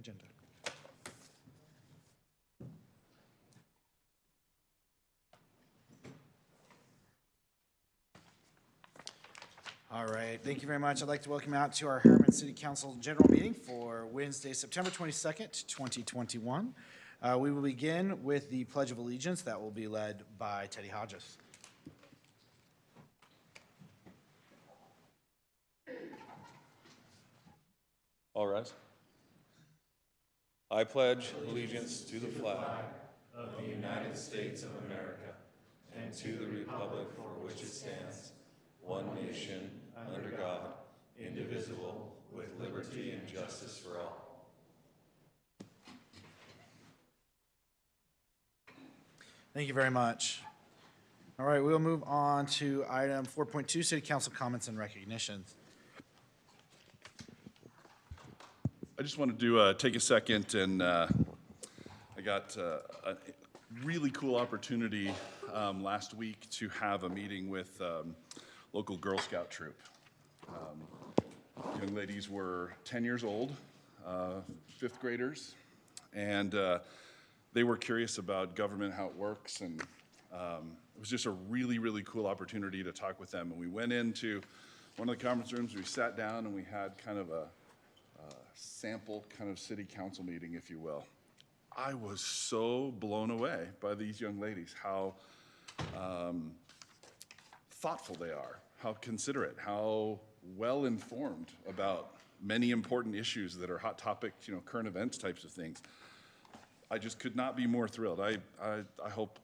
agenda. All right, thank you very much. I'd like to welcome you out to our Harriman City Council General Meeting for Wednesday, September 22nd, 2021. We will begin with the Pledge of Allegiance that will be led by Teddy Hodges. All rise. I pledge allegiance to the flag of the United States of America and to the republic for which it stands, one nation, under God, indivisible, with liberty and justice for all. Thank you very much. All right, we'll move on to item 4.2, City Council comments and recognitions. I just wanted to take a second, and I got a really cool opportunity last week to have a meeting with local Girl Scout troop. Young ladies were 10 years old, fifth graders, and they were curious about government, how it works, and it was just a really, really cool opportunity to talk with them. And we went into one of the conference rooms, we sat down, and we had kind of a sample kind of city council meeting, if you will. I was so blown away by these young ladies, how thoughtful they are, how considerate, how well informed about many important issues that are hot topics, current events types of things. I just could not be more thrilled. I hope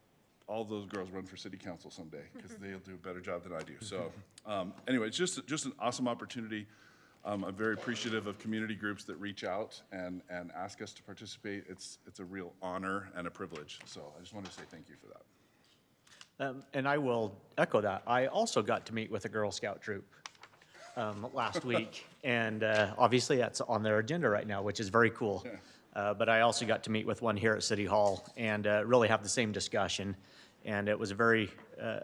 all those girls run for city council someday, because they'll do a better job than I do. So anyway, it's just an awesome opportunity. I'm very appreciative of community groups that reach out and ask us to participate. It's a real honor and a privilege. So I just want to say thank you for that. And I will echo that. I also got to meet with a Girl Scout troop last week, and obviously that's on their agenda right now, which is very cool. Yeah. But I also got to meet with one here at City Hall and really have the same discussion. And it was very,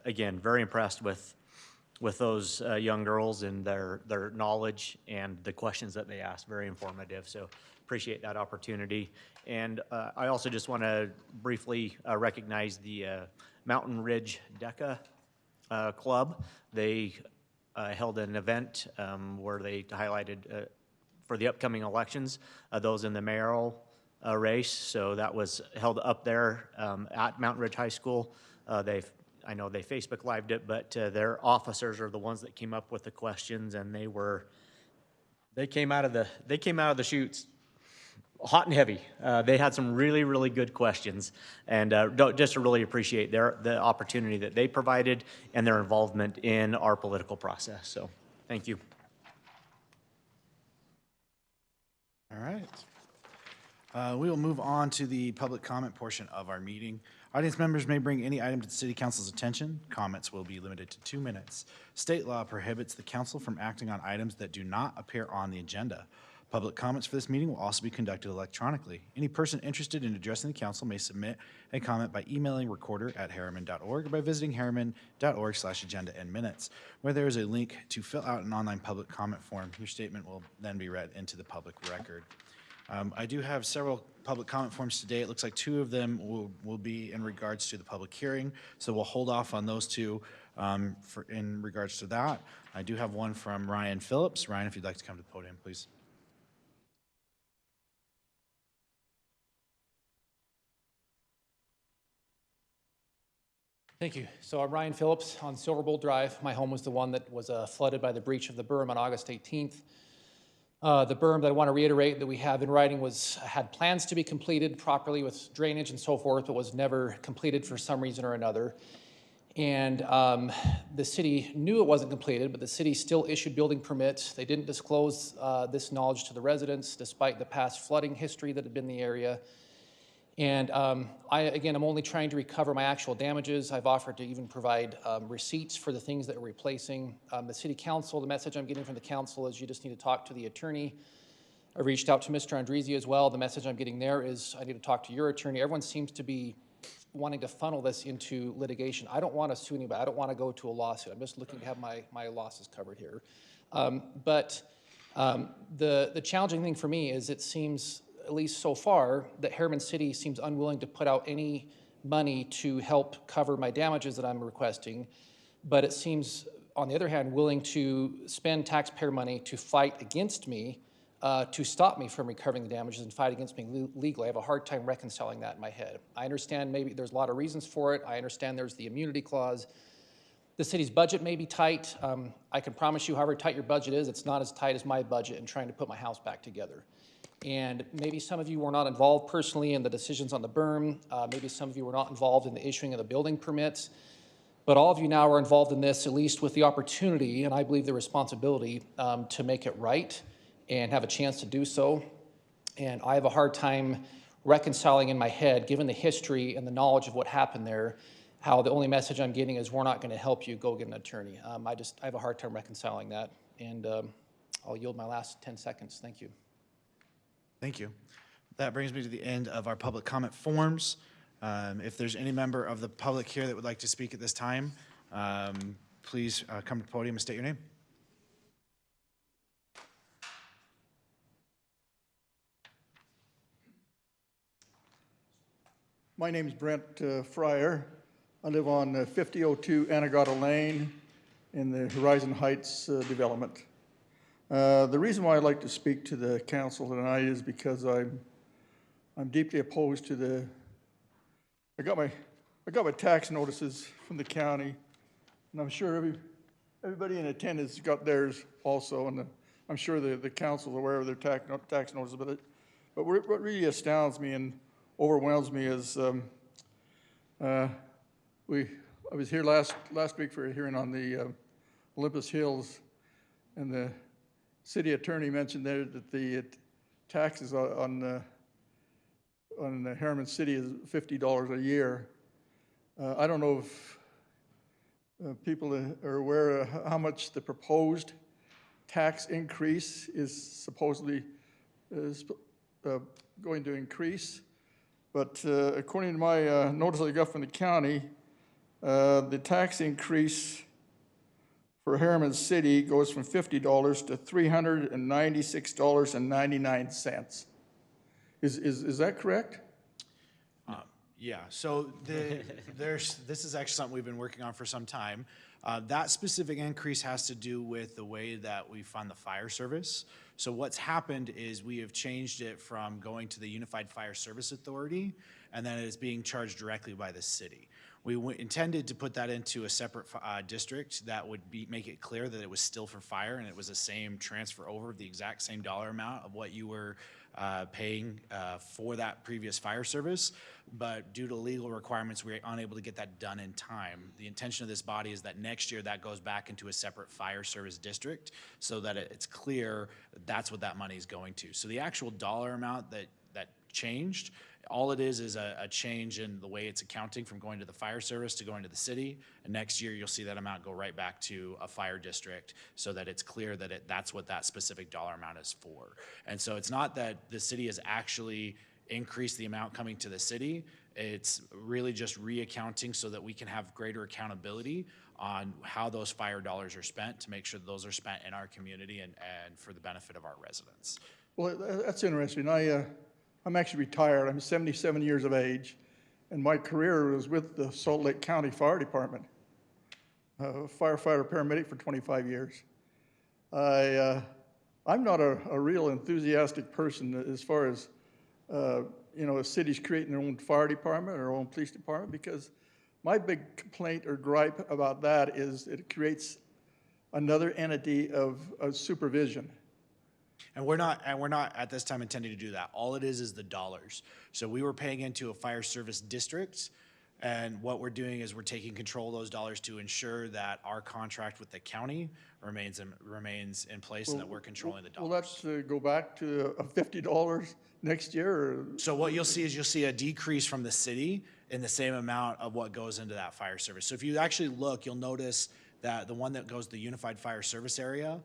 again, very impressed with those young girls and their knowledge and the questions that they asked. Very informative, so appreciate that opportunity. And I also just want to briefly recognize the Mountain Ridge DECA Club. They held an event where they highlighted for the upcoming elections those in the mayoral race. So that was held up there at Mountain Ridge High School. I know they Facebook Lived it, but their officers are the ones that came up with the questions, and they came out of the chutes hot and heavy. They had some really, really good questions, and just to really appreciate the opportunity that they provided and their involvement in our political process. So, thank you. All right. We will move on to the public comment portion of our meeting. Audience members may bring any item to the City Council's attention. Comments will be limited to 2 minutes. State law prohibits the council from acting on items that do not appear on the agenda. Public comments for this meeting will also be conducted electronically. Any person interested in addressing the council may submit a comment by emailing recorder@harriman.org or by visiting harriman.org/agenda and minutes, where there is a link to fill out an online public comment form. Your statement will then be read into the public record. I do have several public comment forms today. It looks like 2 of them will be in regards to the public hearing, so we'll hold off on those 2 in regards to that. I do have one from Ryan Phillips. Ryan, if you'd like to come to the podium, please. Thank you. So I'm Ryan Phillips on Silver Bowl Drive. My home was the one that was flooded by the breach of the berm on August 18th. The berm that I want to reiterate that we have in writing had plans to be completed properly with drainage and so forth, but was never completed for some reason or another. And the city knew it wasn't completed, but the city still issued building permits. They didn't disclose this knowledge to the residents, despite the past flooding history that had been in the area. And I'm only trying to recover my actual damages. I've offered to even provide receipts for the things that we're replacing. The city council, the message I'm getting from the council is you just need to talk to the attorney. I reached out to Mr. Andresi as well. The message I'm getting there is I need to talk to your attorney. Everyone seems to be wanting to funnel this into litigation. I don't want to sue anybody. I don't want to go to a lawsuit. I'm just looking to have my losses covered here. The challenging thing for me is it seems at least so far, that Harriman City seems unwilling to put out any money to help cover my damages that I'm requesting, but it seems, on the other hand, willing to spend taxpayer money to fight against me, to stop me from recovering the damages and fight against me legally. I have a hard time reconciling that in my head. I understand maybe there's a lot of reasons for it. I understand there's the immunity clause. The city's budget may be tight. I can promise you, however tight your budget is, it's not as tight as my budget in trying to put my house back together. And maybe some of you were not involved personally in the decisions on the berm. Maybe some of you were not involved in the issuing of the building permits. But all of you now are involved in this, at least with the opportunity, and I believe the responsibility, to make it right and have a chance to do so. And I have a hard time reconciling in my head, given the history and the knowledge of what happened there, how the only message I'm getting is we're not going to help you, go get an attorney. I have a hard time reconciling that. And I'll yield my last 10 seconds. Thank you. Thank you. That brings me to the end of our public comment forms. If there's any member of the public here that would like to speak at this time, please come to the podium and state your name. My name is Brent Fryer. I live on 5002 Anagata Lane in the Horizon Heights development. The reason why I'd like to speak to the council tonight is because I'm deeply opposed to the. I got my tax notices from the county, and I'm sure everybody in attendance got theirs also, and I'm sure the council's aware of their tax notices. But what really astounds me and overwhelms me is I was here last week for a hearing on the Olympus Hills, and the city attorney mentioned there that the taxes on Harriman City is $50 a year. I don't know if people are aware of how much the proposed tax increase is supposedly going to increase. But according to my notice I got from the county, the tax increase for Harriman City goes from $50 to $396.99. Is that correct? Yeah, so this is actually something we've been working on for some time. That specific increase has to do with the way that we fund the fire service. So what's happened is we have changed it from going to the Unified Fire Service Authority, and then it is being charged directly by the city. We intended to put that into a separate district that would make it clear that it was still for fire, and it was the same transfer over, the exact same dollar amount of what you were paying for that previous fire service. But due to legal requirements, we were unable to get that done in time. The intention of this body is that next year that goes back into a separate fire service district so that it's clear that that's what that money is going to. So the actual dollar amount that changed, all it is a change in the way it's accounting from going to the fire service to going to the city. And next year you'll see that amount go right back to a fire district so that it's clear that that's what that specific dollar amount is for. And so it's not that the city has actually increased the amount coming to the city. It's really just reaccounting so that we can have greater accountability on how those fire dollars are spent to make sure that those are spent in our community and for the benefit of our residents. Well, that's interesting. I'm actually retired. I'm 77 years of age, and my career was with the Salt Lake County Fire Department. Firefighter, paramedic for 25 years. I'm not a real enthusiastic person as far as cities creating their own fire department or their own police department, because my big complaint or gripe about that is it creates another entity of supervision. And we're not at this time intending to do that. All it is the dollars. So we were paying into a fire service district, and what we're doing is we're taking control of those dollars to ensure that our contract with the county remains in place and that we're controlling the dollars. Will that go back to $50 next year? Or? So what you'll see a decrease from the city in the same amount of what goes into that fire service. So if you actually look, you'll notice that the one that goes to the Unified Fire Service area,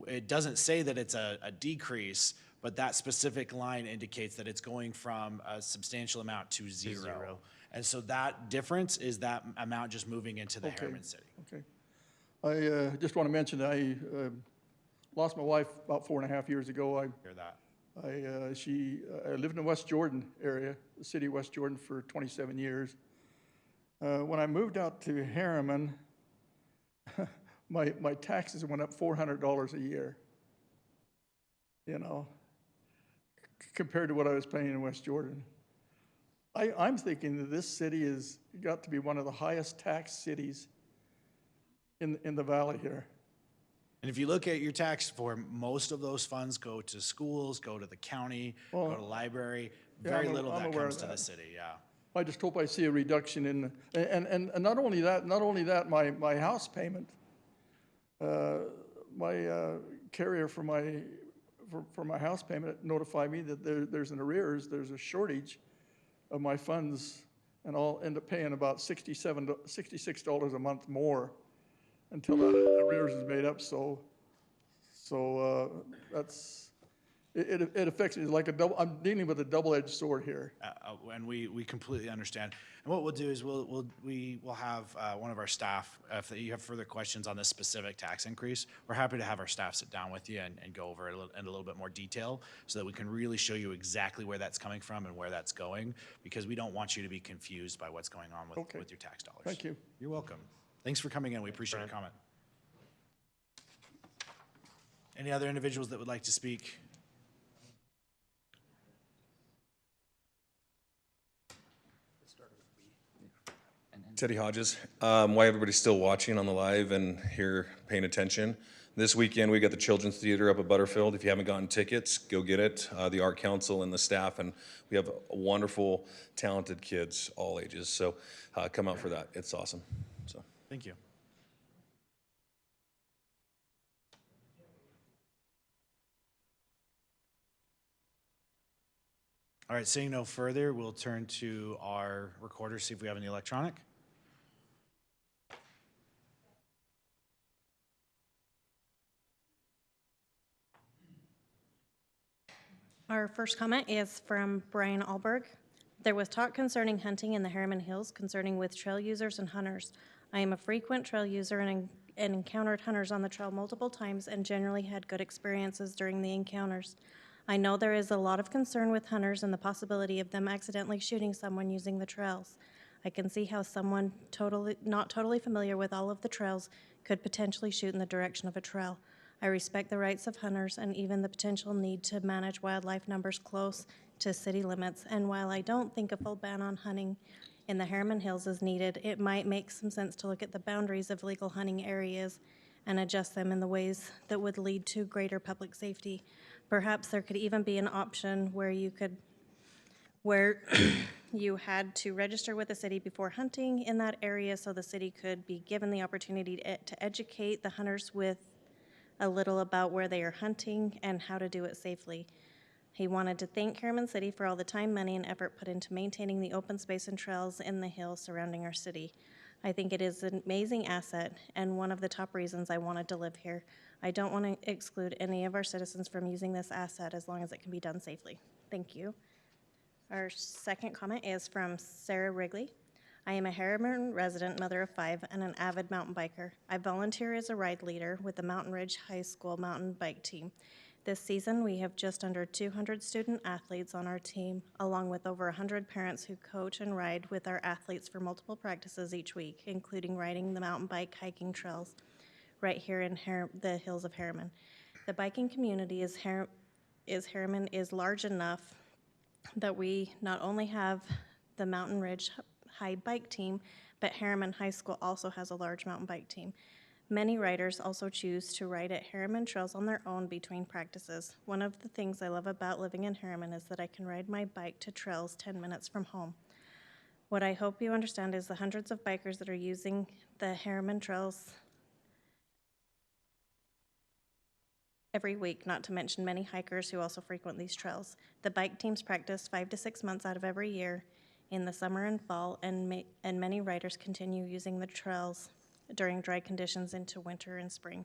it doesn't say that it's a decrease, but that specific line indicates that it's going from a substantial amount to zero. And so that difference is that amount just moving into the Harriman City. Okay. I just want to mention that I lost my wife about 4.5 years ago. Hear that. I lived in West Jordan area, the city of West Jordan, for 27 years. When I moved out to Harriman, my taxes went up $400 a year, you know, compared to what I was paying in West Jordan. I'm thinking that this city has got to be one of the highest tax cities in the valley here. And if you look at your tax form, most of those funds go to schools, go to the county, go to library. Very little I'm that aware comes of to the that. city, yeah. I just hope I see a reduction in, and not only that, my house payment, my carrier for my house payment notified me that there's an arrears, there's a shortage of my funds, and I'll end up paying about $66 a month more until that arrears is made up. So that's, it affects me. It's like I'm dealing with a double-edged sword here. And we completely understand. And what we'll do is we'll have one of our staff, if you have further questions on this specific tax increase, we're happy to have our staff sit down with you and go over it in a little bit more detail so that we can really show you exactly where that's coming from and where that's going, because we don't want you to be confused by what's going on with your tax dollars. Thank you. You're welcome. Thanks for coming in. We appreciate your comment. Any other individuals that would like to speak? Teddy Hodges. Why everybody's still watching on the live and here paying attention. This weekend, we got the Children's Theater up at Butterfield. If you haven't gotten tickets, go get it. The Art Council and the staff, and we have wonderful, talented kids, all ages. So come out for that. It's awesome. So Thank you. All right, seeing no further, we'll turn to our recorder, see if we have any electronic. Our first comment is from Brian Alberg. There was talk concerning hunting in the Harriman Hills concerning with trail users and hunters. I am a frequent trail user and encountered hunters on the trail multiple times and generally had good experiences during the encounters. I know there is a lot of concern with hunters and the possibility of them accidentally shooting someone using the trails. I can see how someone not totally familiar with all of the trails could potentially shoot in the direction of a trail. I respect the rights of hunters and even the potential need to manage wildlife numbers close to city limits. And while I don't think a full ban on hunting in the Harriman Hills is needed, it might make some sense to look at the boundaries of legal hunting areas and adjust them in the ways that would lead to greater public safety. Perhaps there could even be an option where you had to register with the city before hunting in that area, so the city could be given the opportunity to educate the hunters with a little about where they are hunting and how to do it safely. He wanted to thank Harriman City for all the time, money, and effort put into maintaining the open space and trails in the hills surrounding our city. I think it is an amazing asset and one of the top reasons I wanted to live here. I don't want to exclude any of our citizens from using this asset as long as it can be done safely. Thank you. Our second comment is from Sarah Wrigley. I am a Harriman resident, mother of 5, and an avid mountain biker. I volunteer as a ride leader with the Mountain Ridge High School mountain bike team. This season, we have just under 200 student athletes on our team, along with over 100 parents who coach and ride with our athletes for multiple practices each week, including riding the mountain bike hiking trails right here in the hills of Harriman. The biking community Harriman is large enough that we not only have the Mountain Ridge High Bike Team, but Harriman High School also has a large mountain bike team. Many riders also choose to ride at Harriman trails on their own between practices. One of the things I love about living in Harriman is that I can ride my bike to trails 10 minutes from home. What I hope you understand is the hundreds of bikers that are using the Harriman trails every week, not to mention many hikers who also frequent these trails. The bike teams practice 5 to 6 months out of every year in the summer and fall, and many riders continue using the trails during dry conditions into winter and spring.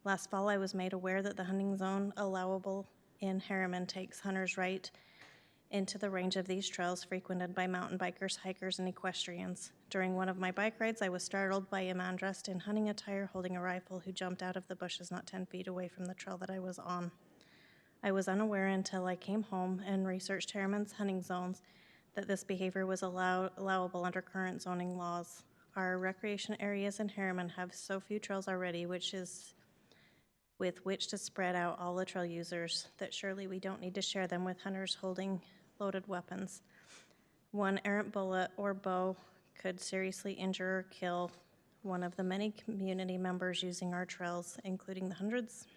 Last fall, I was made aware that the hunting zone allowable in Harriman takes hunters right into the range of these trails frequented by mountain bikers, hikers, and equestrians. During one of my bike rides, I was startled by a man dressed in hunting attire holding a rifle who jumped out of the bushes not 10 feet away from the trail that I was on. I was unaware until I came home and researched Harriman's hunting zones that this behavior was allowable under current zoning laws. Our recreation areas in Harriman have so few trails already, with which to spread out all the trail users, that surely we don't need to share them with hunters holding loaded weapons. One errant bullet or bow could seriously injure or kill one of the many community members using our trails, including the hundreds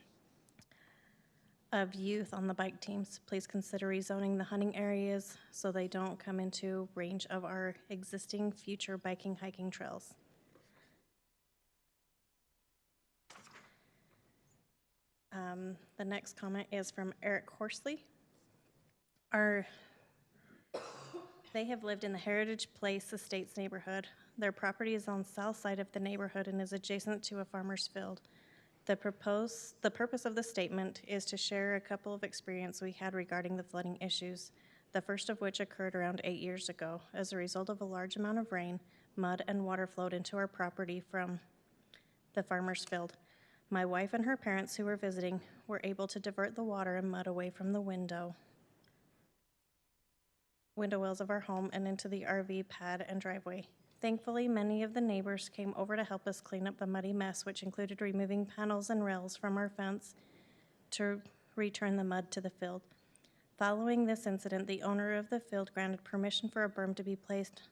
of youth on the bike teams. Please consider rezoning the hunting areas so they don't come into range of our existing future biking, hiking trails. The next comment is from Eric Horsley. They have lived in the Heritage Place Estates neighborhood. Their property is on the south side of the neighborhood and is adjacent to a farmer's field. The purpose of the statement is to share a couple of experiences we had regarding the flooding issues, the first of which occurred around 8 years ago. As a result of a large amount of rain, mud and water flowed into our property from the farmer's field. My wife and her parents, who were visiting, were able to divert the water and mud away from the window wells of our home and into the RV pad and driveway. Thankfully, many of the neighbors came over to help us clean up the muddy mess, which included removing panels and rails from our fence to return the mud to the field. Following this incident, the owner of the field granted permission for a berm to be placed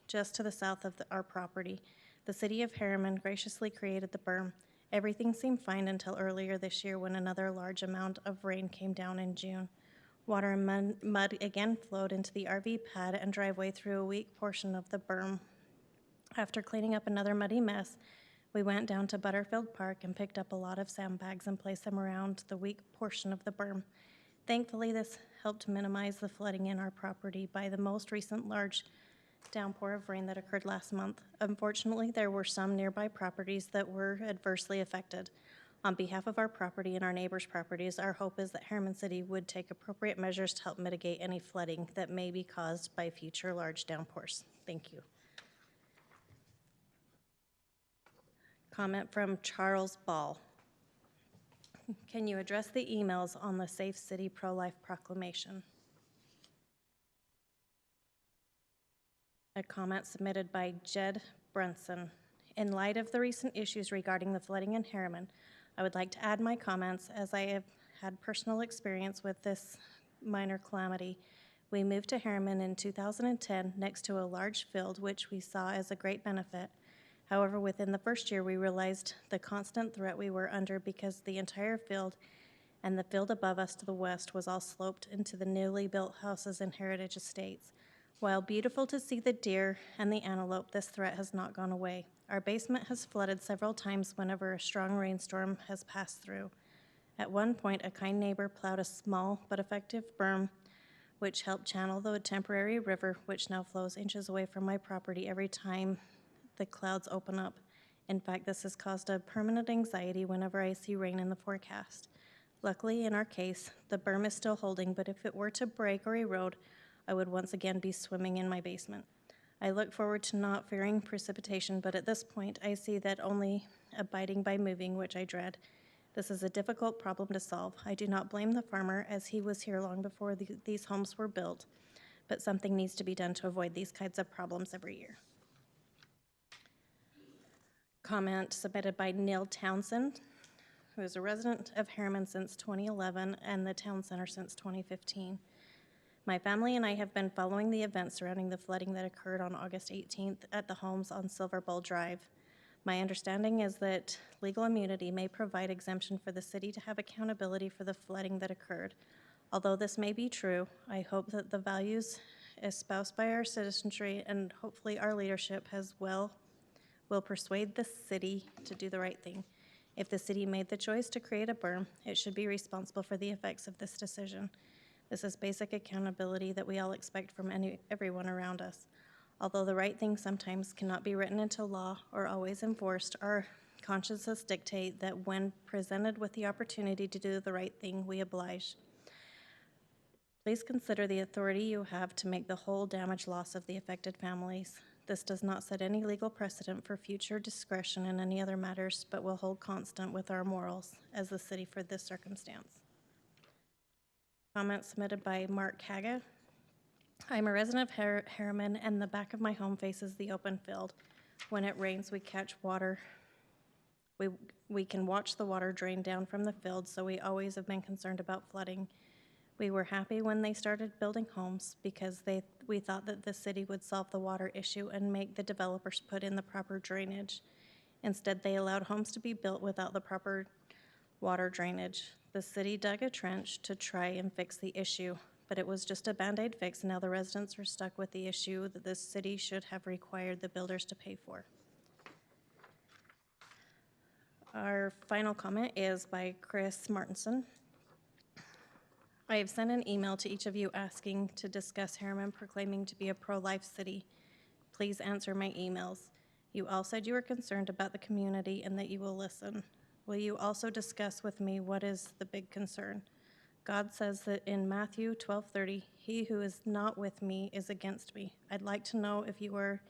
just to the south of our property. The city of Harriman graciously created the berm. Everything seemed fine until earlier this year when another large amount of rain came down in June. Water and mud again flowed into the RV pad and driveway through a weak portion of the berm. After cleaning up another muddy mess, we went down to Butterfield Park and picked up a lot of sandbags and placed them around the weak portion of the berm. Thankfully, this helped minimize the flooding in our property by the most recent large downpour of rain that occurred last month. Unfortunately, there were some nearby properties that were adversely affected. On behalf of our property and our neighbors' properties, our hope is that Harriman City would take appropriate measures to help mitigate any flooding that may be caused by future large downpours. Thank you. Comment from Charles Ball. Can you address the emails on the Safe City Pro-Life Proclamation? A comment submitted by Jed Brunson. In light of the recent issues regarding the flooding in Harriman, I would like to add my comments as I have had personal experience with this minor calamity. We moved to Harriman in 2010 next to a large field, which we saw as a great benefit. However, within the first year, we realized the constant threat we were under because the entire field and the field above us to the west was all sloped into the newly built houses in Heritage Estates. While beautiful to see the deer and the antelope, this threat has not gone away. Our basement has flooded several times whenever a strong rainstorm has passed through. At one point, a kind neighbor plowed a small but effective berm, which helped channel the temporary river, which now flows inches away from my property every time the clouds open up. In fact, this has caused a permanent anxiety whenever I see rain in the forecast. Luckily, in our case, the berm is still holding, but if it were to break or erode, I would once again be swimming in my basement. I look forward to not fearing precipitation, but at this point, I see that only abiding by moving, which I dread. This is a difficult problem to solve. I do not blame the farmer, as he was here long before these homes were built, but something needs to be done to avoid these kinds of problems every year. Comment submitted by Neil Townsend, who is a resident of Harriman since 2011 and the town center since 2015. My family and I have been following the events surrounding the flooding that occurred on August 18th at the homes on Silver Bowl Drive. My understanding is that legal immunity may provide exemption for the city to have accountability for the flooding that occurred. Although this may be true, I hope that the values espoused by our citizenry and hopefully our leadership as well will persuade the city to do the right thing. If the city made the choice to create a berm, it should be responsible for the effects of this decision. This is basic accountability that we all expect from everyone around us. Although the right thing sometimes cannot be written into law or always enforced, our consciences dictate that when presented with the opportunity to do the right thing, we oblige. Please consider the authority you have to make the whole damage loss of the affected families. This does not set any legal precedent for future discretion in any other matters, but will hold constant with our morals as the city for this circumstance. Comment submitted by Mark Haga. I'm a resident of Harriman, and the back of my home faces the open field. When it rains, we catch water. We can watch the water drain down from the field, so we always have been concerned about flooding. We were happy when they started building homes because we thought that the city would solve the water issue and make the developers put in the proper drainage. Instead, they allowed homes to be built without the proper water drainage. The city dug a trench to try and fix the issue, but it was just a Band-Aid fix, and now the residents are stuck with the issue that the city should have required the builders to pay for. Our final comment is by Chris Martinson. I have sent an email to each of you asking to discuss Harriman proclaiming to be a pro-life city. Please answer my emails. You all said you were concerned about the community and that you will listen. Will you also discuss with me what is the big concern? God says that in Matthew 12:30, he who is not with me is against me. I'd like to know if you are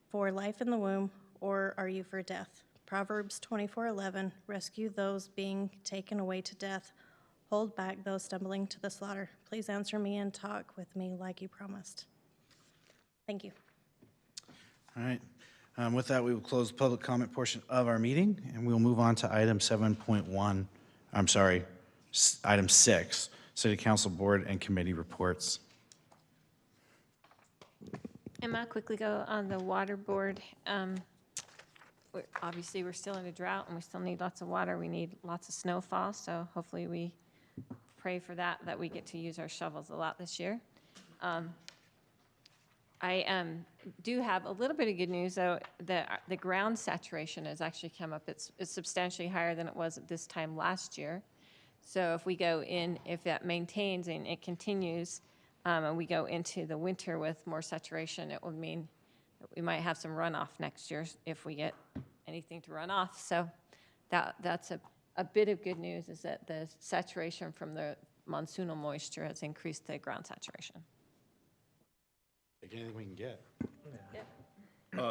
for life in the womb or are you for death? Proverbs 24:11, rescue those being taken away to death. Hold back those stumbling to the slaughter. Please answer me and talk with me like you promised. Thank you. All right. With that, we will close the public comment portion of our meeting, and we'll move on to item 7.1, item 6, City Council Board and Committee Reports. And I'll quickly go on the water board. Obviously, we're still in a drought, and we still need lots of water. We need lots of snowfall, so hopefully we pray for that we get to use our shovels a lot this year. I do have a little bit of good news, though. The ground saturation has actually come up. It's substantially higher than it was at this time last year. So if we go in, if that maintains and it continues, and we go into the winter with more saturation, it will mean that we might have some runoff next year if we get anything to run off. So that's a bit of good news, is that the saturation from the monsoonal moisture has increased the ground saturation. Take anything we can get.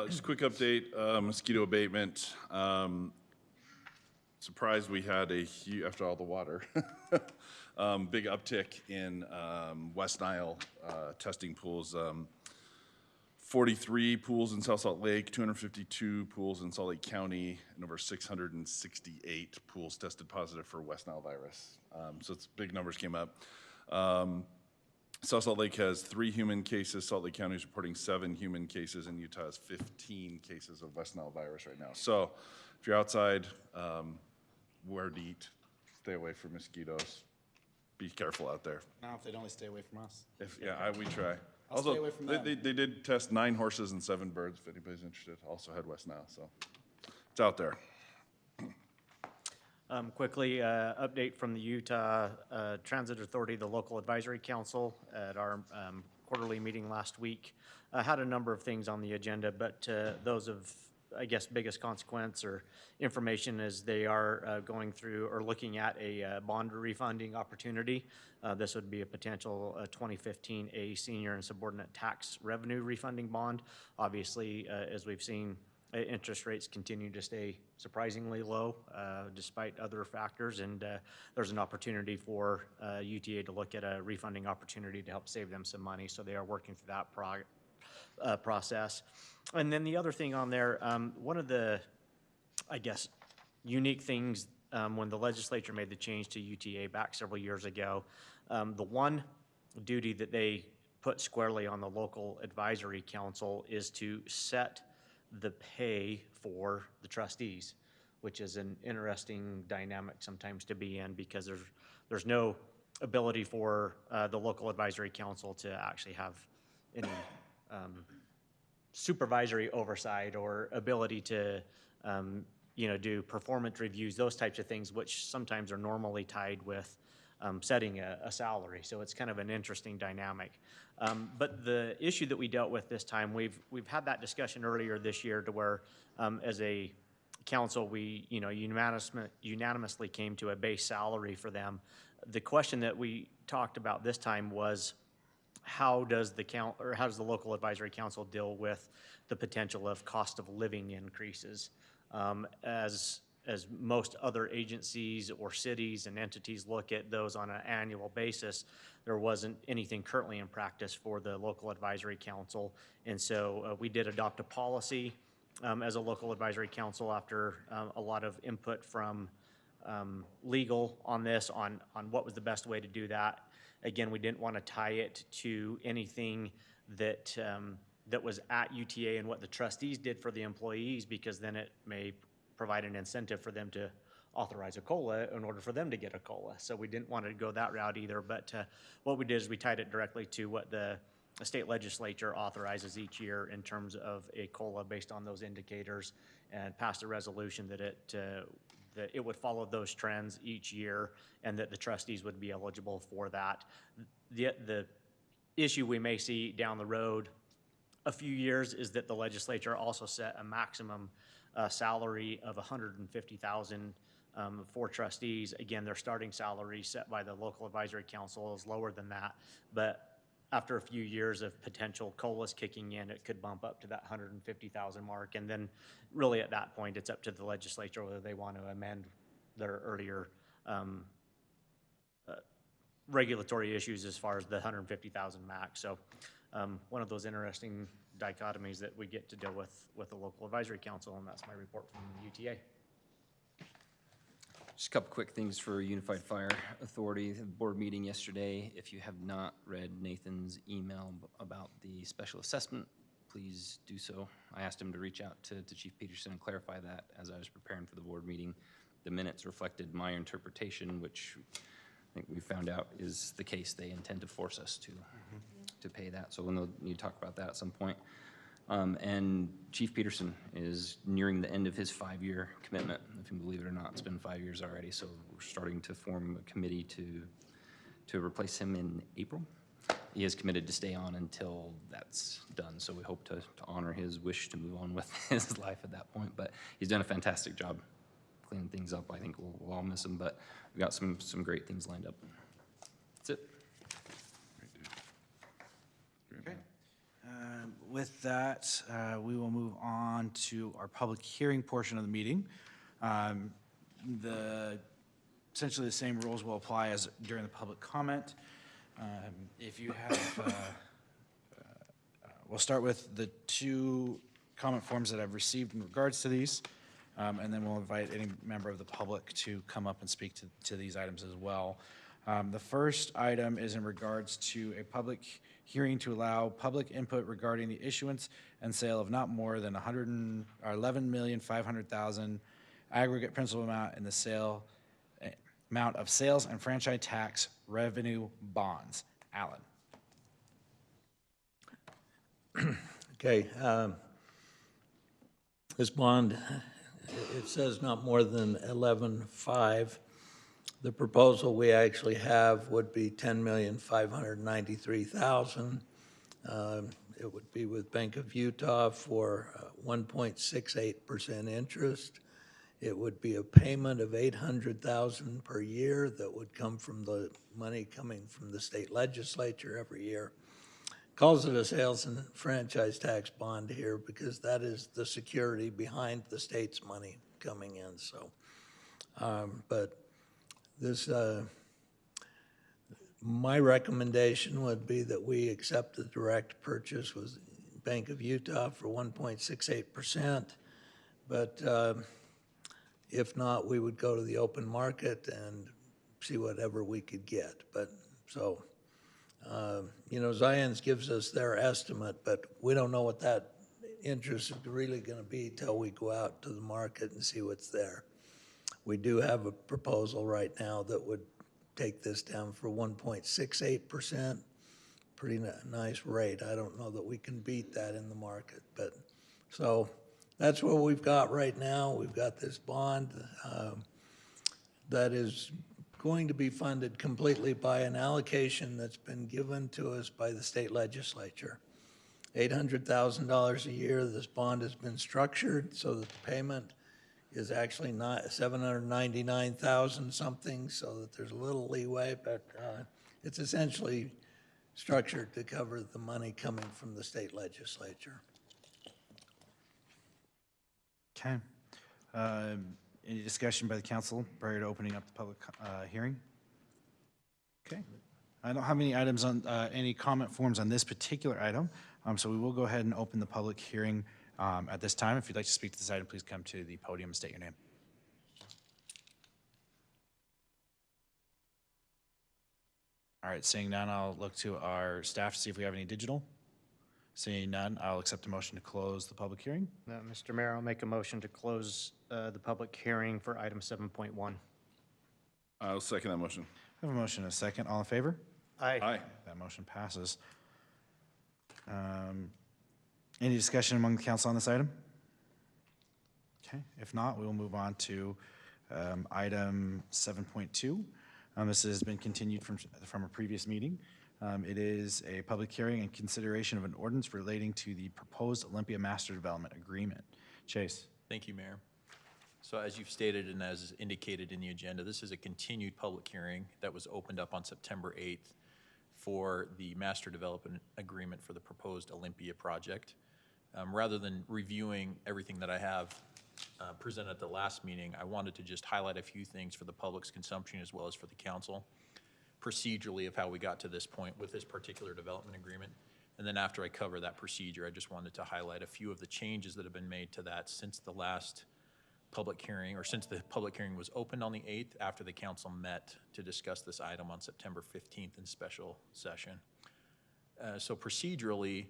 Just a quick update, mosquito abatement. Surprised we had a huge, after all the water, big uptick in West Nile testing pools. 43 pools in South Salt Lake, 252 pools in Salt Lake County, and over 668 pools tested positive for West Nile virus. So it's big numbers came up. South Salt Lake has 3 human cases. Salt Lake County is reporting 7 human cases, and Utah has 15 cases of West Nile virus right now. So if you're outside, wear DEET, stay away from mosquitoes. Be careful out there. Now, if they'd only stay away from us. We try. I'll stay away from them. They did test 9 horses and 7 birds, if anybody's interested. Also had West Nile, so it's out there. Quickly, update from the Utah Transit Authority, the local advisory council at our quarterly meeting last week. Had a number of things on the agenda, but those of, I guess, biggest consequence or information is they are going through or looking at a bond refunding opportunity. This would be a potential 2015 senior and subordinate tax revenue refunding bond. Obviously, as we've seen, interest rates continue to stay surprisingly low despite other factors, and there's an opportunity for UTA to look at a refunding opportunity to help save them some money. So they are working through that process. And then the other thing on there, one of the, I guess, unique things when the legislature made the change to UTA back several years ago, the one duty that they put squarely on the local advisory council is to set the pay for the trustees, which is an interesting dynamic sometimes to be in, because there's no ability for the local advisory council to actually have any supervisory oversight or ability to do performance reviews, those types of things, which sometimes are normally tied with setting a salary. So it's kind of an interesting dynamic. But the issue that we dealt with this time, we've had that discussion earlier this year to where as a council, we unanimously came to a base salary for them. The question that we talked about this time was, how does the local advisory council deal with the potential of cost of living increases? As as most other agencies or cities and entities look at those on an annual basis, there wasn't anything currently in practice for the local advisory council. And so we did adopt a policy as a local advisory council after a lot of input from legal on this, on what was the best way to do that. Again, we didn't want to tie it to anything that that was at UTA and what the trustees did for the employees, because then it may provide an incentive for them to authorize a COLA in order for them to get a COLA. So we didn't want to go that route either. But what we did is we tied it directly to what the state legislature authorizes each year in terms of a COLA based on those indicators, and passed a resolution that it would follow those trends each year, and that the trustees would be eligible for that. The issue we may see down the road a few years is that the legislature also set a maximum salary of $150,000 for trustees. Again, their starting salary set by the local advisory council is lower than that, but after a few years of potential COLAs kicking in, it could bump up to that $150,000 mark. And then really at that point, it's up to the legislature whether they want to amend their earlier regulatory issues as far as the $150,000 max. So one of those interesting dichotomies that we get to deal with the local advisory council, and that's my report from UTA. Just a couple quick things for Unified Fire Authority. The board meeting yesterday. If you have not read Nathan's email about the special assessment, please do so. I asked him to reach out to Chief Peterson and clarify that as I was preparing for the board meeting. The minutes reflected my interpretation, which I think we found out is the case. They intend to force us to pay that, so we'll need to talk about that at some point. And Chief Peterson is nearing the end of his 5-year commitment. If you believe it or not, it's been 5 years already, so we're starting to form a committee to replace him in April. He is committed to stay on until that's done, so we hope to honor his wish to move on with his life at that point. But he's done a fantastic job cleaning things up. I think we'll all miss him, but we've got some great things lined up. That's it. Okay. With that, we will move on to our public hearing portion of the meeting. Essentially the same rules will apply as during the public comment. If you have, we'll start with the 2 comment forms that I've received in regards to these, and then we'll invite any member of the public to come up and speak to these items as well. The first item is in regards to a public hearing to allow public input regarding the issuance and sale of not more than $11,500,000 aggregate principal amount in the amount of sales and franchise tax revenue bonds. Alan. Okay. This bond, it says not more than 11.5. The proposal we actually have would be $10,593,000. It would be with Bank of Utah for 1.68% interest. It would be a payment of $800,000 per year that would come from the money coming from the state legislature every year. Calls it a sales and franchise tax bond here because that is the security behind the state's money coming in. So, but this, my recommendation would be that we accept the direct purchase with Bank of Utah for 1.68%. But if not, we would go to the open market and see whatever we could get. But so, you know, Zions gives us their estimate, but we don't know what that interest is really going to be till we go out to the market and see what's there. We do have a proposal right now that would take this down for 1.68%. Pretty nice rate. I don't know that we can beat that in the market, but so that's what we've got right now. We've got this bond that is going to be funded completely by an allocation that's been given to us by the state legislature. $800,000 a year. This bond has been structured so that the payment is actually not $799,000 something, so that there's a little leeway, but it's essentially structured to cover the money coming from the state legislature. Okay. Any discussion by the council prior to opening up the public hearing? Okay. I don't have any items on, any comment forms on this particular item, so we will go ahead and open the public hearing at this time. If you'd like to speak to this item, please come to the podium and state your name. All right, seeing none, I'll look to our staff to see if we have any digital. Seeing none, I'll accept a motion to close the public hearing. Mr. Mayor, I'll make a motion to close the public hearing for item 7.1. I'll second that motion. I have a motion and a second. All in favor? Aye. That motion passes. Any discussion among the council on this item? Okay, if not, we will move on to item 7.2. This has been continued from a previous meeting. It is a public hearing and consideration of an ordinance relating to the proposed Olympia Master Development Agreement. Chase. Thank you, Mayor. So as you've stated and as indicated in the agenda, this is a continued public hearing that was opened up on September 8th for the Master Development Agreement for the proposed Olympia project. Rather than reviewing everything that I have presented at the last meeting, I wanted to just highlight a few things for the public's consumption as well as for the council, procedurally of how we got to this point with this particular development agreement. And then after I cover that procedure, I just wanted to highlight a few of the changes that have been made to that since the last public hearing, or since the public hearing was opened on the 8th after the council met to discuss this item on September 15th in special session. So procedurally,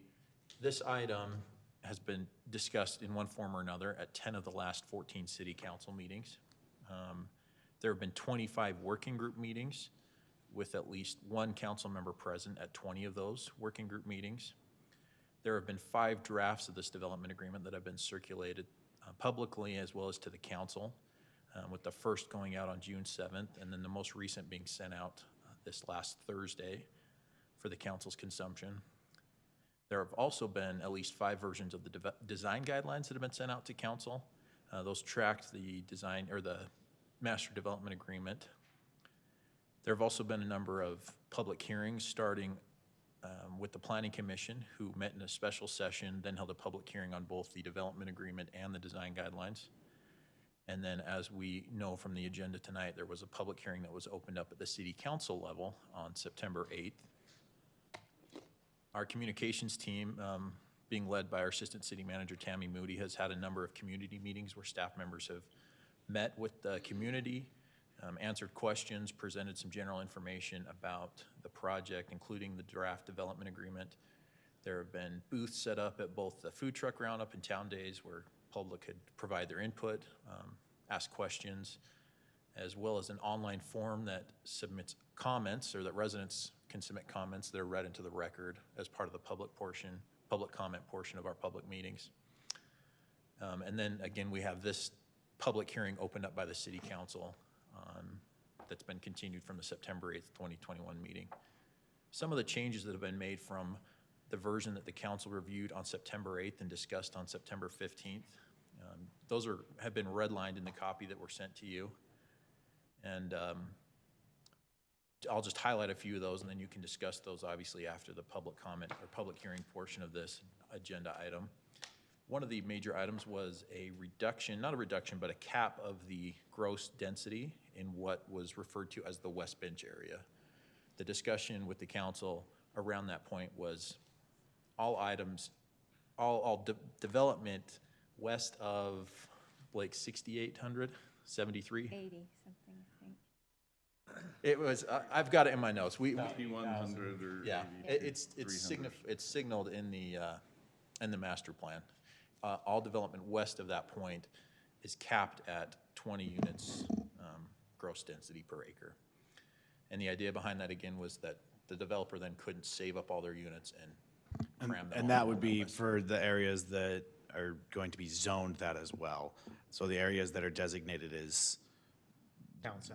this item has been discussed in one form or another at 10 of the last 14 city council meetings. There have been 25 working group meetings with at least one council member present at 20 of those working group meetings. There have been 5 drafts of this development agreement that have been circulated publicly as well as to the council, with the first going out on June 7th and then the most recent being sent out this last Thursday for the council's consumption. There have also been at least 5 versions of the design guidelines that have been sent out to council. Those tracked the design or the master development agreement. There have also been a number of public hearings starting with the Planning Commission, who met in a special session, then held a public hearing on both the development agreement and the design guidelines. And then, as we know from the agenda tonight, there was a public hearing that was opened up at the city council level on September 8th. Our communications team, being led by our assistant city manager, Tammy Moody, has had a number of community meetings where staff members have met with the community, answered questions, presented some general information about the project, including the draft development agreement. There have been booths set up at both the food truck roundup and town days where public could provide their input, ask questions, as well as an online form that submits comments, or that residents can submit comments that are read into the record as part of the public comment portion of our public meetings. And then again, we have this public hearing opened up by the city council that's been continued from the September 8th, 2021 meeting. Some of the changes that have been made from the version that the council reviewed on September 8th and discussed on September 15th, those have been redlined in the copy that were sent to you. And I'll just highlight a few of those, and then you can discuss those obviously after the public comment or public hearing portion of this agenda item. One of the major items was a reduction, not a reduction, but a cap of the gross density in what was referred to as the West Bench area. The discussion with the council around that point was all items, development west of like 6,800, 73. 80 something, I think. It was, I've got it in my notes. 5,100 or Yeah, 80, it's signaled in the master plan. All development west of that point is capped at 20 units gross density per acre. And the idea behind that again was that the developer then couldn't save up all their units and cram them. And that would be for the areas that are going to be zoned that as well. So the areas that are designated as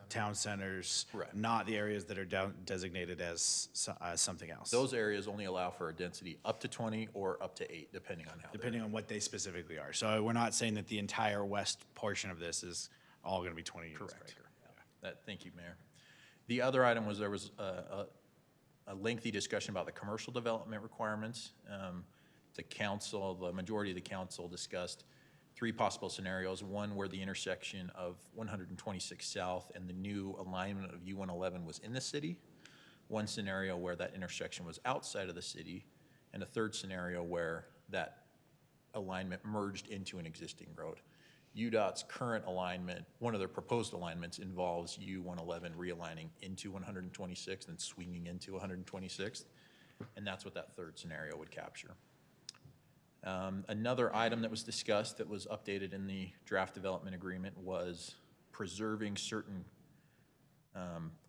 town centers, Correct. not the areas that are designated as something else. Those areas only allow for a density up to 20 or up to 8, depending on how. Depending on what they specifically are. So we're not saying that the entire west portion of this is all going to be 20 units per acre. Thank you, Mayor. The other item was there was a lengthy discussion about the commercial development requirements. The council, the majority of the council discussed three possible scenarios. One where the intersection of 126 South and the new alignment of U-111 was in the city. One scenario where that intersection was outside of the city. And a third scenario where that alignment merged into an existing road. UDOT's current alignment, one of their proposed alignments, involves U-111 realigning into 126th and swinging into 126th. And that's what that third scenario would capture. Another item that was discussed that was updated in the draft development agreement was preserving certain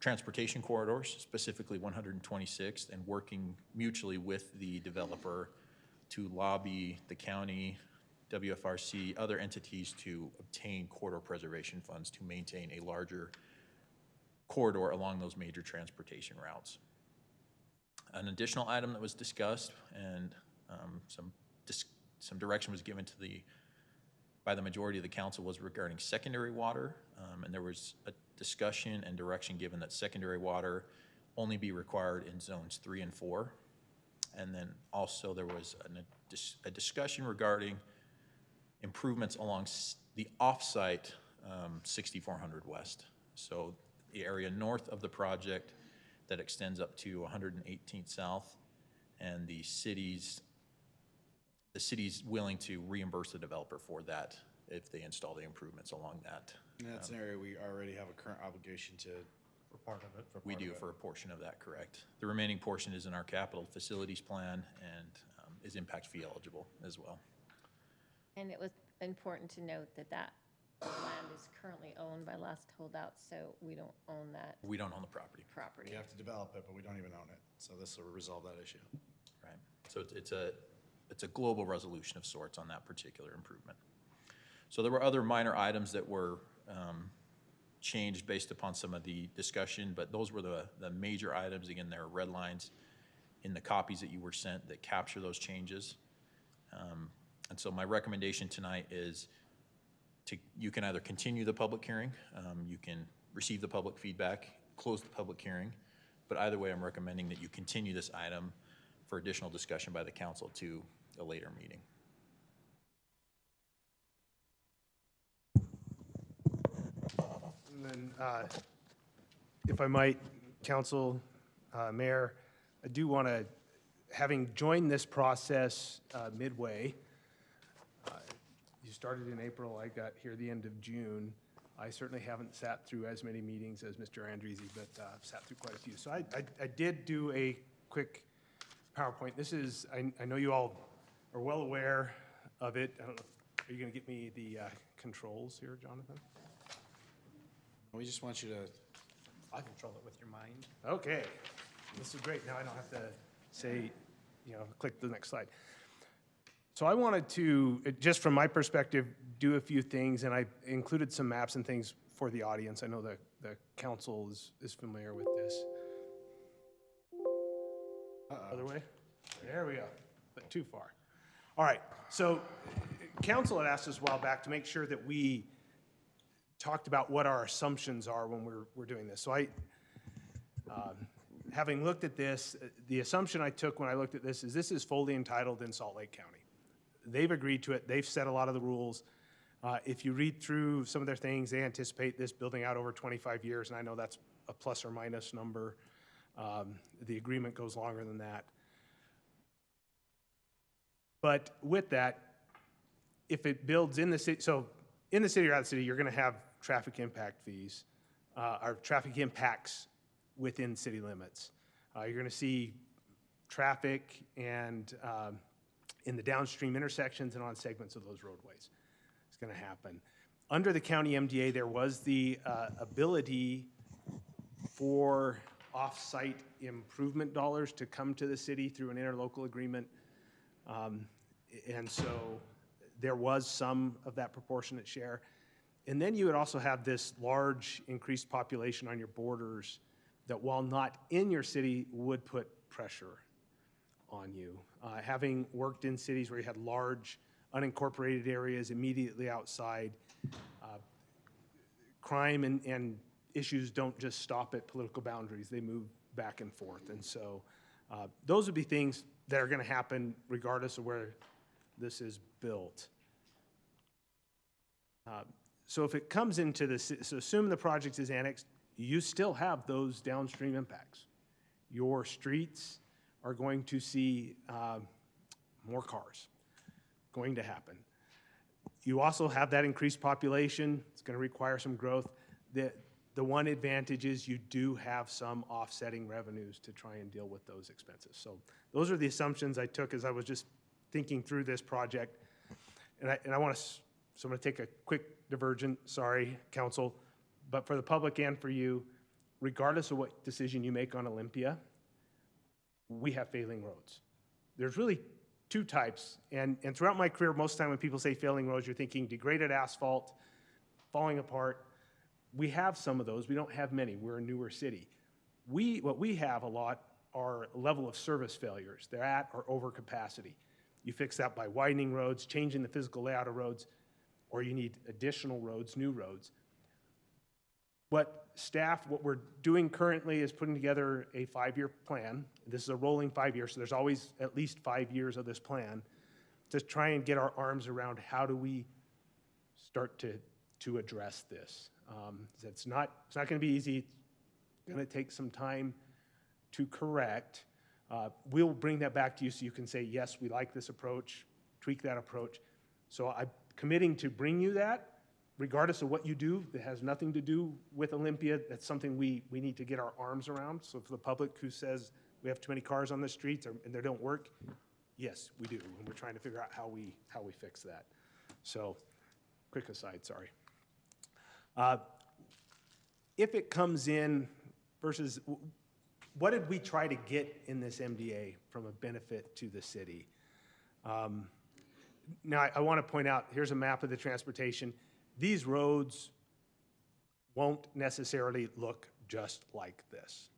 transportation corridors, specifically 126th, and working mutually with the developer to lobby the county, WFRC, other entities to obtain corridor preservation funds to maintain a larger corridor along those major transportation routes. An additional item that was discussed and some direction was given to by the majority of the council was regarding secondary water, and there was a discussion and direction given that secondary water only be required in zones 3 and 4. And then also there was a discussion regarding improvements along the off-site 6400 West. So the area north of the project that extends up to 118th South, and the city's willing to reimburse the developer for that if they install the improvements along that. In that scenario, we already have a current obligation to, for part of it. We do for a portion of that, correct. The remaining portion is in our capital facilities plan and is impact fee eligible as well. And it was important to note that that land is currently owned by Last Holdout, so we don't own that We don't own the property. property. We have to develop it, but we don't even own it. So this will resolve that issue. Right. So it's a global resolution of sorts on that particular improvement. So there were other minor items that were changed based upon some of the discussion, but those were the major items. Again, there are red lines in the copies that you were sent that capture those changes. And so my recommendation tonight is you can either continue the public hearing, you can receive the public feedback, close the public hearing, but either way, I'm recommending that you continue this item for additional discussion by the council to a later meeting. And then, if I might, council, mayor, I do want to, having joined this process midway, you started in April, I got here the end of June. I certainly haven't sat through as many meetings as Mr. Andreezy, but I've sat through quite a few. So I did do a quick PowerPoint. This is, I know you all are well aware of it. I don't know, are you going to get me the controls here, Jonathan? We just want you to, I control it with your mind. Okay, this is great. Now I don't have to say, click the next slide. So I wanted to, just from my perspective, do a few things, and I included some maps and things for the audience. I know the council is familiar with this. Other way? There we go, but too far. All right, so council had asked us a while back to make sure that we talked about what our assumptions are when we're doing this. So having looked at this, the assumption I took when I looked at this is fully entitled in Salt Lake County. They've agreed to it. They've set a lot of the rules. If you read through some of their things, they anticipate this building out over 25 years, and I know that's a plus or minus number. The agreement goes longer than that. But with that, if it builds in the city, so in the city or out of the city, you're going to have traffic impact fees, or traffic impacts within city limits. You're going to see traffic and in the downstream intersections and on segments of those roadways. It's going to happen. Under the county MDA, there was the ability for off-site improvement dollars to come to the city through an interlocal agreement. And so there was some of that proportionate share. And then you would also have this large increased population on your borders that, while not in your city, would put pressure on you. Having worked in cities where you had large unincorporated areas immediately outside, crime and issues don't just stop at political boundaries, they move back and forth. And so those would be things that are going to happen regardless of where this is built. So if it comes into the, so assume the project is annexed, you still have those downstream impacts. Your streets are going to see more cars going to happen. You also have that increased population. It's going to require some growth. The one advantage is you do have some offsetting revenues to try and deal with those expenses. So those are the assumptions I took as I was just thinking through this project. And I want to, so I'm going to take a quick divergent, sorry, council, but for the public and for you, regardless of what decision you make on Olympia, we have failing roads. There's really two types, and throughout my career, most of the time when people say failing roads, you're thinking degraded asphalt, falling apart. We have some of those. We don't have many. We're a newer city. What we have a lot are level of service failures. They're at or over capacity. You fix that by widening roads, changing the physical layout of roads, or you need additional roads, new roads. What we're doing currently is putting together a 5-year plan. This is a rolling 5 years, so there's always at least 5 years of this plan to try and get our arms around how do we start to address this. It's not going to be easy. It's going to take some time to correct. We'll bring that back to you so you can say, yes, we like this approach, tweak that approach. So I'm committing to bring you that. Regardless of what you do, that has nothing to do with Olympia, that's something we need to get our arms around. So for the public who says we have too many cars on the streets and they don't work, yes, we do. And we're trying to figure out how we fix that. So, quick aside, sorry. If it comes in versus, what did we try to get in this MDA from a benefit to the city? Now, I want to point out, here's a map of the transportation. These roads won't necessarily look just like this,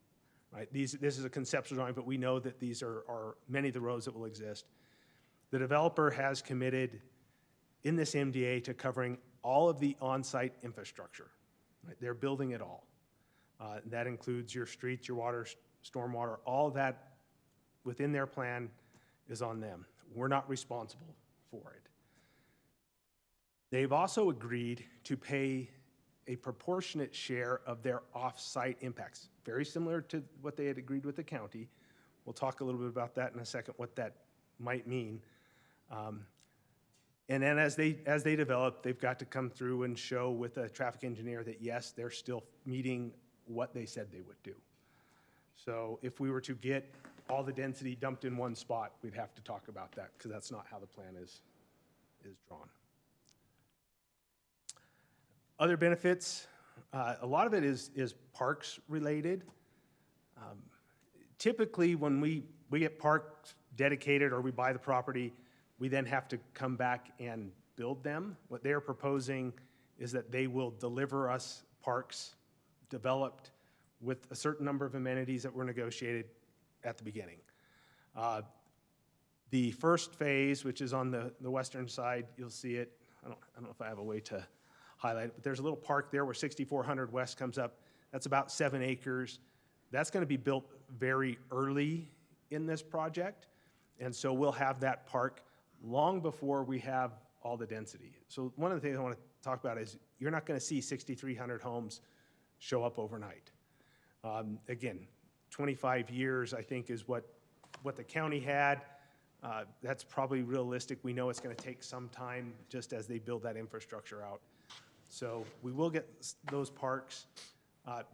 right? This is a conceptual drawing, but we know that these are many of the roads that will exist. The developer has committed in this MDA to covering all of the on-site infrastructure, right? They're building it all. That includes your streets, your water, stormwater, all that within their plan is on them. We're not responsible for it. They've also agreed to pay a proportionate share of their off-site impacts, very similar to what they had agreed with the county. We'll talk a little bit about that in a second, what that might mean. And then as they develop, they've got to come through and show with a traffic engineer that yes, they're still meeting what they said they would do. So if we were to get all the density dumped in one spot, we'd have to talk about that because that's not how the plan is drawn. Other benefits, a lot of it is parks related. Typically, when we get parks dedicated or we buy the property, we then have to come back and build them. What they're proposing is that they will deliver us parks developed with a certain number of amenities that were negotiated at the beginning. The first phase, which is on the western side, you'll see it. I don't know if I have a way to highlight it, but there's a little park there where 6400 West comes up. That's about 7 acres. That's going to be built very early in this project, and so we'll have that park long before we have all the density. So one of the things I want to talk about is you're not going to see 6,300 homes show up overnight. Again, 25 years, I think, is what the county had. That's probably realistic. We know it's going to take some time just as they build that infrastructure out. So we will get those parks.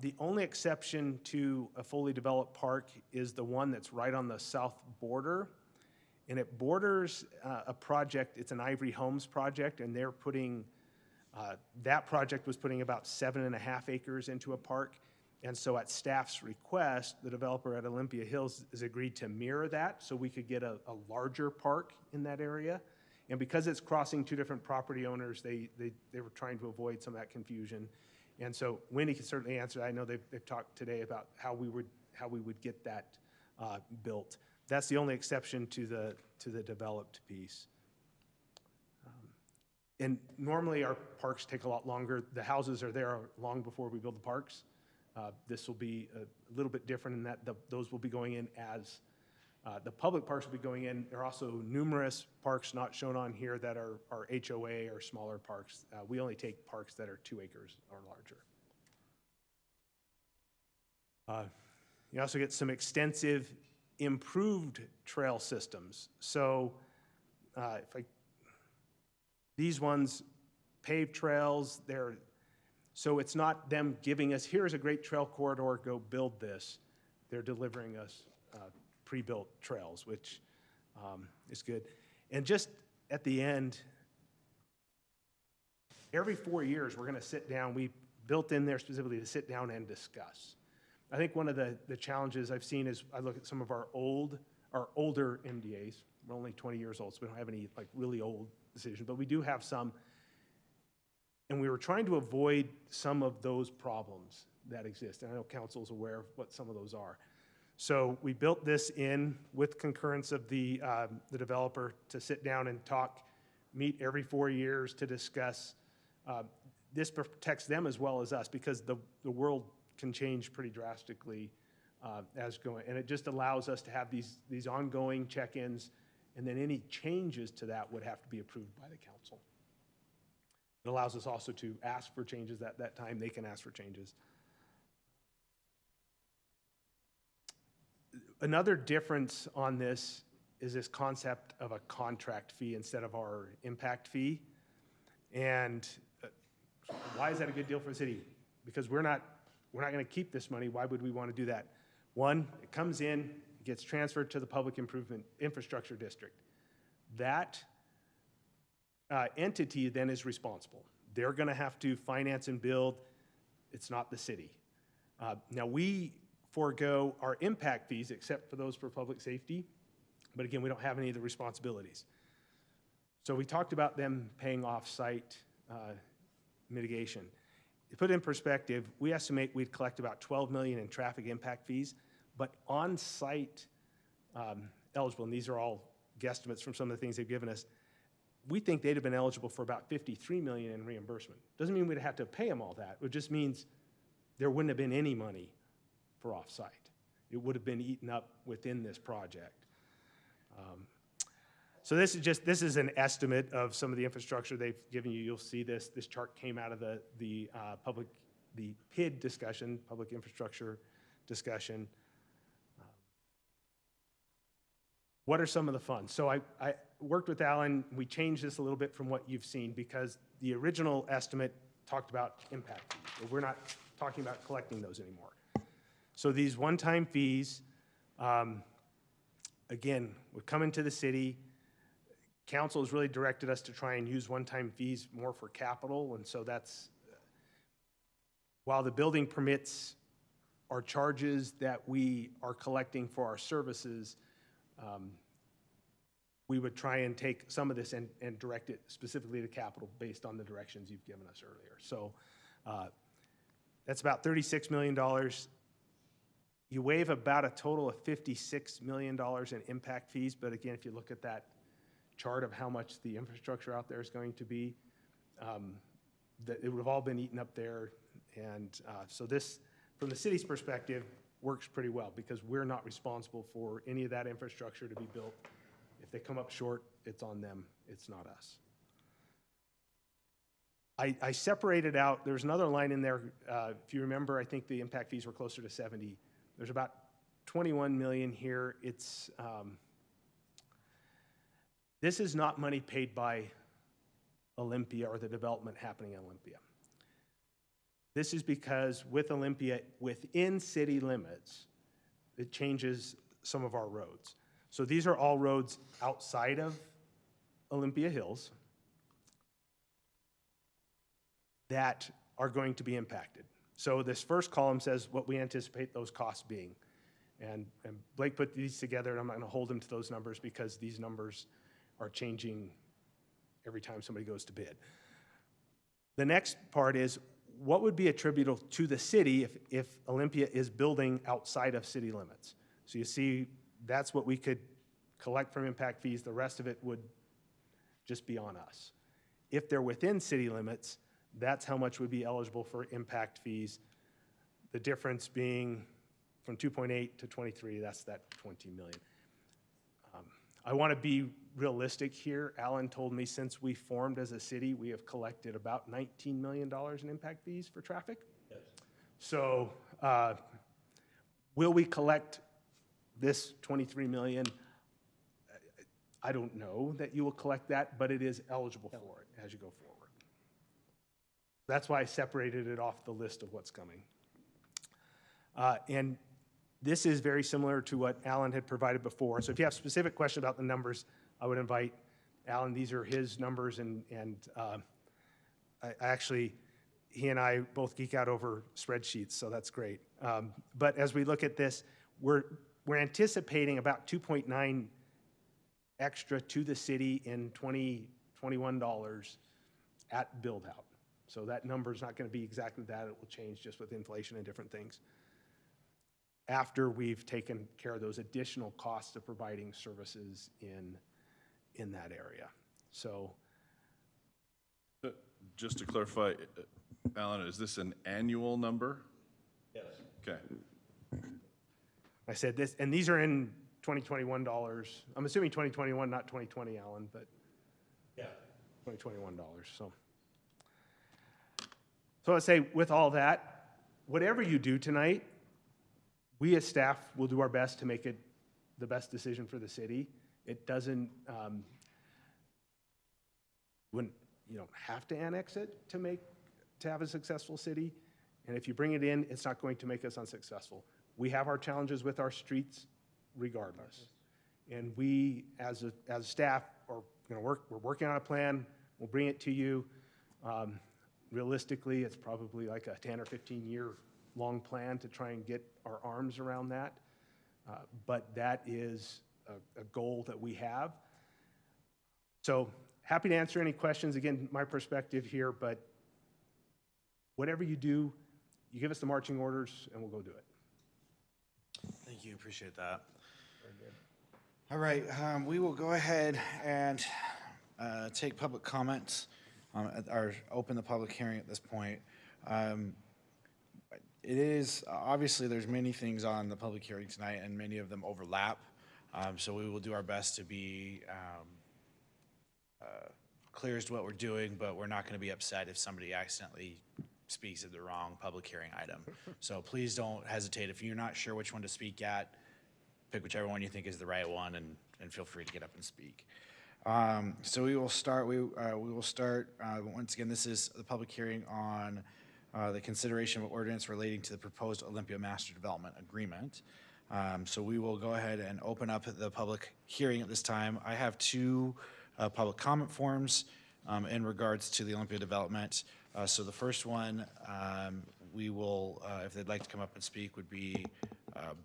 The only exception to a fully developed park is the one that's right on the south border. And it borders a project, it's an Ivory Homes project, and they're putting, that project was putting about 7.5 acres into a park. And so at staff's request, the developer at Olympia Hills has agreed to mirror that so we could get a larger park in that area. And because it's crossing 2 different property owners, they were trying to avoid some of that confusion. And so Wendy can certainly answer that. I know they've talked today about how we would get that built. That's the only exception to the developed piece. And normally our parks take a lot longer. The houses are there long before we build the parks. This will be a little bit different in that those will be going in as The public parks will be going in. There are also numerous parks not shown on here that are HOA or smaller parks. We only take parks that are 2 acres or larger. You also get some extensive improved trail systems. So these ones, paved trails, so it's not them giving us, here's a great trail corridor, go build this. They're delivering us pre-built trails, which is good. And just at the end, every 4 years, we're going to sit down. We built in there specifically to sit down and discuss. I think one of the challenges I've seen is I look at some of our older MDAs. We're only 20 years old, so we don't have any like really old decisions, but we do have some. And we were trying to avoid some of those problems that exist. And I know council's aware of what some of those are. So we built this in with concurrence of the developer to sit down and talk, meet every 4 years to discuss. This protects them as well as us because the world can change pretty drastically as going. And it just allows us to have these ongoing check-ins, and then any changes to that would have to be approved by the council. It allows us also to ask for changes at that time. They can ask for changes. Another difference on this is this concept of a contract fee instead of our impact fee. And why is that a good deal for the city? Because we're not going to keep this money. Why would we want to do that? One, it comes in, it gets transferred to the Public Improvement Infrastructure District. That entity then is responsible. They're going to have to finance and build. It's not the city. Now we forego our impact fees except for those for public safety, but again, we don't have any of the responsibilities. So we talked about them paying off-site mitigation. To put it in perspective, we estimate we'd collect about $12 million in traffic impact fees, but on-site eligible, and these are all guesstimates from some of the things they've given us, we think they'd have been eligible for about $53 million in reimbursement. Doesn't mean we'd have to pay them all that. It just means there wouldn't have been any money for off-site. It would have been eaten up within this project. So this is an estimate of some of the infrastructure they've given you. You'll see this chart came out of the PID discussion, public infrastructure discussion. What are some of the funds? So I worked with Alan. We changed this a little bit from what you've seen because the original estimate talked about impact fees, but we're not talking about collecting those anymore. So these one-time fees, again, would come into the city. Council has really directed us to try and use one-time fees more for capital, and so that's, while the building permits are charges that we are collecting for our services, we would try and take some of this and direct it specifically to capital based on the directions you've given us earlier. So that's about $36 million. You waive about a total of $56 million in impact fees, but again, if you look at that chart of how much the infrastructure out there is going to be, it would have all been eaten up there. And so this, from the city's perspective, works pretty well because we're not responsible for any of that infrastructure to be built. If they come up short, it's on them, it's not us. I separated out, there's another line in there, if you remember, I think the impact fees were closer to 70. There's about 21 million here. It's, this is not money paid by Olympia or the development happening in Olympia. This is because with Olympia, within city limits, it changes some of our roads. So these are all roads outside of Olympia Hills that are going to be impacted. So this first column says what we anticipate those costs being. And Blake put these together, and I'm not going to hold him to those numbers because these numbers are changing every time somebody goes to bid. The next part is what would be attributable to the city if Olympia is building outside of city limits. So you see that's what we could collect from impact fees. The rest of it would just be on us. If they're within city limits, that's how much would be eligible for impact fees. The difference being from 2.8 to 23, that's that 20 million. I want to be realistic here. Alan told me since we formed as a city, we have collected about $19 million in impact fees for traffic. Yes. So will we collect this 23 million? I don't know that you will collect that, but it is eligible for it as you go forward. That's why I separated it off the list of what's coming. And this is very similar to what Alan had provided before. So if you have specific questions about the numbers, I would invite Alan. These are his numbers, and actually, he and I both geek out over spreadsheets, so that's great. But as we look at this, we're anticipating about 2.9 extra to the city in 2021 dollars at build out. So that number is not going to be exactly that. It will change just with inflation and different things after we've taken care of those additional costs of providing services in that area. So just to clarify, Alan, is this an annual number? yes. Okay. I said this, and these are in 2021 dollars. I'm assuming 2021, not 2020, Alan, but yeah, 2021 dollars. So I say with all that, whatever you do tonight, we as staff will do our best to make it the best decision for the city. It doesn't, you don't have to annex it to have a successful city. And if you bring it in, it's not going to make us unsuccessful. We have our challenges with our streets regardless. And we, as a staff, are going to we're working on a plan. We'll bring it to you. Realistically, it's probably like a 10 or 15 year long plan to try and get our arms around that. But that is a goal that we have. So happy to answer any questions. Again, my perspective here, but whatever you do, you give us the marching orders and we'll go do it. Thank you, appreciate that. All right, we will go ahead and take public comments or open the public hearing at this point. It is, obviously, there's many things on the public hearing tonight and many of them overlap. So we will do our best to be clear as to what we're doing, but we're not going to be upset if somebody accidentally speaks at the wrong public hearing item. So please don't hesitate. If you're not sure which one to speak at, pick whichever one you think is the right one and feel free to get up and speak. So we will start, once again, this is the public hearing on the consideration of ordinance relating to the proposed Olympia Master Development Agreement. So we will go ahead and open up the public hearing at this time. I have two public comment forms in regards to the Olympia development. So the first one, we will, if they'd like to come up and speak, would be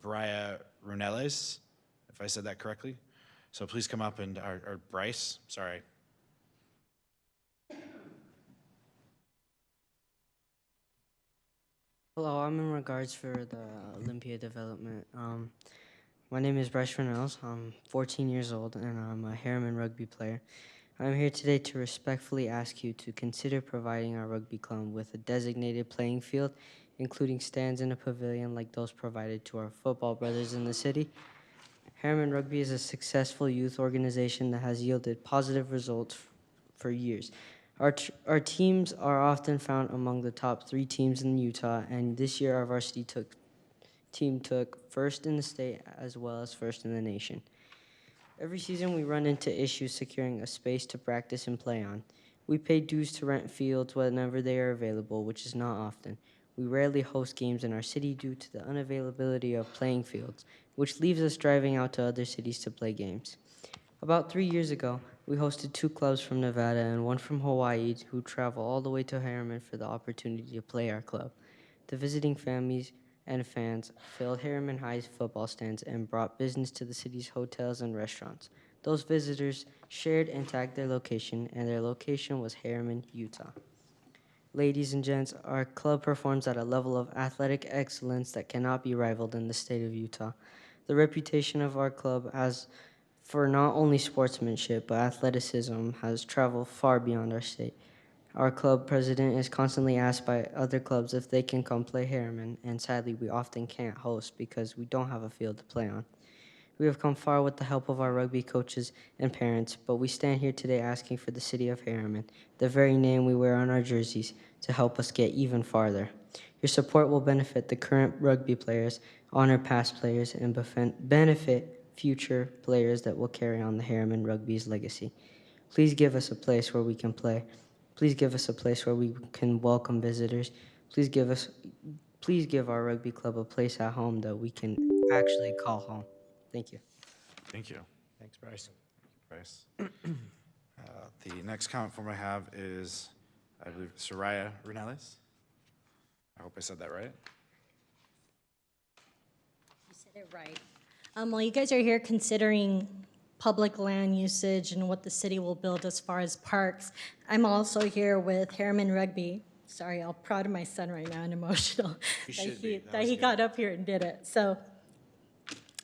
Bria Runeles, if I said that correctly. So please come up and, or Bryce, sorry. Hello, I'm in regards for the Olympia development. My name is Bryce Renels. I'm 14 years old and I'm a Harriman rugby player. I'm here today to respectfully ask you to consider providing our rugby club with a designated playing field, including stands in a pavilion like those provided to our football brothers in the city. Harriman Rugby is a successful youth organization that has yielded positive results for years. Our teams are often found among the top 3 teams in Utah, and this year our varsity team took first in the state as well as first in the nation. Every season we run into issues securing a space to practice and play on. We pay dues to rent fields whenever they are available, which is not often. We rarely host games in our city due to the unavailability of playing fields, which leaves us driving out to other cities to play games. About 3 years ago, we hosted 2 clubs from Nevada and 1 from Hawaii who travel all the way to Harriman for the opportunity to play our club. The visiting families and fans filled Harriman High's football stands and brought business to the city's hotels and restaurants. Those visitors shared and tagged their location, and their location was Harriman, Utah. Ladies and gents, our club performs at a level of athletic excellence that cannot be rivaled in the state of Utah. The reputation of our club has, for not only sportsmanship but athleticism, has traveled far beyond our state. Our club president is constantly asked by other clubs if they can come play Harriman, and sadly we often can't host because we don't have a field to play on. We have come far with the help of our rugby coaches and parents, but we stand here today asking for the city of Harriman, the very name we wear on our jerseys, to help us get even farther. Your support will benefit the current rugby players, honor past players, and benefit future players that will carry on the Harriman Rugby's legacy. Please give us a place where we can play. Please give us a place where we can welcome visitors. Please give our rugby club a place at home that we can actually call home. Thank you. Thank you. Thanks, Bryce. Bryce. The next comment form I have is, I believe, Soraya Runales. I hope I said that right. You said it right. While you guys are here considering public land usage and what the city will build as far as parks, I'm also here with Harriman Rugby. Sorry, I'm proud of my son right now and emotional that he got up here and did it. So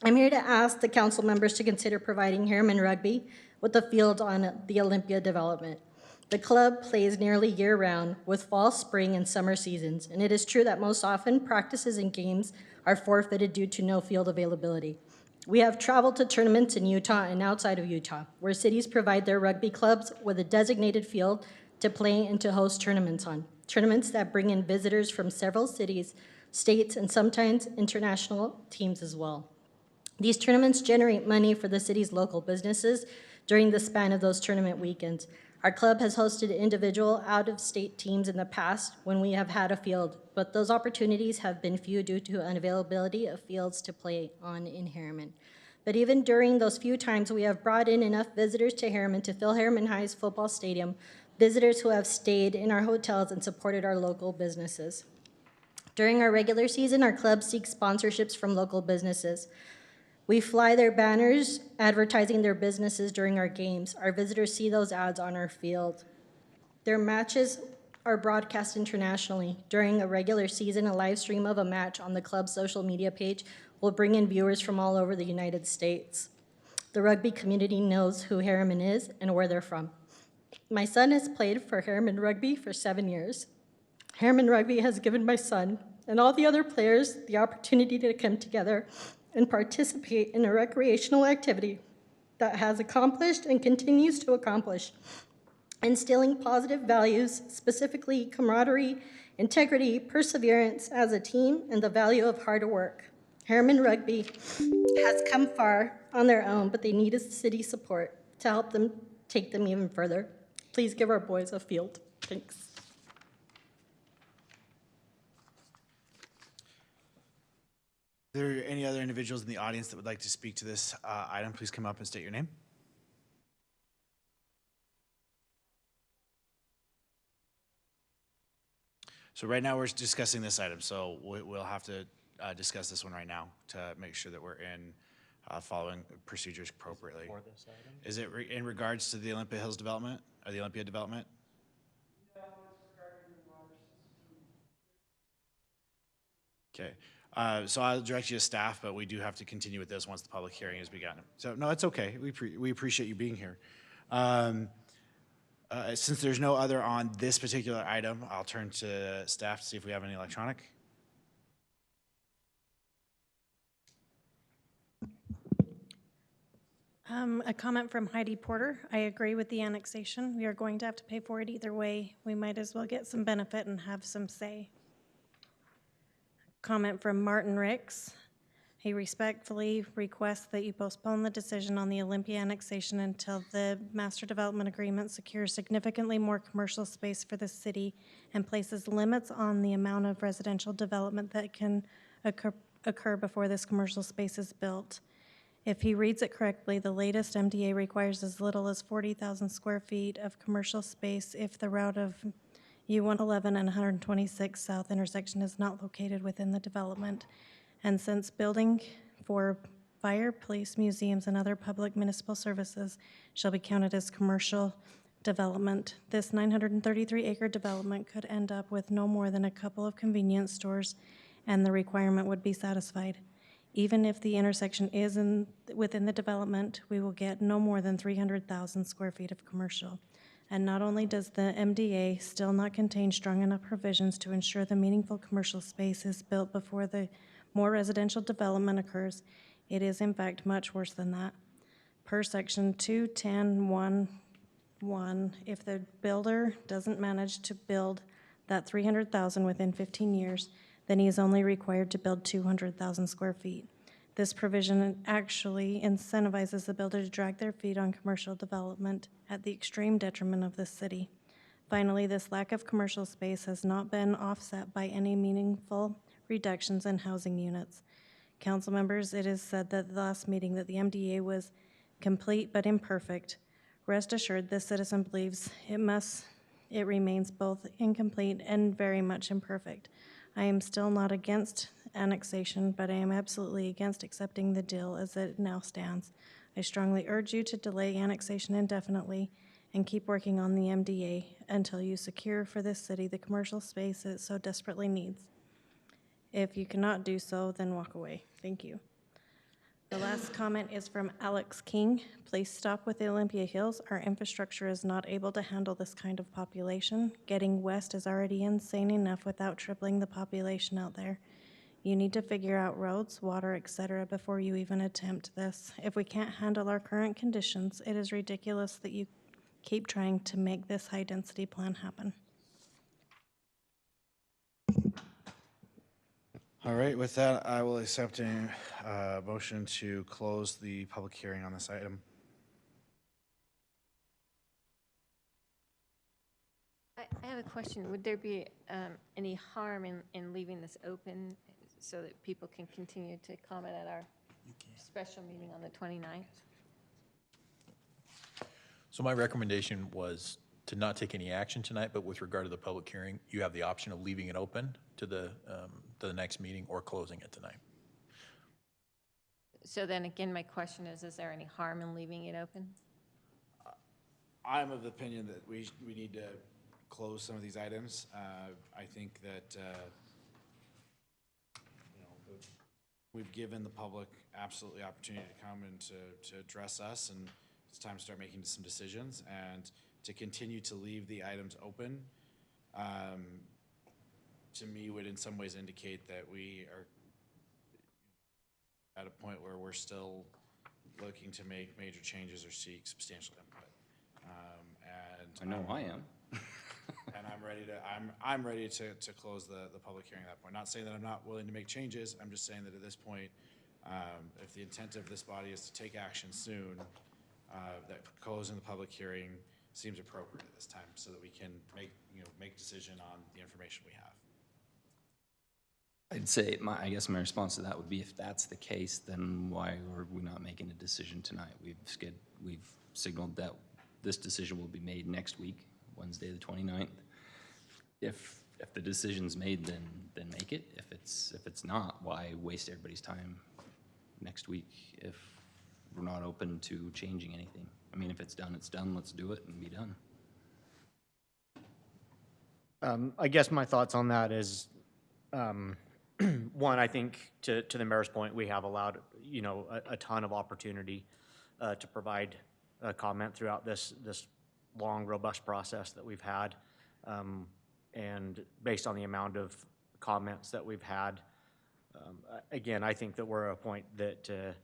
I'm here to ask the council members to consider providing Harriman Rugby with a field on the Olympia development. The club plays nearly year-round with fall, spring, and summer seasons, and it is true that most often practices and games are forfeited due to no field availability. We have traveled to tournaments in Utah and outside of Utah, where cities provide their rugby clubs with a designated field to play and to host tournaments on. Tournaments that bring in visitors from several cities, states, and sometimes international teams as well. These tournaments generate money for the city's local businesses during the span of those tournament weekends. Our club has hosted individual out-of-state teams in the past when we have had a field, but those opportunities have been few due to unavailability of fields to play on in Harriman. But even during those few times, we have brought in enough visitors to Harriman to fill Harriman High's football stadium, visitors who have stayed in our hotels and supported our local businesses. During our regular season, our club seeks sponsorships from local businesses. We fly their banners advertising their businesses during our games. Our visitors see those ads on our field. Their matches are broadcast internationally. During a regular season, a live stream of a match on the club's social media page will bring in viewers from all over the United States. The rugby community knows who Harriman is and where they're from. My son has played for Harriman Rugby for 7 years. Harriman Rugby has given my son and all the other players the opportunity to come together and participate in a recreational activity that has accomplished and continues to accomplish, instilling positive values, specifically camaraderie, integrity, perseverance as a team, and the value of hard work. Harriman Rugby has come far on their own, but they need a city support to help them take them even further. Please give our boys a field. Thanks. Are there any other individuals in the audience that would like to speak to this item? Please come up and state your name. So right now we're discussing this item, so we'll have to discuss this one right now to make sure that we're in following procedures appropriately. For this item? Is it in regards to the Olympia Hills development or the Olympia development? Okay. So I'll direct you to staff, but we do have to continue with this once the public hearing has begun. So no, it's okay. We appreciate you being here. Since there's no other on this particular item, I'll turn to staff to see if we have any electronic. A comment from Heidi Porter. I agree with the annexation. We are going to have to pay for it either way. We might as well get some benefit and have some say. Comment from Martin Ricks. He respectfully requests that you postpone the decision on the Olympia annexation until the master development agreement secures significantly more commercial space for the city and places limits on the amount of residential development that can occur before this commercial space is built. If he reads it correctly, the latest MDA requires as little as 40,000 square feet of commercial space if the route of U-111 and 126 South intersection is not located within the development. And since building for fire, police, museums, and other public municipal services shall be counted as commercial development, this 933-acre development could end up with no more than a couple of convenience stores, and the requirement would be satisfied. Even if the intersection is within the development, we will get no more than 300,000 square feet of commercial. And not only does the MDA still not contain strong enough provisions to ensure the meaningful commercial space is built before the more residential development occurs, It is in fact much worse than that. Per section 210.1.1, if the builder doesn't manage to build that 300,000 within 15 years, then he is only required to build 200,000 square feet. This provision actually incentivizes the builder to drag their feet on commercial development at the extreme detriment of the city. Finally, this lack of commercial space has not been offset by any meaningful reductions in housing units. Council members, it is said that the last meeting that the MDA was complete but imperfect. Rest assured, this citizen believes it remains both incomplete and very much imperfect. I am still not against annexation, but I am absolutely against accepting the deal as it now stands. I strongly urge you to delay annexation indefinitely and keep working on the MDA until you secure for this city the commercial space it so desperately needs. If you cannot do so, then walk away. Thank you. The last comment is from Alex King. Please stop with the Olympia Hills. Our infrastructure is not able to handle this kind of population. Getting west is already insane enough without tripling the population out there. You need to figure out roads, water, etc. before you even attempt this. If we can't handle our current conditions, it is ridiculous that you keep trying to make this high-density plan happen. All right, with that, I will accept a motion to close the public hearing on this item. I have a question. Would there be any harm in leaving this open so that people can continue to comment at our special meeting on the 29th? So my recommendation was to not take any action tonight, but with regard to the public hearing, you have the option of leaving it open to the next meeting or closing it tonight. So then again, my question is there any harm in leaving it open? I'm of the opinion that we need to close some of these items. I think that we've given the public absolutely opportunity to come and to address us, and it's time to start making some decisions. And to continue to leave the items open, to me, would in some ways indicate that we are at a point where we're still looking to make major changes or seek substantial input. I know I am. And I'm ready to close the public hearing at that point. Not saying that I'm not willing to make changes. I'm just saying that at this point, if the intent of this body is to take action soon, that closing the public hearing seems appropriate at this time, so that we can make decision on the information we have. I'd say, I guess my response to that would be, if that's the case, then why are we not making a decision tonight? We've signaled that this decision will be made next week, Wednesday the 29th. If the decision's made, then make it. If it's not, why waste everybody's time next week if we're not open to changing anything? I mean, if it's done, it's done. Let's do it and be done. I guess my thoughts on that is, one, I think to the mayor's point, we have allowed, a ton of opportunity to provide a comment throughout this long, robust process that we've had. And based on the amount of comments that we've had, again, I think that we're at a point that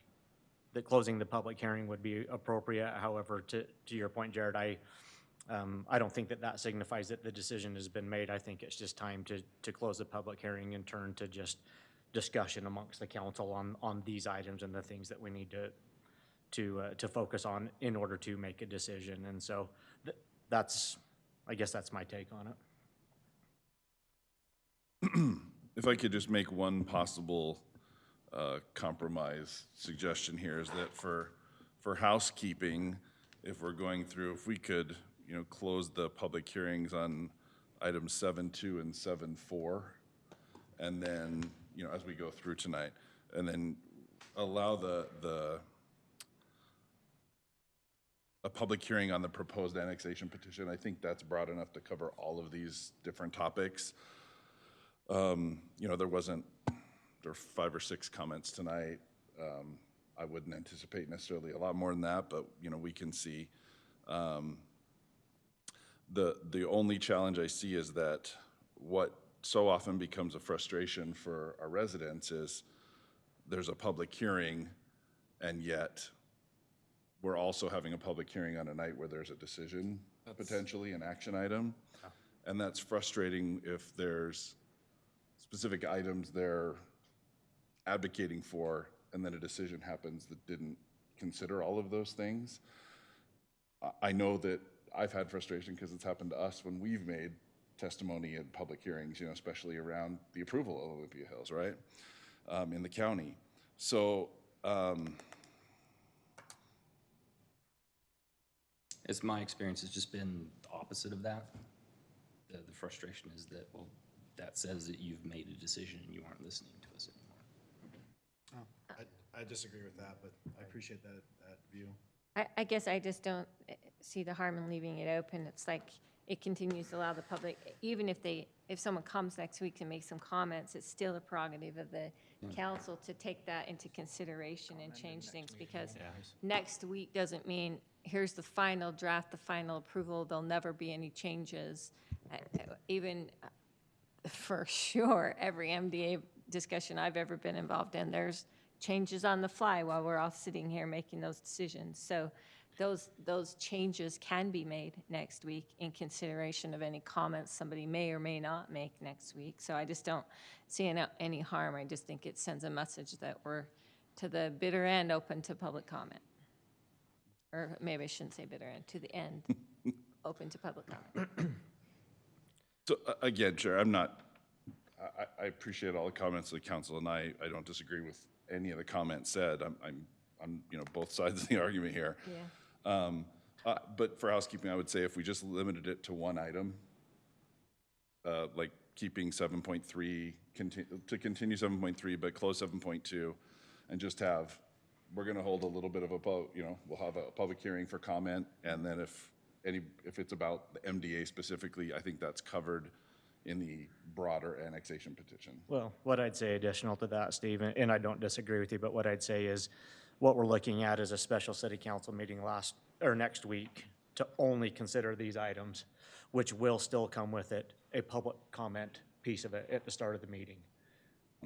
closing the public hearing would be appropriate. However, to your point, Jared, I don't think that signifies that the decision has been made. I think it's just time to close the public hearing and turn to just discussion amongst the council on these items and the things that we need to focus on in order to make a decision. And so I guess that's my take on it. If I could just make one possible compromise suggestion here, is that for housekeeping, if we're going through, if we could, close the public hearings on items 7.2 and 7.4, and then, as we go through tonight, and then allow a public hearing on the proposed annexation petition. I think that's broad enough to cover all of these different topics. There were 5 or 6 comments tonight. I wouldn't anticipate necessarily a lot more than that, but we can see. The only challenge I see is that what so often becomes a frustration for our residents is there's a public hearing and yet we're also having a public hearing on a night where there's a decision, potentially an action item. And that's frustrating if there's specific items they're advocating for, and then a decision happens that didn't consider all of those things. I know that I've had frustration because it's happened to us when we've made testimony in public hearings, you know, especially around the approval of Olympia Hills, right, in the county. So, It's my experience has just been the opposite of that. The frustration is that, well, that says that you've made a decision and you aren't listening to us anymore. I disagree with that, but I appreciate that view. I guess I just don't see the harm in leaving it open. It's like it continues to allow the public, even if someone comes next week and makes some comments, it's still a prerogative of the council to take that into consideration and change things, because next week doesn't mean here's the final draft, the final approval, there'll never be any changes. Even for sure, every MDA discussion I've ever been involved in, there's changes on the fly while we're all sitting here making those decisions. So those changes can be made next week in consideration of any comments somebody may or may not make next week. So I just don't see any harm. I just think it sends a message that we're to the bitter end open to public comment. Or maybe I shouldn't say bitter end, to the end open to public comment. So again, Chair, I appreciate all the comments of the council, and I don't disagree with any of the comments said. I'm you know, both sides of the argument here. Yeah. But for housekeeping, I would say if we just limited it to one item, like keeping 7.3, to continue 7.3, but close 7.2, and just have, we're gonna hold a little bit of a you know, we'll have a public hearing for comment, and then if it's about the MDA specifically, I think that's covered in the broader annexation petition. Well, what I'd say additional to that, Steve, and I don't disagree with you, but what I'd say is what we're looking at is a special city council meeting next week to only consider these items, which will still come with it a public comment piece of it at the start of the meeting.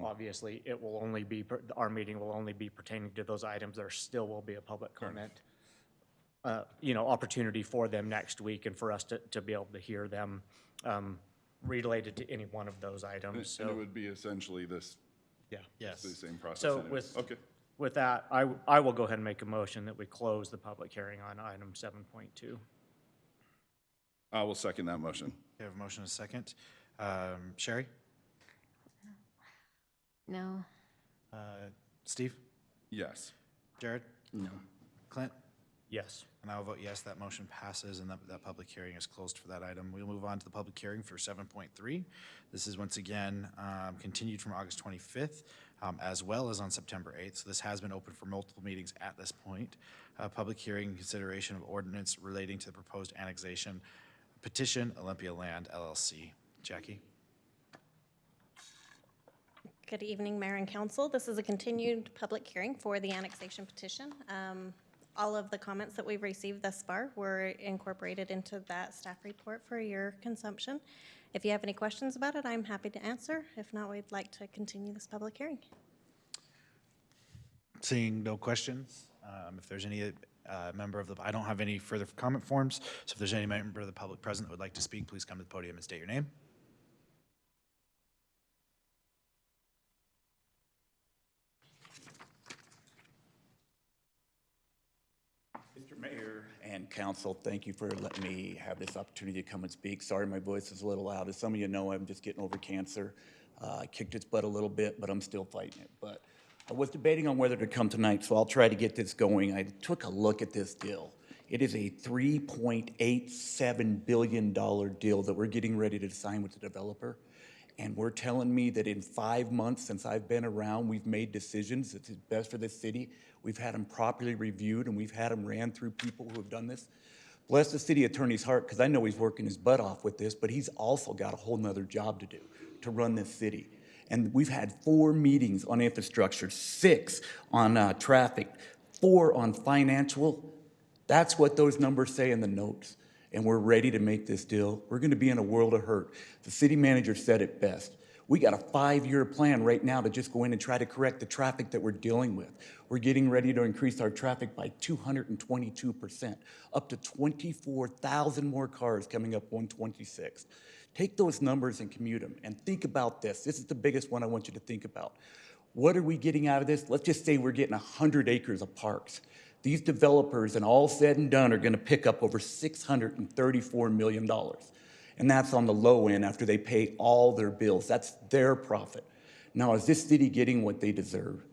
Obviously, it will only be, our meeting will only be pertaining to those items. There still will be a public comment, you know, opportunity for them next week, and for us to be able to hear them related to any one of those items. And it would be essentially this, yeah, yes, the same process. So anyways. with that, I will go ahead and make a motion that we close the public hearing on item 7.2. I will second that motion. We have a motion and a second. Sherry? No. Steve? Yes. Jared? No. Clint? Yes. And I will vote yes, that motion passes, and that public hearing is closed for that item. We'll move on to the public hearing for 7.3. This is once again continued from August 25th, as well as on September 8th. So this has been open for multiple meetings at this point. Public hearing consideration of ordinance relating to the proposed annexation petition, Olympia Land LLC. Jackie? Good evening, Mayor and Council. This is a continued public hearing for the annexation petition. All of the comments that we've received thus far were incorporated into that staff report for your consumption. If you have any questions about it, I'm happy to answer. If not, we'd like to continue this public hearing. Seeing no questions, if there's any member of the, I don't have any further comment forms, so if there's any member of the public present that would like to speak, please come to the podium and state your name. Mr. Mayor and Council, thank you for letting me have this opportunity to come and speak. Sorry my voice is a little loud. As some of you know, I'm just getting over cancer. I kicked its butt a little bit, but I'm still fighting it. But I was debating on whether to come tonight, so I'll try to get this going. I took a look at this deal. It is a $3.87 billion deal that we're getting ready to sign with the developer. And we're telling me that in 5 months since I've been around, we've made decisions that's best for this city. We've had them properly reviewed, and we've had them ran through people who have done this. Bless the city attorney's heart, because I know he's working his butt off with this, but he's also got a whole nother job to do to run this city. And we've had 4 meetings on infrastructure, 6 on traffic, 4 on financial. That's what those numbers say in the notes. And we're ready to make this deal. We're going to be in a world of hurt. The city manager said it best. We got a 5-year plan right now to just go in and try to correct the traffic that we're dealing with. We're getting ready to increase our traffic by 222%, up to 24,000 more cars coming up 126. Take those numbers and commute them, and think about this. This is the biggest one I want you to think about. What are we getting out of this? Let's just say we're getting 100 acres of parks. These developers, and all said and done, are gonna pick up over $634 million. And that's on the low end after they pay all their bills. That's their profit. Now, is this city getting what they deserve?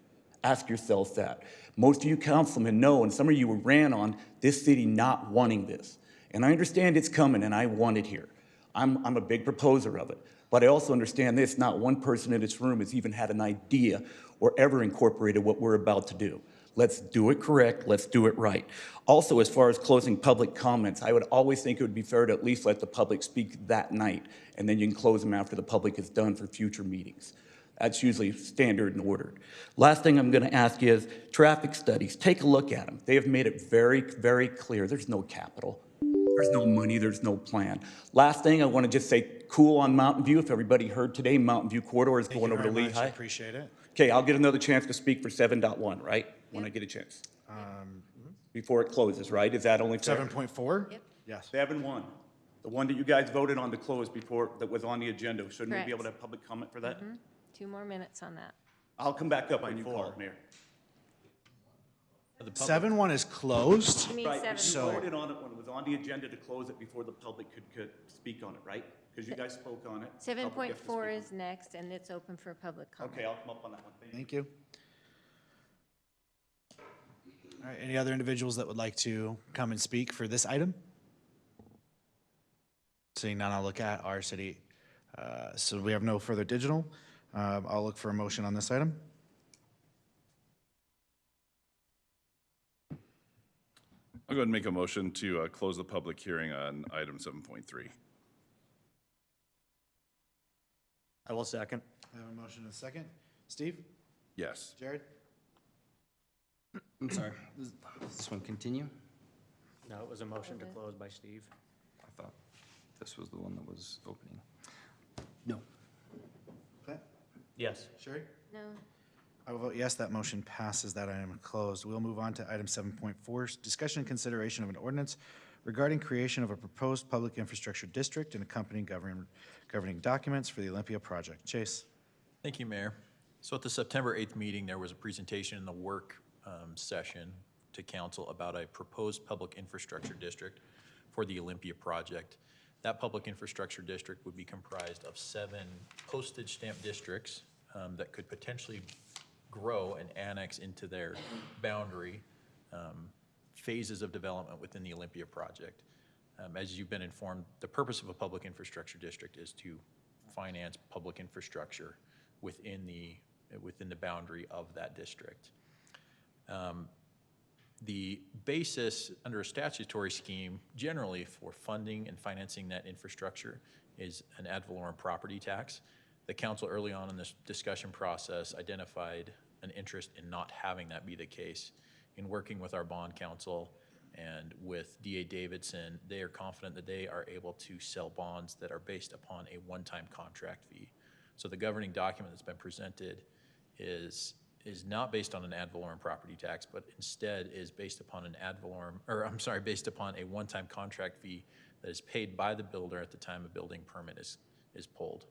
Ask yourselves that. Most of you councilmen know, and some of you ran on this city not wanting this. And I understand it's coming, and I want it here. I'm a big proposer of it. But I also understand this, not one person in this room has even had an idea or ever incorporated what we're about to do. Let's do it correct, let's do it right. Also, as far as closing public comments, I would always think it would be fair to at least let the public speak that night, and then you can close them after the public is done for future meetings. That's usually standard and ordered. Last thing I'm gonna ask is traffic studies. Take a look at them. They have made it very, very clear. There's no capital. There's no money, there's no plan. Last thing, I want to just say cool on Mountain View. If everybody heard today, Mountain View corridor is going over to Thank you very Lehigh. much. Appreciate it. Okay, I'll get another chance to speak for 7.1, right? When I get a chance. Before it closes, right? Is that only fair? 7.4? Yep. Yes. 7.1, the one that you guys voted on to close before, that was on the agenda. Shouldn't we be able to Correct. have public comment for that? 2 more minutes on that. I'll come back up when you call, Mayor. 7.1 is closed. You mean Right, but 7. you voted on it when it was on the agenda to close it before the public could speak on it, right? Because you guys spoke on it. Public gets to 7.4 speak. is next, and it's open for public comment. Okay, I'll come up on that one. Thank you. Thank you. All right, any other individuals that would like to come and speak for this item? Seeing none, I'll look at our city. So we have no further digital. I'll look for a motion on this item. I'll go ahead and make a motion to close the public hearing on item 7.3. I will second. I have a motion and a second. Steve? Yes. Jared? I'm sorry, does this one continue? No, it was a motion to close by Steve. I thought this was the one that was opening. No. Okay. Yes. Sherry? No. I will vote yes, that motion passes, that item closed. We'll move on to item 7.4, discussion and consideration of an ordinance regarding creation of a proposed public infrastructure district and accompanying governing documents for the Olympia project. Chase? Thank you, Mayor. So at the September 8th meeting, there was a presentation in the work session to council about a proposed public infrastructure district for the Olympia project. That public infrastructure district would be comprised of 7 postage stamp districts that could potentially grow and annex into their boundary phases of development within the Olympia project. As you've been informed, the purpose of a public infrastructure district is to finance public infrastructure within the boundary of that district. The basis under a statutory scheme generally for funding and financing that infrastructure is an ad valorem property tax. The council early on in this discussion process identified an interest in not having that be the case. In working with our bond counsel and with DA Davidson, they are confident that they are able to sell bonds that are based upon a one-time contract fee. So the governing document that's been presented is not based on an ad valorem property tax, but instead is based upon based upon a one-time contract fee that is paid by the builder at the time a building permit is pulled.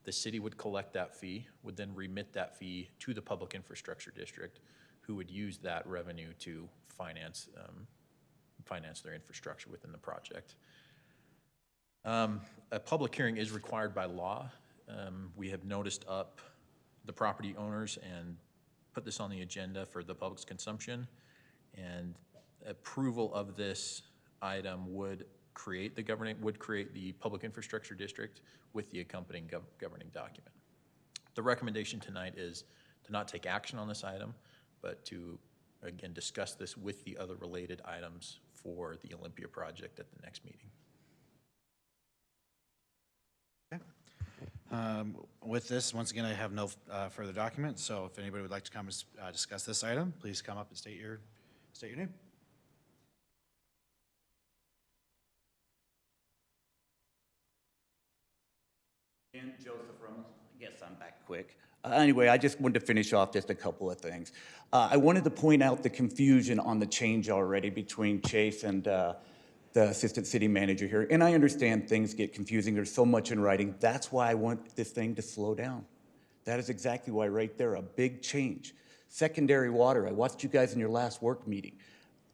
The city would collect that fee, would then remit that fee to the public infrastructure district, who would use that revenue to finance their infrastructure within the project. A public hearing is required by law. We have noticed up the property owners and put this on the agenda for the public's consumption, and approval of this item would create the public infrastructure district with the accompanying governing document. The recommendation tonight is to not take action on this item, but to, again, discuss this with the other related items for the Olympia project at the next meeting. With this, once again, I have no further documents, so if anybody would like to come and discuss this item, please come up and state your name. And Joseph Rummel. Yes, I'm back quick. Anyway, I just wanted to finish off just a couple of things. I wanted to point out the confusion on the change already between Chase and the assistant city manager here. And I understand things get confusing. There's so much in writing. That's why I want this thing to slow down. That is exactly why right there, a big change. Secondary water, I watched you guys in your last work meeting.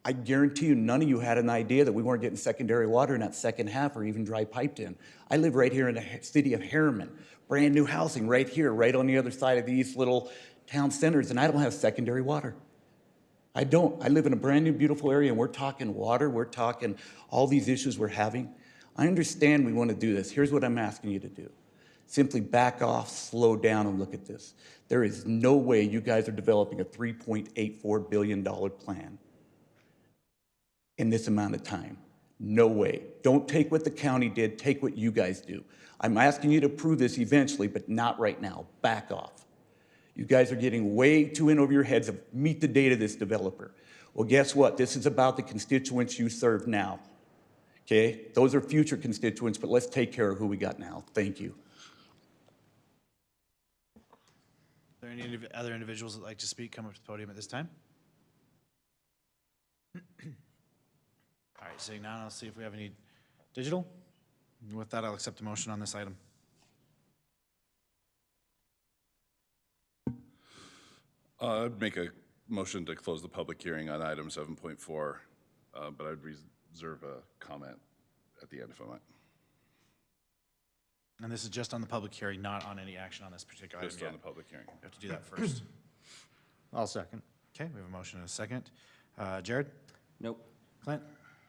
I guarantee you none of you had an idea that we weren't getting secondary water in that second half or even dry piped in. I live right here in the city of Harriman, brand new housing right here, right on the other side of these little town centers, and I don't have secondary water. I don't. I live in a brand new beautiful area and we're talking water, we're talking all these issues we're having. I understand we want to do this. Here's what I'm asking you to do. Simply back off, slow down, and look at this. There is no way you guys are developing a $3.84 billion plan in this amount of time. No way. Don't take what the county did, take what you guys do. I'm asking you to approve this eventually, but not right now. Back off. You guys are getting way too in over your heads of meet the date of this developer. Well, guess what? This is about the constituents you serve now. Okay? Those are future constituents, but let's take care of who we got now. Thank you. Are there any other individuals that like to speak come up to the podium at this time? All right, seeing none, I'll see if we have any digital. With that, I'll accept a motion on this item. I'd make a motion to close the public hearing on item 7.4, but I'd reserve a comment at the end if I might. And this is just on the public hearing, not on any action on this particular item Just yet. on the public hearing. We have to do that first. I'll second. Okay, we have a motion and a second. Jared? Nope. Clint?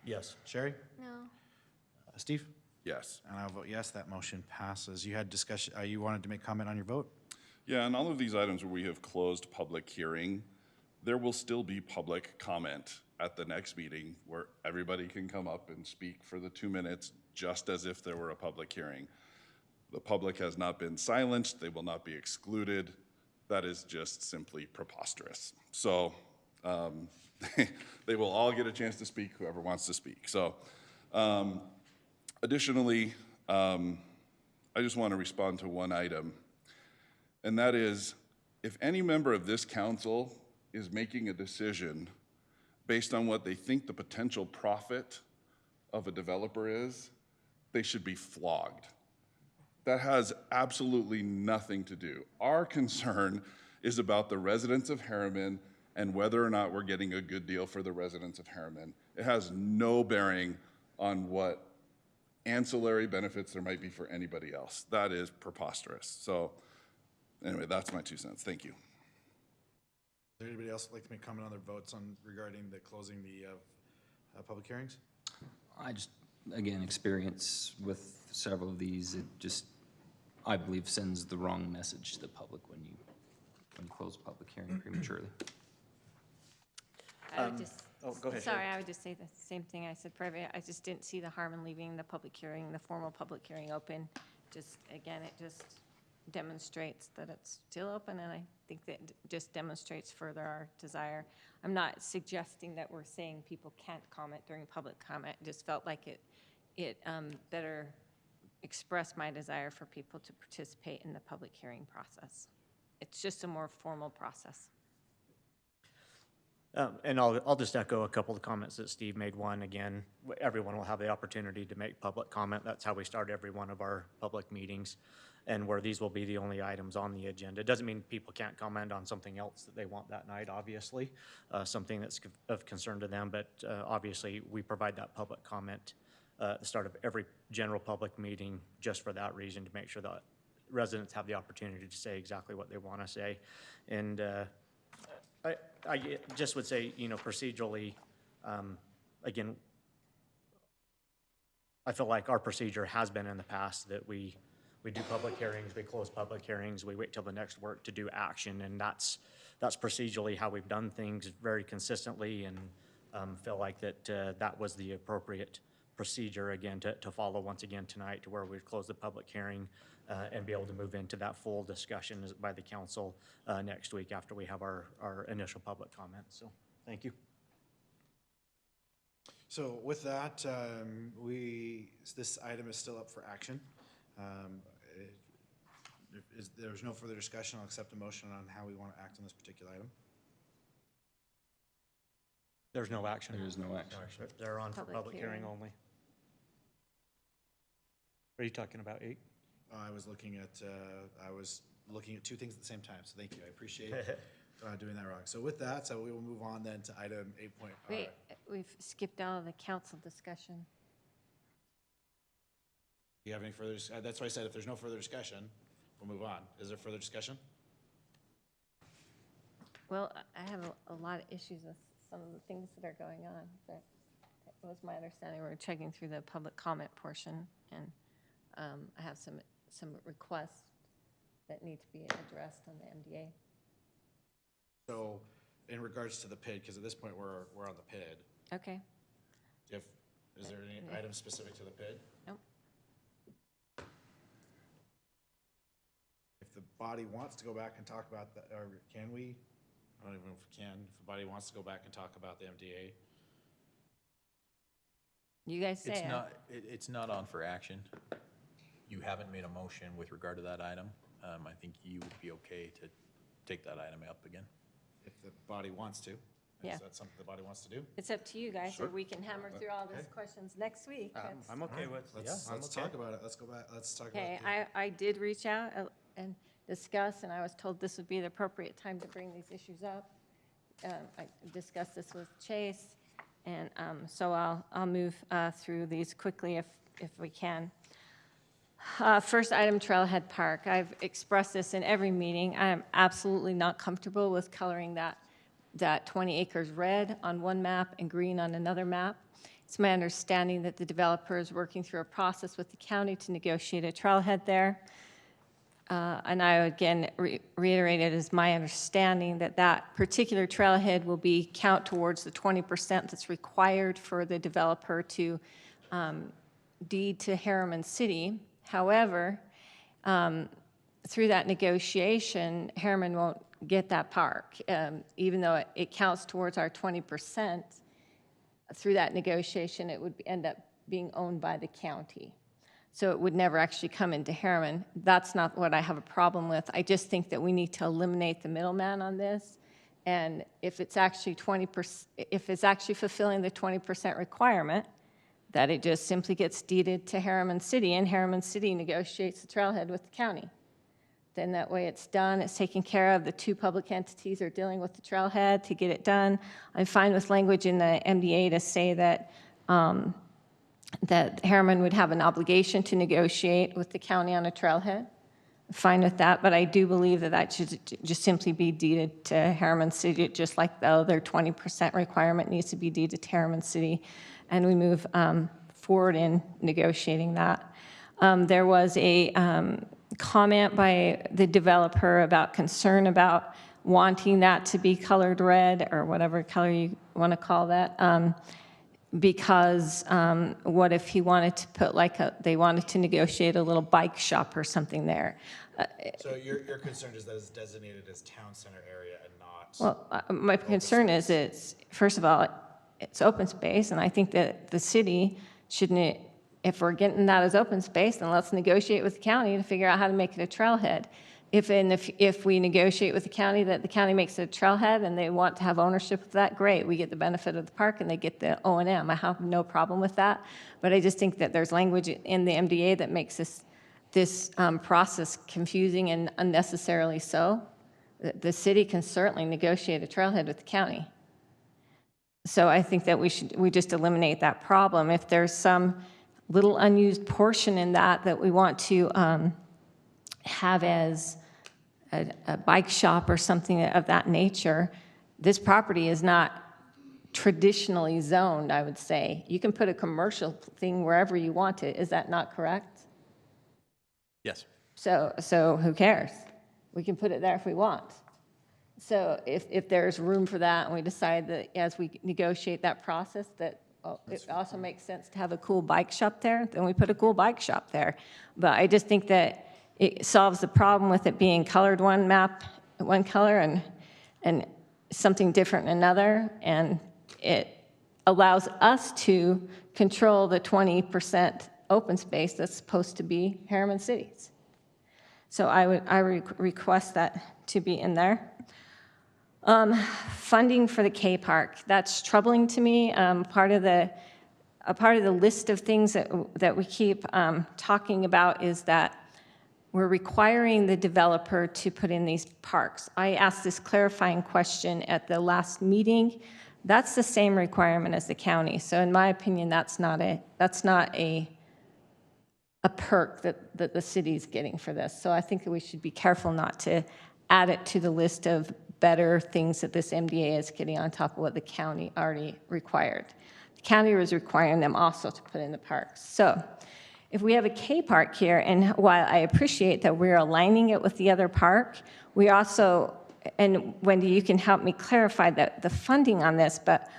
Yes. Sherry? No. Steve? Yes. And I'll vote yes, that motion passes. You had discussion, you wanted to make comment on your vote? Yeah, and all of these items where we have closed public hearing, there will still be public comment at the next meeting where everybody can come up and speak for the 2 minutes just as if there were a public hearing. The public has not been silenced. They will not be excluded. That is just simply preposterous. So they will all get a chance to speak, whoever wants to speak. So additionally, I just want to respond to one item, and that is if any member of this council is making a decision based on what they think the potential profit of a developer is, they should be flogged. That has absolutely nothing to do. Our concern is about the residents of Harriman and whether or not we're getting a good deal for the residents of Harriman. It has no bearing on what ancillary benefits there might be for anybody else. That is preposterous. So anyway, that's my 2 cents. Thank you. Is there anybody else who'd like to make comment on their votes on regarding the closing the public hearings? I just, again, experience with several of these, it just, I believe, sends the wrong message to the public when you close a public hearing prematurely. I would just, go ahead, sorry, Sherry. I would just say the same thing I said previously. I just didn't see the harm in leaving the public hearing, the formal public hearing open. Just, again, it just demonstrates that it's still open, and I think that just demonstrates further our desire. I'm not suggesting that we're saying people can't comment during public comment. It just felt like it better expressed my desire for people to participate in the public hearing process. It's just a more formal process. And I'll just echo a couple of comments that Steve made. One, again, everyone will have the opportunity to make public comment. That's how we start every one of our public meetings, and where these will be the only items on the agenda. It doesn't mean people can't comment on something else that they want that night, obviously, something that's of concern to them, but obviously we provide that public comment at the start of every general public meeting just for that reason, to make sure that residents have the opportunity to say exactly what they want to say. And I just would say, procedurally, again, I feel like our procedure has been in the past that we do public hearings, we close public hearings, we wait till the next work to do action, and that's procedurally how we've done things very consistently, and feel like that was the appropriate procedure, again, to follow once again tonight, to where we'd close the public hearing and be able to move into that full discussion by the council next week after we have our initial public comments. So, thank you. So with that, this item is still up for action. If there's no further discussion, I'll accept a motion on how we want to act on this particular item. There's no action. There is no action. They're on for Public public hearing hearing. only. Are you talking about 8? I was looking at two things at the same time, so thank you. I appreciate doing that wrong. So with that, so we will move on then to item 8. Wait, we've skipped all of the council discussion. Do you have any further, that's why I said if there's no further discussion, we'll move on. Is there further discussion? Well, I have a lot of issues with some of the things that are going on, but it was my understanding we were checking through the public comment portion, and I have some requests that need to be addressed on the MDA. So in regards to the PID, because at this point we're on the PID, Okay. is there any item specific to the PID? Nope. If the body wants to go back and talk about that, or can we? I don't even know if we can. If the body wants to go back and talk about the MDA. You guys say it. It's not on for action. You haven't made a motion with regard to that item. I think you would be okay to take that item up again. If the body wants to. Yeah. Is that something the body wants to do? It's up to you guys, or we can hammer through all these questions next week. That's- I'm okay with, Let's talk about it. Let's go back. Let's talk about Okay, it. I did reach out and discuss, and I was told this would be the appropriate time to bring these issues up. I discussed this with Chase, and so I'll move through these quickly if we can. First item, Trailhead Park. I've expressed this in every meeting. I am absolutely not comfortable with coloring that 20 acres red on one map and green on another map. It's my understanding that the developer is working through a process with the county to negotiate a trailhead there. And I again reiterate it as my understanding that that particular trailhead will be count towards the 20% that's required for the developer to deed to Harriman City. However, through that negotiation, Harriman won't get that park, even though it counts towards our 20%. Through that negotiation, it would end up being owned by the county. So it would never actually come into Harriman. That's not what I have a problem with. I just think that we need to eliminate the middleman on this. And if it's actually 20%, if it's actually fulfilling the 20% requirement, that it just simply gets deeded to Harriman City, and Harriman City negotiates the trailhead with the county. Then that way it's done, it's taken care of. The two public entities are dealing with the trailhead to get it done. I'm fine with language in the MDA to say that that Harriman would have an obligation to negotiate with the county on a trailhead. I'm fine with that, but I do believe that that should just simply be deeded to Harriman City, just like the other 20% requirement needs to be deeded to Harriman City. And we move forward in negotiating that. There was a comment by the developer about concern about wanting that to be colored red, or whatever color you want to call that, because what if he wanted to put they wanted to negotiate a little bike shop or something there. So your concern is that it's designated as town center area and not? Well, my concern is it's, first of all, it's open space, and I think that the city shouldn't, if we're getting that as open space, then let's negotiate with the county to figure out how to make it a trailhead. If we negotiate with the county that the county makes it a trailhead and they want to have ownership of that, great. We get the benefit of the park and they get the O&M. I have no problem with that. But I just think that there's language in the MDA that makes this process confusing and unnecessarily so. The city can certainly negotiate a trailhead with the county. So I think that we just eliminate that problem. If there's some little unused portion in that we want to have as a bike shop or something of that nature, this property is not traditionally zoned, I would say. You can put a commercial thing wherever you want it. Is that not correct? Yes. So who cares? We can put it there if we want. So if there's room for that and we decide that as we negotiate that process that it also makes sense to have a cool bike shop there, then we put a cool bike shop there. But I just think that it solves the problem with it being colored one map, one color, and something different in another. And it allows us to control the 20% open space that's supposed to be Harriman City's. So I request that to be in there. Funding for the K Park, that's troubling to me. Part of the list of things that we keep talking about is that we're requiring the developer to put in these parks. I asked this clarifying question at the last meeting. That's the same requirement as the county. So in my opinion, that's not a perk that the city's getting for this. So I think that we should be careful not to add it to the list of better things that this MDA is getting on top of what the county already required. The county was requiring them also to put in the parks. So if we have a K park here, and while I appreciate that we're aligning it with the other park, we also, and Wendy, you can help me clarify the funding on this, but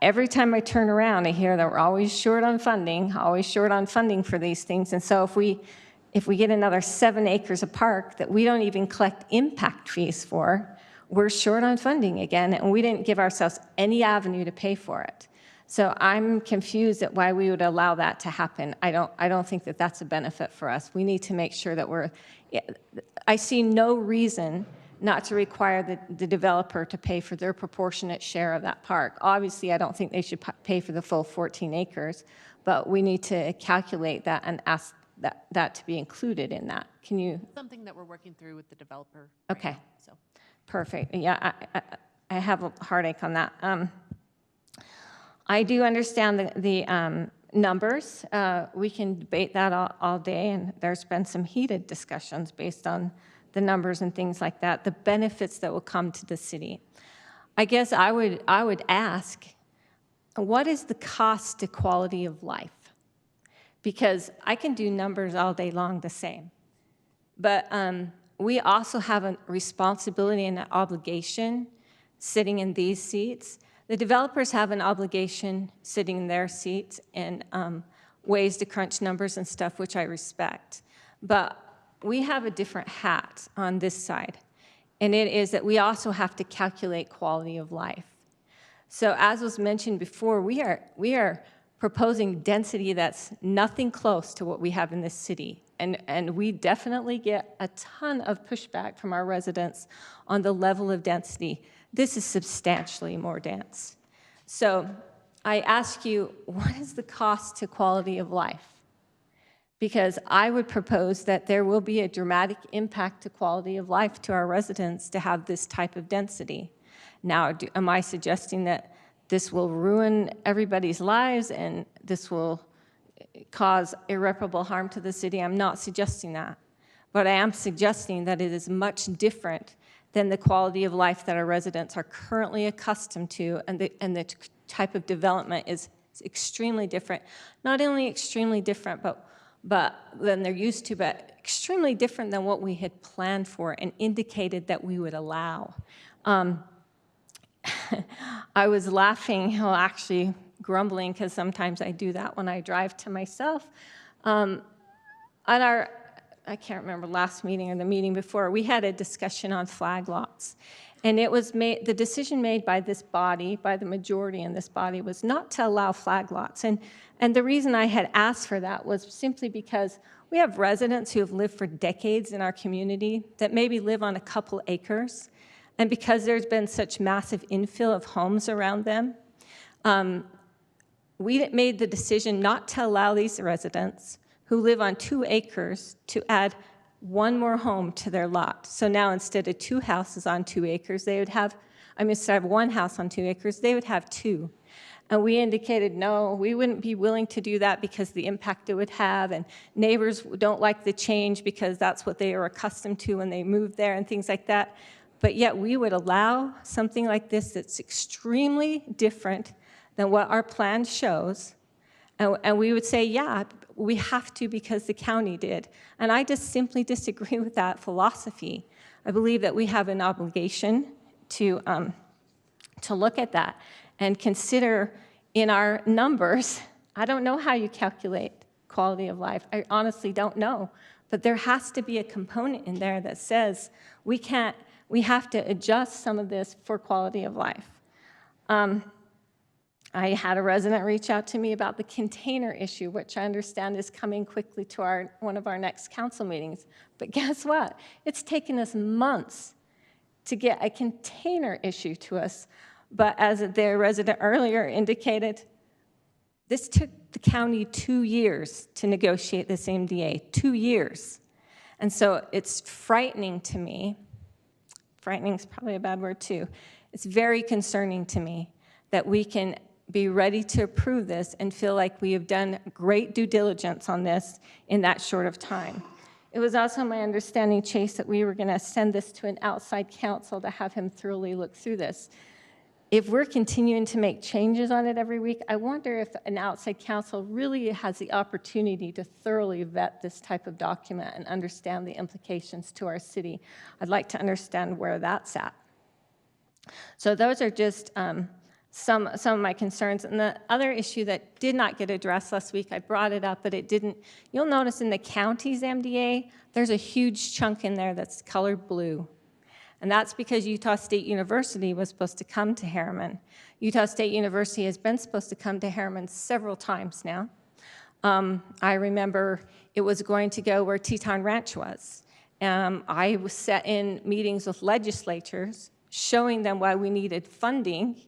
every time I turn around, I hear that we're always short on funding for these things. And so if we get another 7 acres of park that we don't even collect impact fees for, we're short on funding again, and we didn't give ourselves any avenue to pay for it. So I'm confused at why we would allow that to happen. I don't think that that's a benefit for us. We need to make sure that I see no reason not to require the developer to pay for their proportionate share of that park. Obviously, I don't think they should pay for the full 14 acres, but we need to calculate that and ask that to be included in that. Can you? Something that we're working through with the developer. Okay. Right now, so. Perfect. Yeah, I have a heartache on that. I do understand the numbers. We can debate that all day, and there's been some heated discussions based on the numbers and things like that, the benefits that will come to the city. I guess I would ask, what is the cost to quality of life? Because I can do numbers all day long the same, but we also have a responsibility and an obligation sitting in these seats. The developers have an obligation sitting in their seats and ways to crunch numbers and stuff, which I respect. But we have a different hat on this side, and it is that we also have to calculate quality of life. So as was mentioned before, we are proposing density that's nothing close to what we have in this city. And we definitely get a ton of pushback from our residents on the level of density. This is substantially more dense. So I ask you, what is the cost to quality of life? Because I would propose that there will be a dramatic impact to quality of life to our residents to have this type of density. Now, am I suggesting that this will ruin everybody's lives and this will cause irreparable harm to the city? I'm not suggesting that. But I am suggesting that it is much different than the quality of life that our residents are currently accustomed to, and the type of development is extremely different. Not only extremely different, but than they're used to, but extremely different than what we had planned for and indicated that we would allow. I was laughing, well, actually grumbling, because sometimes I do that when I drive to myself. On our, I can't remember, last meeting or the meeting before, we had a discussion on flag lots. And it was made, the decision made by this body, by the majority in this body, was not to allow flag lots. And the reason I had asked for that was simply because we have residents who have lived for decades in our community that maybe live on a couple acres. And because there's been such massive infill of homes around them, we made the decision not to allow these residents who live on 2 acres to add one more home to their lot. So now instead of 2 houses on 2 acres, they would have, instead of 1 house on 2 acres, they would have 2. And we indicated, no, we wouldn't be willing to do that because the impact it would have, and neighbors don't like the change because that's what they are accustomed to when they moved there and things like that. But yet we would allow something like this that's extremely different than what our plan shows. And we would say, yeah, we have to because the county did. And I just simply disagree with that philosophy. I believe that we have an obligation to look at that and consider in our numbers. I don't know how you calculate quality of life. I honestly don't know. But there has to be a component in there that says we have to adjust some of this for quality of life. I had a resident reach out to me about the container issue, which I understand is coming quickly to one of our next council meetings. But guess what? It's taken us months to get a container issue to us. But as the resident earlier indicated, this took the county 2 years to negotiate this MDA, 2 years. And so it's frightening to me. Frightening is probably a bad word too. It's very concerning to me that we can be ready to approve this and feel like we have done great due diligence on this in that short of time. It was also my understanding, Chase, that we were going to send this to an outside counsel to have him thoroughly look through this. If we're continuing to make changes on it every week, I wonder if an outside counsel really has the opportunity to thoroughly vet this type of document and understand the implications to our city. I'd like to understand where that's at. So those are just some of my concerns. And the other issue that did not get addressed last week, I brought it up, but it didn't. You'll notice in the county's MDA, there's a huge chunk in there that's colored blue. And that's because Utah State University was supposed to come to Harriman. Utah State University has been supposed to come to Harriman several times now. I remember it was going to go where Teton Ranch was. I was set in meetings with legislatures showing them why we needed funding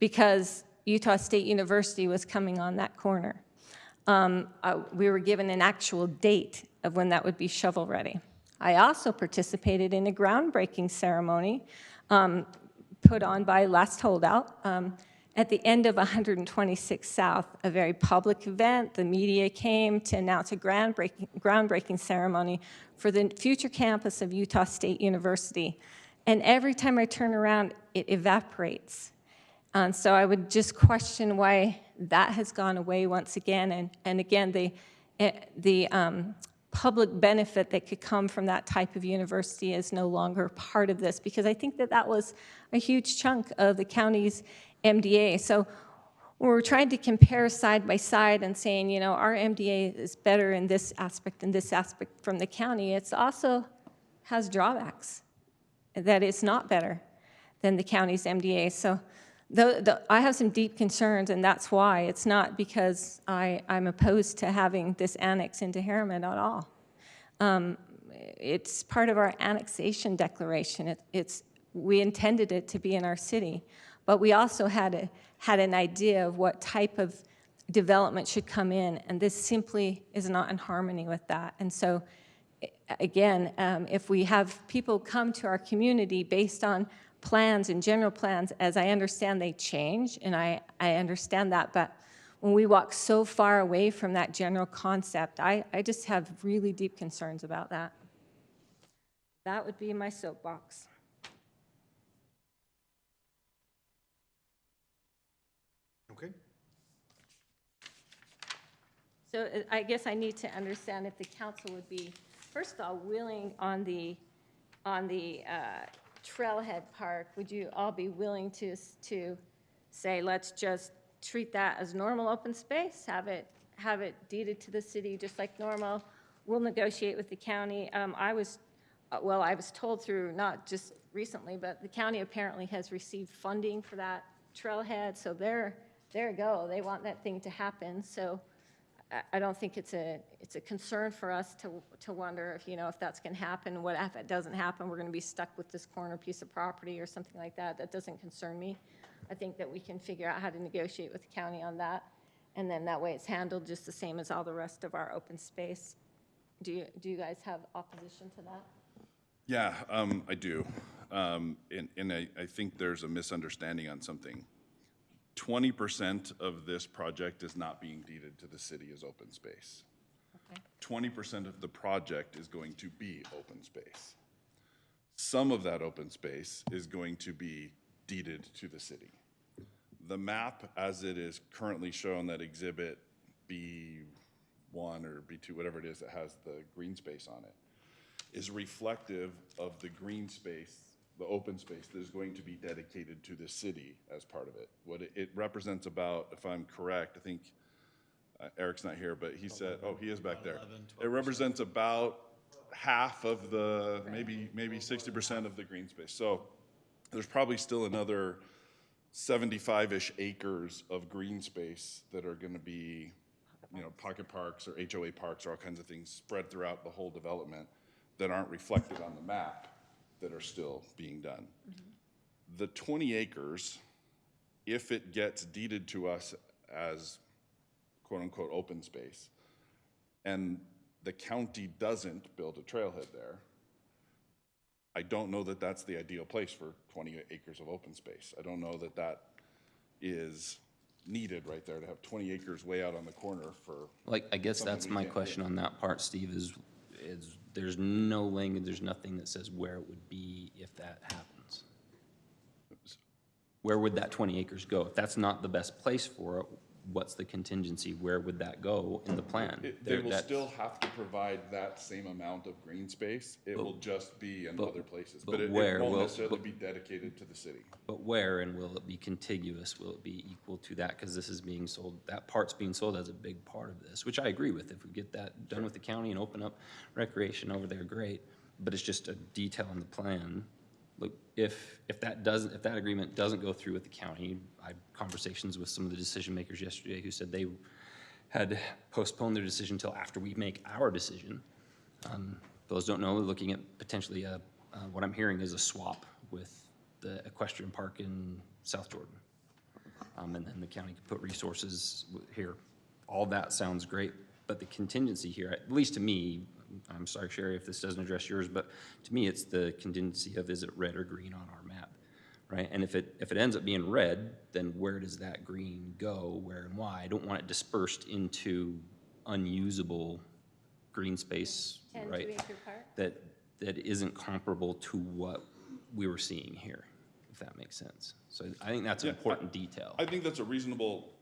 because Utah State University was coming on that corner. We were given an actual date of when that would be shovel-ready. I also participated in a groundbreaking ceremony put on by Last Holdout at the end of 126 South, a very public event. The media came to announce a groundbreaking ceremony for the future campus of Utah State University. And every time I turn around, it evaporates. And so I would just question why that has gone away once again. And again, the public benefit that could come from that type of university is no longer part of this, because I think that that was a huge chunk of the county's MDA. So when we're trying to compare side by side and saying, you know, our MDA is better in this aspect and this aspect from the county, it also has drawbacks, that it's not better than the county's MDA. So I have some deep concerns, and that's why. It's not because I'm opposed to having this annex into Harriman at all. It's part of our annexation declaration. We intended it to be in our city, but we also had an idea of what type of development should come in, and this simply is not in harmony with that. And so, again, if we have people come to our community based on plans and general plans, as I understand they change, and I understand that, but when we walk so far away from that general concept, I just have really deep concerns about that. That would be my soapbox. Okay. So I guess I need to understand if the council would be, first of all, willing on the Trailhead Park, would you all be willing to say, let's just treat that as normal open space, have it deeded to the city just like normal? We'll negotiate with the county. I was told through, not just recently, but the county apparently has received funding for that trailhead, so there you go. They want that thing to happen. So I don't think it's a concern for us to wonder if, if that's going to happen. What if it doesn't happen? We're going to be stuck with this corner piece of property or something like that. That doesn't concern me. I think that we can figure out how to negotiate with the county on that, and then that way it's handled just the same as all the rest of our open space. Do you guys have opposition to that? Yeah, I do. And I think there's a misunderstanding on something. 20% of this project is not being deeded to the city as open space. Okay. 20% of the project is going to be open space. Some of that open space is going to be deeded to the city. The map, as it is currently shown, that exhibit B1 or B2, whatever it is that has the green space on it, is reflective of the green space, the open space that is going to be dedicated to the city as part of it. What it represents about, if I'm correct, I think Eric's not here, but he said, oh, he is back there. It represents about half of the, maybe 60% of the green space. So there's probably still another 75-ish acres of green space that are gonna be, you know, pocket parks or HOA parks or all kinds of things spread throughout the whole development that aren't reflected on the map that are still being done. The 20 acres, if it gets deeded to us as quote-unquote open space, and the county doesn't build a trailhead there, I don't know that that's the ideal place for 20 acres of open space. I don't know that that is needed right there to have 20 acres way out on the corner for. Like, I guess something that's we my can't question do. on that part, Steve, is there's no language, there's nothing that says where it would be if that happens. Where would that 20 acres go? If that's not the best place for it, what's the contingency? Where would that go in the plan? They will still have to provide that same amount of green space. It will just be in other places. But it won't necessarily be dedicated to the city. But where, and will it be contiguous? Will it be equal to that? Because this is being sold, that part's being sold as a big part of this, which I agree with. If we get that done with the county and open up recreation over there, great. But it's just a detail in the plan. Look, if that agreement doesn't go through with the county, I had conversations with some of the decision makers yesterday who said they had postponed their decision until after we make our decision. Those don't know, looking at potentially what I'm hearing is a swap with the equestrian park in South Jordan. And then the county could put resources here. All that sounds great, but the contingency here, at least to me, I'm sorry, Sherry, if this doesn't address yours, but to me, it's the contingency of is it red or green on our map, right? And if it ends up being red, then where does that green go, where and why? I don't want it dispersed into unusable green space, right? 10-acre park? That isn't comparable to what we were seeing here, if that makes sense. So I think that's an important detail. I think that's a reasonable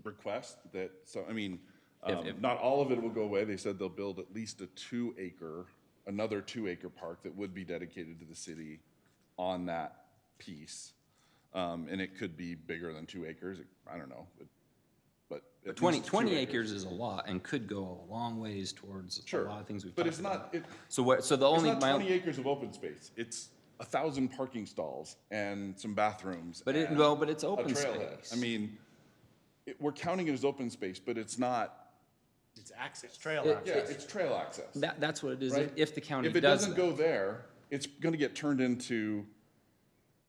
request that, so, I mean, not all of it will go away. They said they'll build at least another 2-acre park that would be dedicated to the city on that piece. And it could be bigger than 2 acres. I don't know, but at 20 acres is a lot and could go a long ways towards a lot of things we've talked about. But it's So the only, not 20 acres of open space. It's 1,000 parking stalls and some bathrooms. But and it's a open trailhead. space. I mean, we're counting it as open space, but it's not. It's access, trail Yeah, access. it's trail access. That's what it is, right? if the county does If it doesn't that. go there, it's gonna get turned into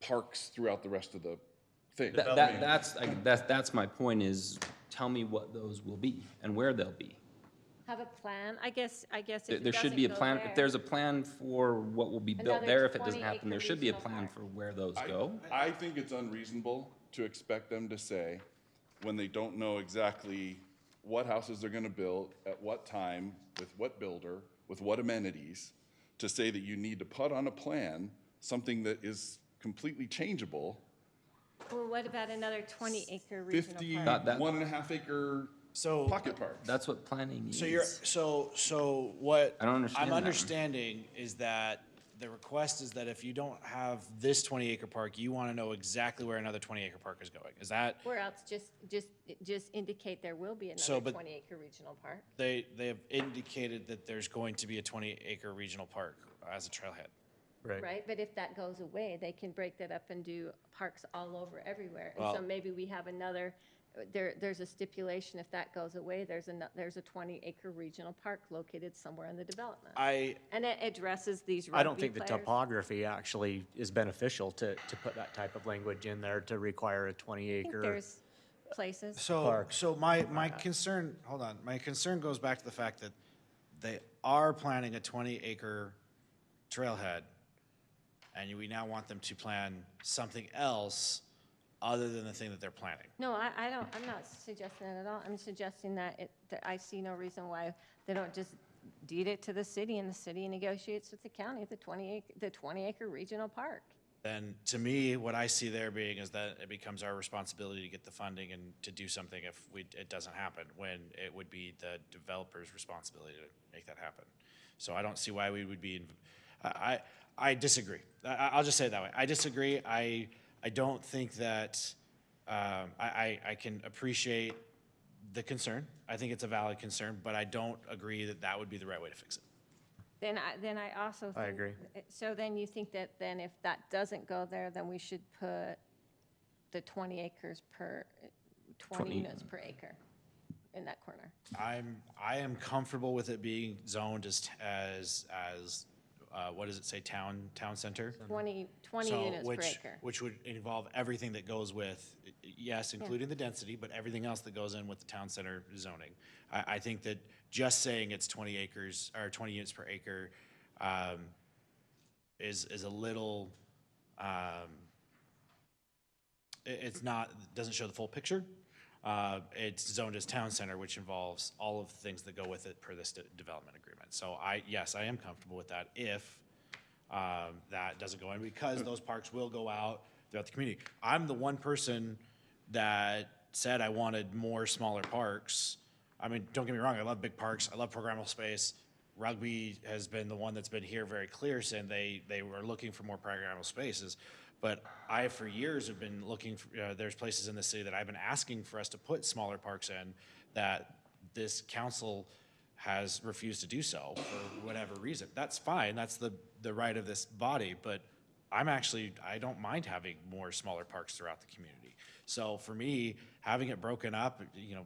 parks throughout the rest of the thing. That's my point is, tell me what those will be and where they'll be. Have a plan, I guess if it There should be a doesn't go plan, if there- there's a plan for what will be built Another there, if it doesn't 20-acre happen, there should be a regional plan park. for where those go. I think it's unreasonable to expect them to say, when they don't know exactly what houses they're gonna build, at what time, with what builder, with what amenities, to say that you need to put on a plan something that is completely changeable. Well, what about another 20-acre regional park? 51.5 acre pocket park. That's what planning means. So what I don't understand I'm that one. understanding is that the request is that if you don't have this 20-acre park, you want to know exactly where another 20-acre park is going. Is that, Or else just indicate there will be So, another but- 20-acre regional park. they have indicated that there's going to be a 20-acre regional park as a trailhead. Right, but if that goes away, they can break that up and do parks all over everywhere. And so Well- maybe we have another, there's a stipulation, if that goes away, there's a 20-acre regional park located somewhere in the development. And it addresses these rugby I don't think the players. topography actually is beneficial to put that type of language in there to require a I think 20-acre. there's places. So my concern, hold on, my concern goes back to the fact that they are planning a 20-acre trailhead, and we now want them to plan something else other than the thing that they're planning. No, I don't, I'm not suggesting that at all. I'm suggesting that I see no reason why they don't just deed it to the city, and the city negotiates with the county, the 20-acre regional park. Then, to me, what I see there being is that it becomes our responsibility to get the funding and to do something if it doesn't happen, when it would be the developer's responsibility to make that happen. So I don't see why we would be, I disagree. I'll just say it that way. I disagree. I don't think that, I can appreciate the concern. I think it's a valid concern, but I don't agree that that would be the right way to fix it. Then I also think. I agree. So then you think that then if that doesn't go there, then we should put the 20 acres per, 20 units per acre in that corner. I am comfortable with it being zoned as what does it say, town center? 20 So units per acre. which would involve everything that goes with, yes, including the density, but everything else that goes in with the town center zoning. I think that just saying it's 20 acres, or 20 units per acre, is a little, it's not, doesn't show the full picture. It's zoned as town center, which involves all of the things that go with it per this development agreement. So yes, I am comfortable with that if that doesn't go in, because those parks will go out throughout the community. I'm the one person that said I wanted more smaller parks. I mean, don't get me wrong, I love big parks, I love programmable space. Rugby has been the one that's been here very clear, saying they were looking for more programmable spaces. But I, for years, have been looking for, there's places in the city that I've been asking for us to put smaller parks in, that this council has refused to do so for whatever reason. That's fine, that's the right of this body, but I don't mind having more smaller parks throughout the community. So for me, having it broken up,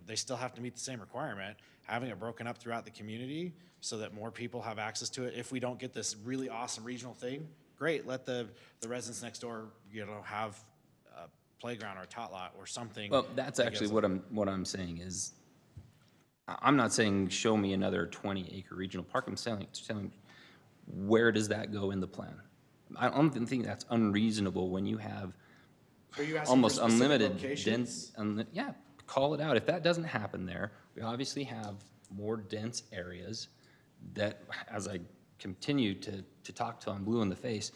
they still have to meet the same requirement, having it broken up throughout the community so that more people have access to it. If we don't get this really awesome regional thing, great, let the residents next door, have a playground or a tot lot or something. Well, that's actually what I'm saying is, I'm not saying show me another 20-acre regional park. I'm saying where does that go in the plan? I don't think that's unreasonable when you have Are you asking for almost specific unlimited locations? yeah, call it out. If that doesn't happen there, we obviously have more dense areas that, as I continue to talk till I'm blue in the face,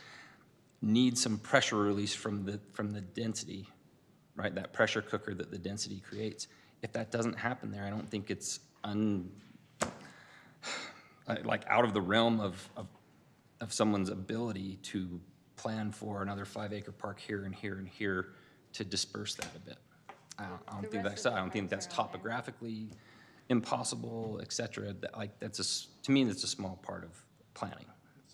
need some pressure release from the density, right? That pressure cooker that the density creates. If that doesn't happen there, I don't think it's like out of the realm of someone's ability to plan for another 5-acre park here and here and here to disperse that a bit. I don't think that's topographically impossible, et cetera. To me, that's a small part of planning.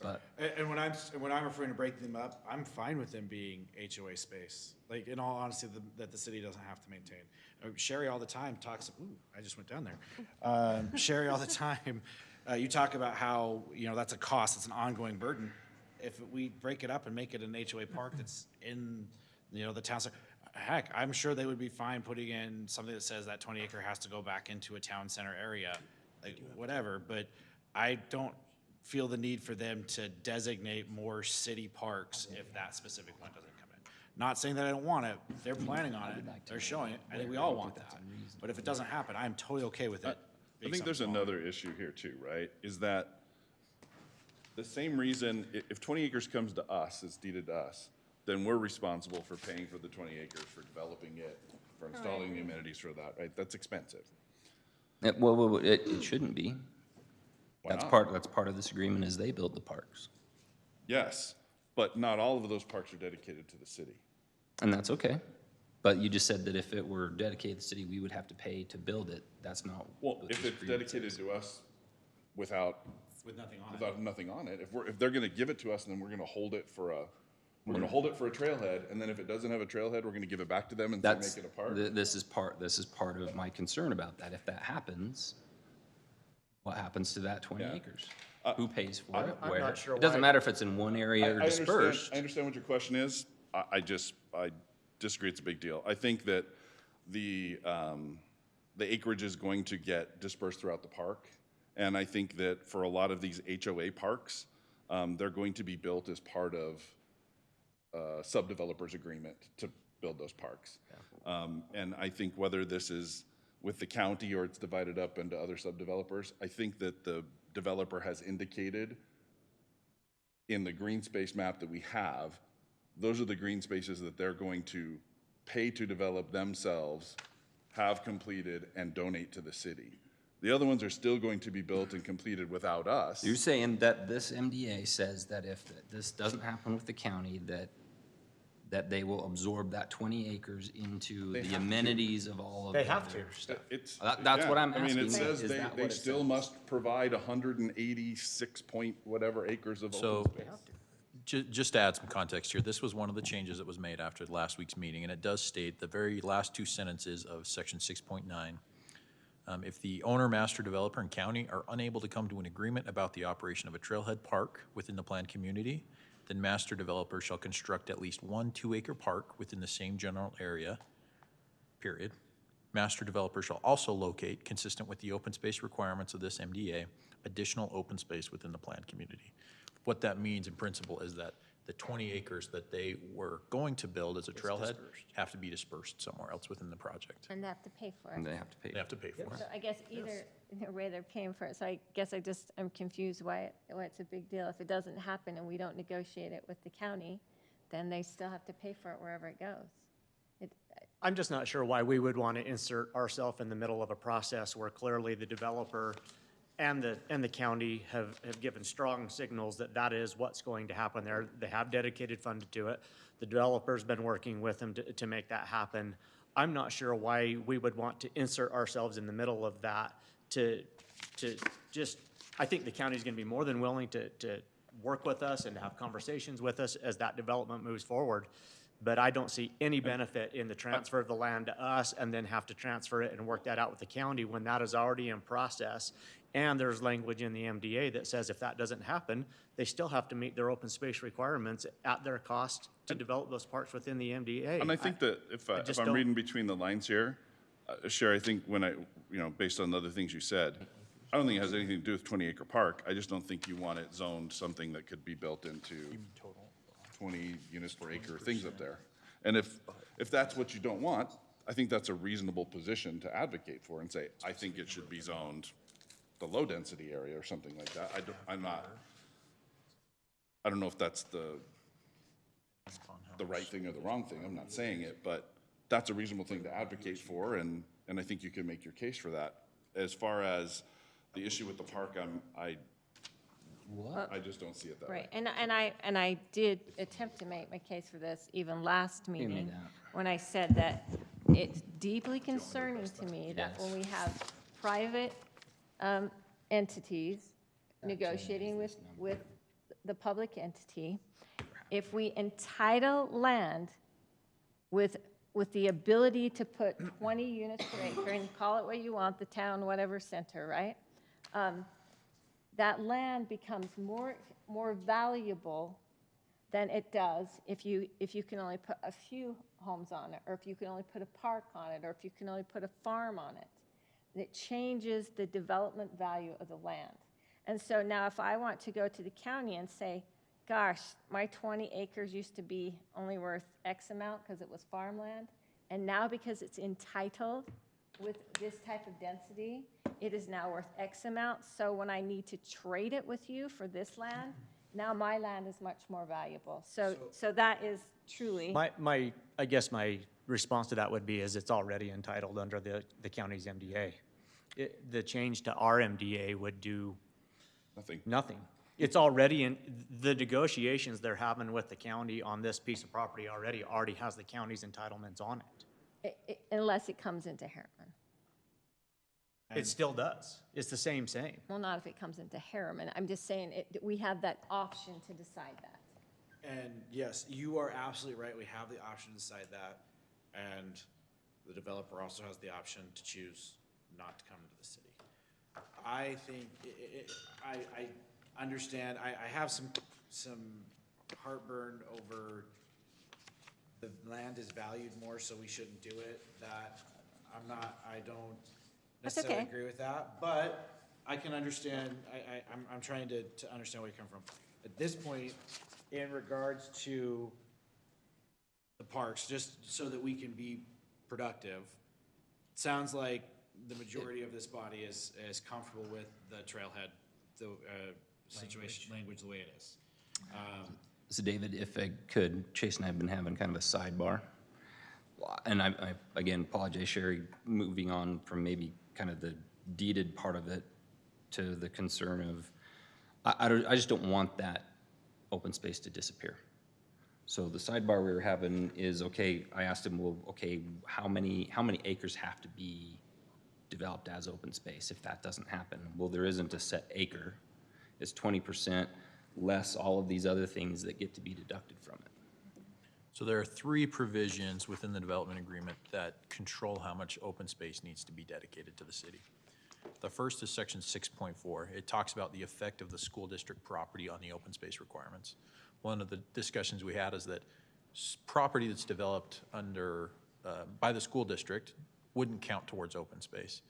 But And when I'm referring to breaking them up, I'm fine with them being HOA space. Like, in all honesty, that the city doesn't have to maintain. Sherry all the time talks, I just went down there. Sherry all the time, you talk about how, that's a cost, it's an ongoing burden. If we break it up and make it an HOA park that's in, the town center, heck, I'm sure they would be fine putting in something that says that 20 acre has to go back into a town center area, like whatever, but I don't feel the need for them to designate more city parks if that specific one doesn't come in. Not saying that I don't want it, they're planning on it, they're showing it, I think we all want that. But if it doesn't happen, I'm totally okay with it. I think there's another issue here too, right? Is that the same reason, if 20 acres comes to us, it's deeded to us, then we're responsible for paying for the 20 acres, for developing it, for installing the amenities for that, right? That's expensive. Well, it shouldn't be. Why That's not? part of this agreement is they build the parks. Yes, but not all of those parks are dedicated to the city. And that's okay. But you just said that if it were dedicated to the city, we would have to pay to build it. That's not Well, what if this it's agreement dedicated says. to us without nothing on it, if they're gonna give it to us, then we're gonna hold it for a trailhead, and then if it doesn't have a trailhead, we're gonna give it back to them and say, make it a park? This is part of my concern about that. If that happens, what happens to that 20 acres? Who pays for it? I'm Where? not sure It doesn't why- matter if it's in one area or dispersed. I understand what your question is. I disagree it's a big deal. I think that the acreage is going to get dispersed throughout the park. And I think that for a lot of these HOA parks, they're going to be built as part of sub-developers agreement to build those parks. And I think whether this is with the county or it's divided up into other sub-developers, I think that the developer has indicated in the green space map that we have, those are the green spaces that they're going to pay to develop themselves, have completed, and donate to the city. The other ones are still going to be built and completed without us. You're saying that this MDA says that if this doesn't happen with the county, that they will absorb that 20 acres into the amenities of all of They the have other to. stuff. That's what I'm I mean, it asking. says Is that they what it still says? must provide 186 point whatever acres of So- open space. Just to add some context here, this was one of the changes that was made after last week's meeting, and it does state the very last two sentences of section 6.9. If the owner, master developer, and county are unable to come to an agreement about the operation of a trailhead park within the planned community, then master developer shall construct at least one 2-acre park within the same general area, period. Master developer shall also locate, consistent with the open space requirements of this MDA, additional open space within the planned community. What that means in principle is that the 20 acres that they were going to build as a trailhead have to be dispersed somewhere else within the project. And they have to pay for it. And they have to pay. They have to pay for it. So I guess either way they're paying for it. So I guess I'm confused why it's a big deal. If it doesn't happen and we don't negotiate it with the county, then they still have to pay for it wherever it goes. I'm just not sure why we would want to insert ourselves in the middle of a process where clearly the developer and the county have given strong signals that that is what's going to happen there. They have dedicated funded to it. The developer's been working with them to make that happen. I'm not sure why we would want to insert ourselves in the middle of that to just, I think the county's gonna be more than willing to work with us and have conversations with us as that development moves forward. But I don't see any benefit in the transfer of the land to us and then have to transfer it and work that out with the county when that is already in process. And there's language in the MDA that says if that doesn't happen, they still have to meet their open space requirements at their cost to develop those parks within the MDA. And I think that if I'm reading between the lines here, Sherry, I think when based on the other things you said, I don't think it has anything to do with 20-acre park. I just don't think you want it zoned something that could be built into 20 units per acre things up there. And if that's what you don't want, I think that's a reasonable position to advocate for and say, I think it should be zoned the low density area or something like that. I don't know if that's the right thing or the wrong thing. I'm not saying it, but that's a reasonable thing to advocate for, and I think you can make your case for that. As far as the issue with the park, I just don't see it that way. Right, and I did attempt to make my case for this even last meeting when I said that it's deeply concerning to me that when we have private entities negotiating with the public entity, if we entitle land with the ability to put 20 units per acre, and call it what you want, the town, whatever center, right? That land becomes more valuable than it does if you can only put a few homes on it, or if you can only put a park on it, or if you can only put a farm on it. It changes the development value of the land. And so now if I want to go to the county and say, gosh, my 20 acres used to be only worth X amount because it was farmland, and now because it's entitled with this type of density, it is now worth X amount. So when I need to trade it with you for this land, now my land is much more valuable. So that is truly. I guess my response to that would be is it's already entitled under the county's MDA. The change to our MDA would do nothing. It's already in, the negotiations they're having with the county on this piece of property already has the county's entitlements on it. Unless it comes into Harriman. It still does. It's the same. Well, not if it comes into Harriman. I'm just saying we have that option to decide that. And yes, you are absolutely right. We have the option to decide that. And the developer also has the option to choose not to come to the city. I think, I understand, I have some heartburn over the land is valued more, so we shouldn't do it. That, I don't necessarily agree with that, but I can understand, I'm trying to understand where you come from. At this point, in regards to the parks, just so that we can be productive, it sounds like the majority of this body is comfortable with the trailhead, the situation, language the way it is. So David, if I could, Chase and I have been having kind of a sidebar. And I again, apologize, Sherry, moving on from maybe kind of the deeded part of it to the concern of, I just don't want that open space to disappear. So the sidebar we were having is, okay, I asked him, well, okay, how many acres have to be developed as open space if that doesn't happen? Well, there isn't a set acre. It's 20%. less all of these other things that get to be deducted from it. So there are 3 provisions within the development agreement that control how much open space needs to be dedicated to the city. The first is section 6.4. It talks about the effect of the school district property on the open space requirements. One of the discussions we had is that property that's developed under, by the school district wouldn't count towards open space.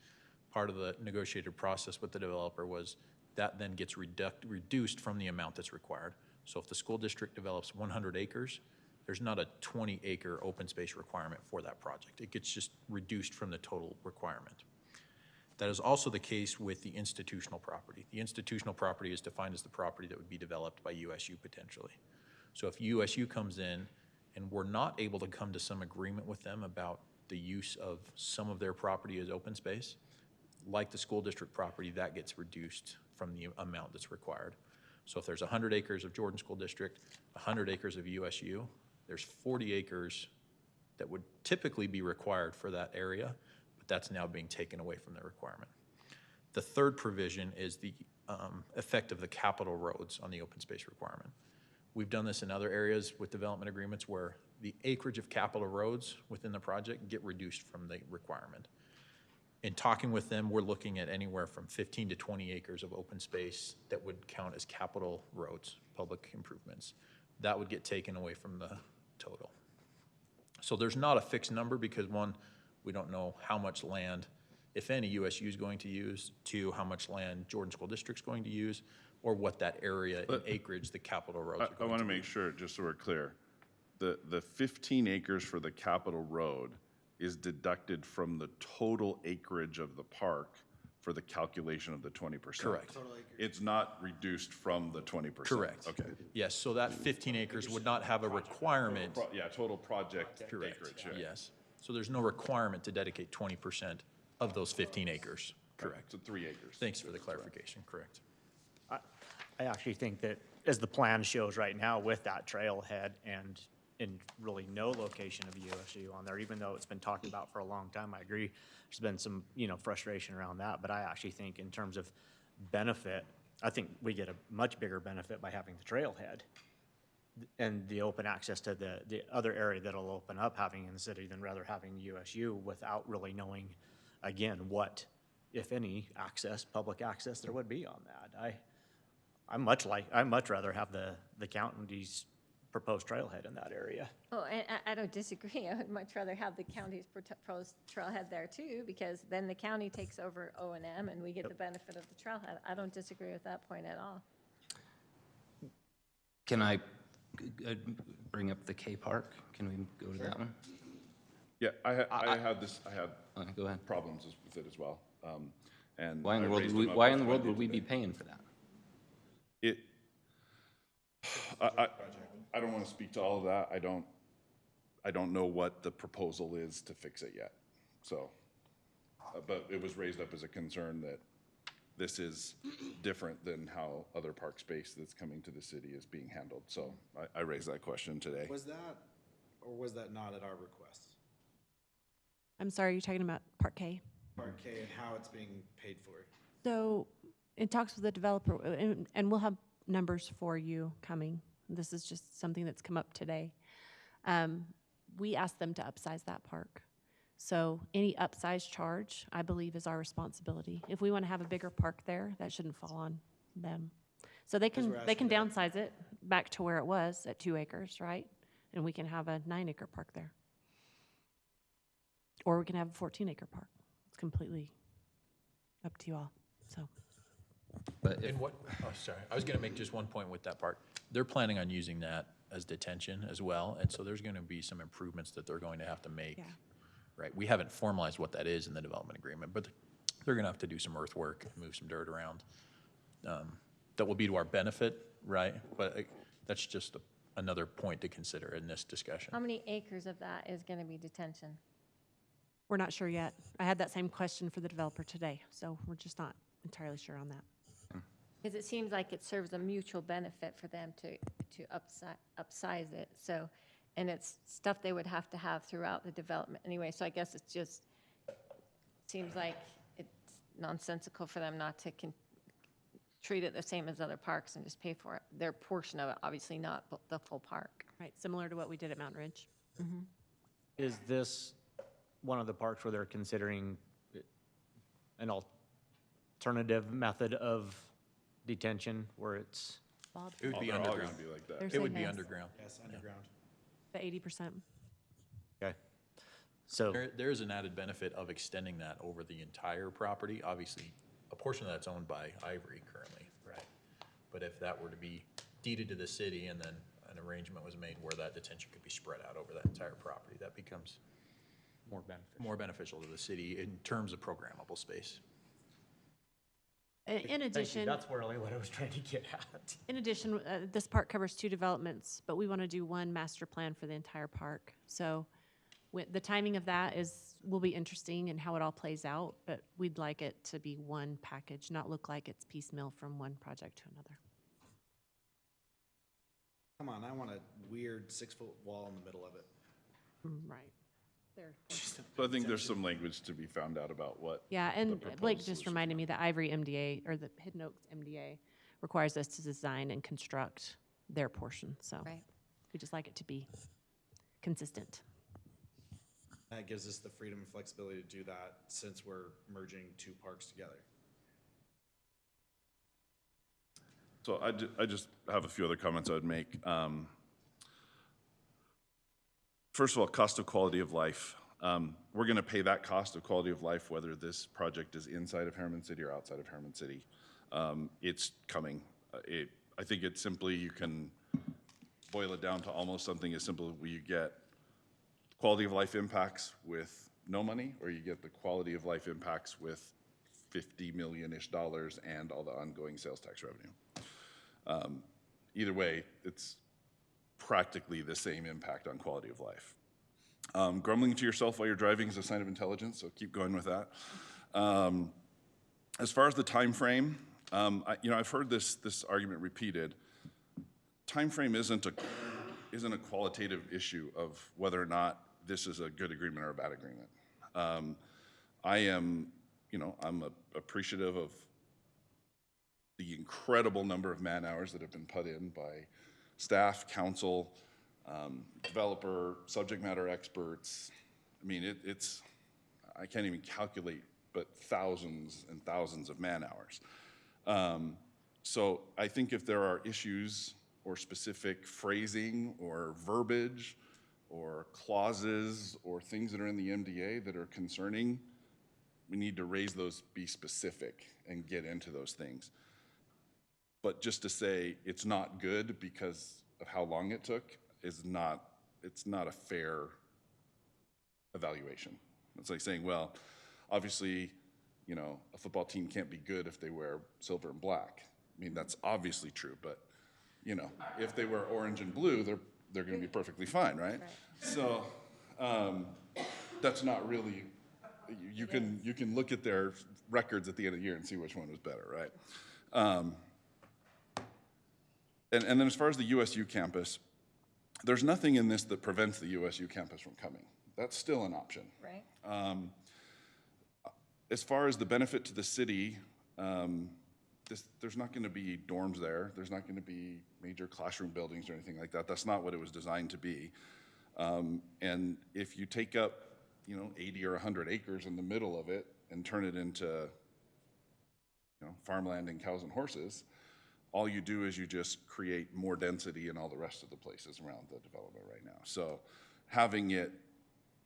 Part of the negotiated process with the developer was that then gets reduced from the amount that's required. So if the school district develops 100 acres, there's not a 20-acre open space requirement for that project. It gets just reduced from the total requirement. That is also the case with the institutional property. The institutional property is defined as the property that would be developed by USU potentially. So if USU comes in and we're not able to come to some agreement with them about the use of some of their property as open space, like the school district property, that gets reduced from the amount that's required. So if there's 100 acres of Jordan School District, 100 acres of USU, there's 40 acres that would typically be required for that area, but that's now being taken away from the requirement. The third provision is the effect of the capital roads on the open space requirement. We've done this in other areas with development agreements where the acreage of capital roads within the project get reduced from the requirement. In talking with them, we're looking at anywhere from 15 to 20 acres of open space that would count as capital roads, public improvements. That would get taken away from the total. So there's not a fixed number because 1, we don't know how much land, if any, USU is going to use, 2, how much land Jordan School District's going to use, or what that area in acreage the capital roads are going to be. I want to make sure, just so we're clear, the 15 acres for the capital road is deducted from the total acreage of the park for the calculation of the 20%. Correct. It's not reduced from the 20%. Correct. Okay. Yes, so that 15 acres would not have a requirement. Total project Correct. acreage. Yeah. Yes. So there's no requirement to dedicate 20% of those 15 acres. Correct. So 3 acres. Thanks for the clarification. Correct. I actually think that as the plan shows right now with that trailhead and in really no location of USU on there, even though it's been talked about for a long time, I agree. There's been some, frustration around that, but I actually think in terms of benefit, I think we get a much bigger benefit by having the trailhead and the open access to the other area that'll open up having in the city than rather having USU without really knowing, again, what, if any, public access there would be on that. I'd much rather have the county's proposed trailhead in that area. Oh, and I don't disagree. I would much rather have the county's proposed trailhead there too, because then the county takes over O&M and we get the benefit of the trailhead. I don't disagree with that point at all. Can I bring up the K Park? Can we go to that one? Yeah, I had Go ahead. problems with it as well. And Why in the I world raised would we, them up why with in the world Wendy would we be today. paying for that? I don't want to speak to all of that. I don't know what the proposal is to fix it yet. So, but it was raised up as a concern that this is different than how other park space that's coming to the city is being handled. So I raised that question today. Was that, or was that not at our request? I'm sorry, you're talking about Part K? Part K and how it's being paid for? So it talks with the developer, and we'll have numbers for you coming. This is just something that's come up today. We asked them to upsize that park. So any upsize charge, I believe, is our responsibility. If we want to have a bigger park there, that shouldn't fall on them. So they can downsize it back to where it was at 2 acres, right? And we can have a 9-acre park there. Or we can have a 14-acre park. It's completely up to you all, so. But sorry, I was gonna make just one point with that part. They're planning on using that as detention as well, and so there's gonna be some improvements that they're going to have to make. Yeah. Right, we haven't formalized what that is in the development agreement, but they're gonna have to do some earthwork, move some dirt around. That will be to our benefit, right? But that's just another point to consider in this discussion. How many acres of that is going to be detention? We're not sure yet. I had that same question for the developer today, so we're just not entirely sure on that. Because it seems like it serves a mutual benefit for them to upsize it. So, and it's stuff they would have to have throughout the development anyway. So I guess it's just, seems like it's nonsensical for them not to treat it the same as other parks and just pay for it. Their portion of it, obviously not the full park. Right, similar to what we did at Mountain Ridge. Is this one of the parks where they're considering an alternative method of detention where it's? Bob, It would be They're all underground. gonna be like that. They're It would saying be yes. underground. Yes, underground. The 80%. Okay. So, There is an added benefit of extending that over the entire property. Obviously, a portion of that's owned by Ivory currently. Right. But if that were to be deeded to the city and then an arrangement was made where that detention could be spread out over that entire property, that becomes more beneficial to the city in terms of programmable space. In addition, that's really what I was trying to get at. in addition, this park covers 2 developments, but we want to do 1 master plan for the entire park. So the timing of that will be interesting and how it all plays out, but we'd like it to be 1 package, not look like it's piecemeal from one project to another. Come on, I want a weird 6-foot wall in the middle of it. Right. There. So I think there's some language to be found out about what. Yeah, the and proposed Blake just solution reminded are. me that Ivory MDA, or the Hidden Oaks MDA, requires us to design and construct their portion, so. Right. We just like it to be consistent. That gives us the freedom and flexibility to do that since we're merging 2 parks together. So I just have a few other comments I would make. First of all, cost of quality of life. We're going to pay that cost of quality of life whether this project is inside of Harriman City or outside of Harriman City. It's coming. I think it's simply, you can boil it down to almost something as simple as you get quality of life impacts with no money, or you get the quality of life impacts with $50 million-ish and all the ongoing sales tax revenue. Either way, it's practically the same impact on quality of life. Grumbling to yourself while you're driving is a sign of intelligence, so keep going with that. As far as the time frame, I've heard this argument repeated. Time frame isn't a qualitative issue of whether or not this is a good agreement or a bad agreement. I'm appreciative of the incredible number of man hours that have been put in by staff, council, developer, subject matter experts. I mean, I can't even calculate, but thousands and thousands of man hours. So I think if there are issues or specific phrasing or verbiage or clauses or things that are in the MDA that are concerning, we need to raise those, be specific, and get into those things. But just to say it's not good because of how long it took it's not a fair evaluation. It's like saying, well, obviously, a football team can't be good if they wear silver and black. I mean, that's obviously true, but, if they wear orange and blue, they're going to be perfectly fine, right? So that's not really, you can look at their records at the end of the year and see which one was better, right? And then as far as the USU campus, there's nothing in this that prevents the USU campus from coming. That's still an option. Right. As far as the benefit to the city, there's not going to be dorms there. There's not going to be major classroom buildings or anything like that. That's not what it was designed to be. And if you take up, 80 or 100 acres in the middle of it and turn it into, farmland and cows and horses, all you do is you just create more density in all the rest of the places around the development right now. So having it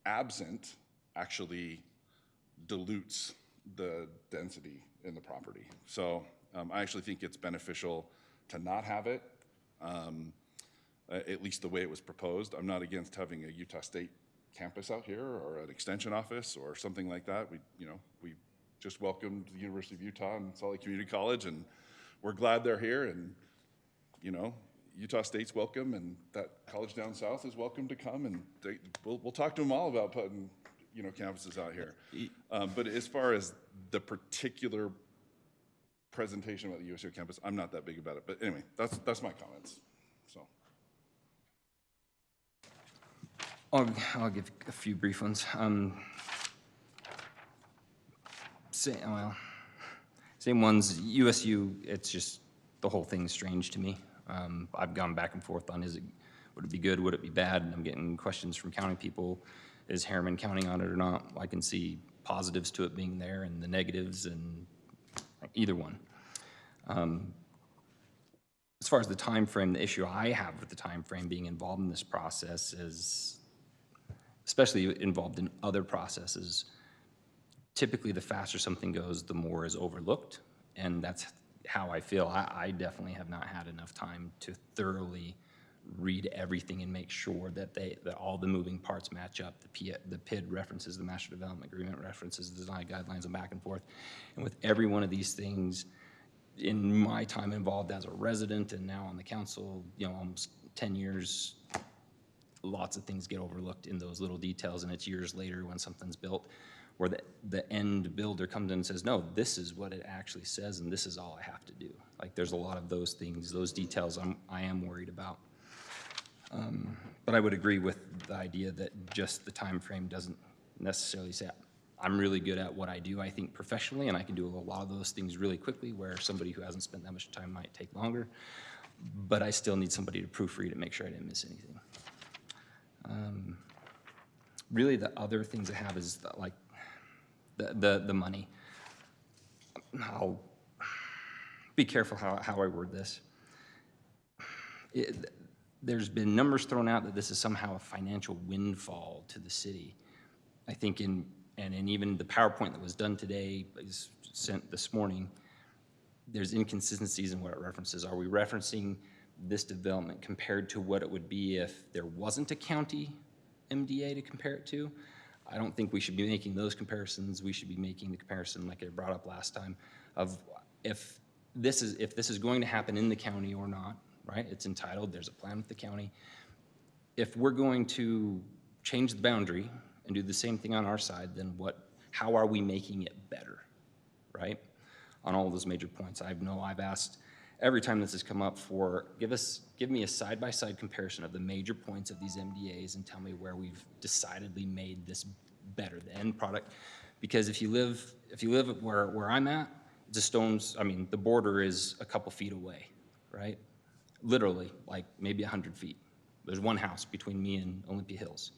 absent actually dilutes the density in the property. So I actually think it's beneficial to not have it, at least the way it was proposed. I'm not against having a Utah State campus out here or an extension office or something like that. We just welcomed the University of Utah and Salt Lake Community College, and we're glad they're here, and Utah State's welcome, and that college down south is welcome to come, and we'll talk to them all about putting campuses out here. But as far as the particular presentation about the USU campus, I'm not that big about it. But anyway, that's my comments. So I'll give a few brief ones. Same ones, USU, it's just, the whole thing's strange to me. I've gone back and forth on, would it be good, would it be bad? And I'm getting questions from county people, is Harriman counting on it or not? I can see positives to it being there and the negatives, and either one. As far as the time frame, the issue I have with the time frame being involved in this process is, especially involved in other processes, typically the faster something goes, the more is overlooked, and that's how I feel. I definitely have not had enough time to thoroughly read everything and make sure that that all the moving parts match up. The PID references the Master Development Agreement, references the design guidelines, and back and forth. And with every one of these things, in my time involved as a resident and now on the council, almost 10 years, lots of things get overlooked in those little details, and it's years later when something's built where the end builder comes in and says, no, this is what it actually says, and this is all I have to do. Like, there's a lot of those things, those details I am worried about. But I would agree with the idea that just the time frame doesn't necessarily say I'm really good at what I do, I think, professionally, and I can do a lot of those things really quickly, where somebody who hasn't spent that much time might take longer. But I still need somebody to proofread it, make sure I didn't miss anything. Really, the other things I have is the money. I'll be careful how I word this. There's been numbers thrown out that this is somehow a financial windfall to the city. I think and even the PowerPoint that was done today, is sent this morning, there's inconsistencies in what it references. Are we referencing this development compared to what it would be if there wasn't a county MDA to compare it to? I don't think we should be making those comparisons. We should be making the comparison, like I brought up last time, of if this is going to happen in the county or not, right? It's entitled, there's a plan with the county. If we're going to change the boundary and do the same thing on our side, then how are we making it better, right? On all of those major points. I've asked every time this has come up give me a side-by-side comparison of the major points of these MDAs and tell me where we've decidedly made this better, the end product. Because if you live where I'm at, the border is a couple feet away, right? Literally, like maybe 100 feet. There's one house between me and Olympia Hills.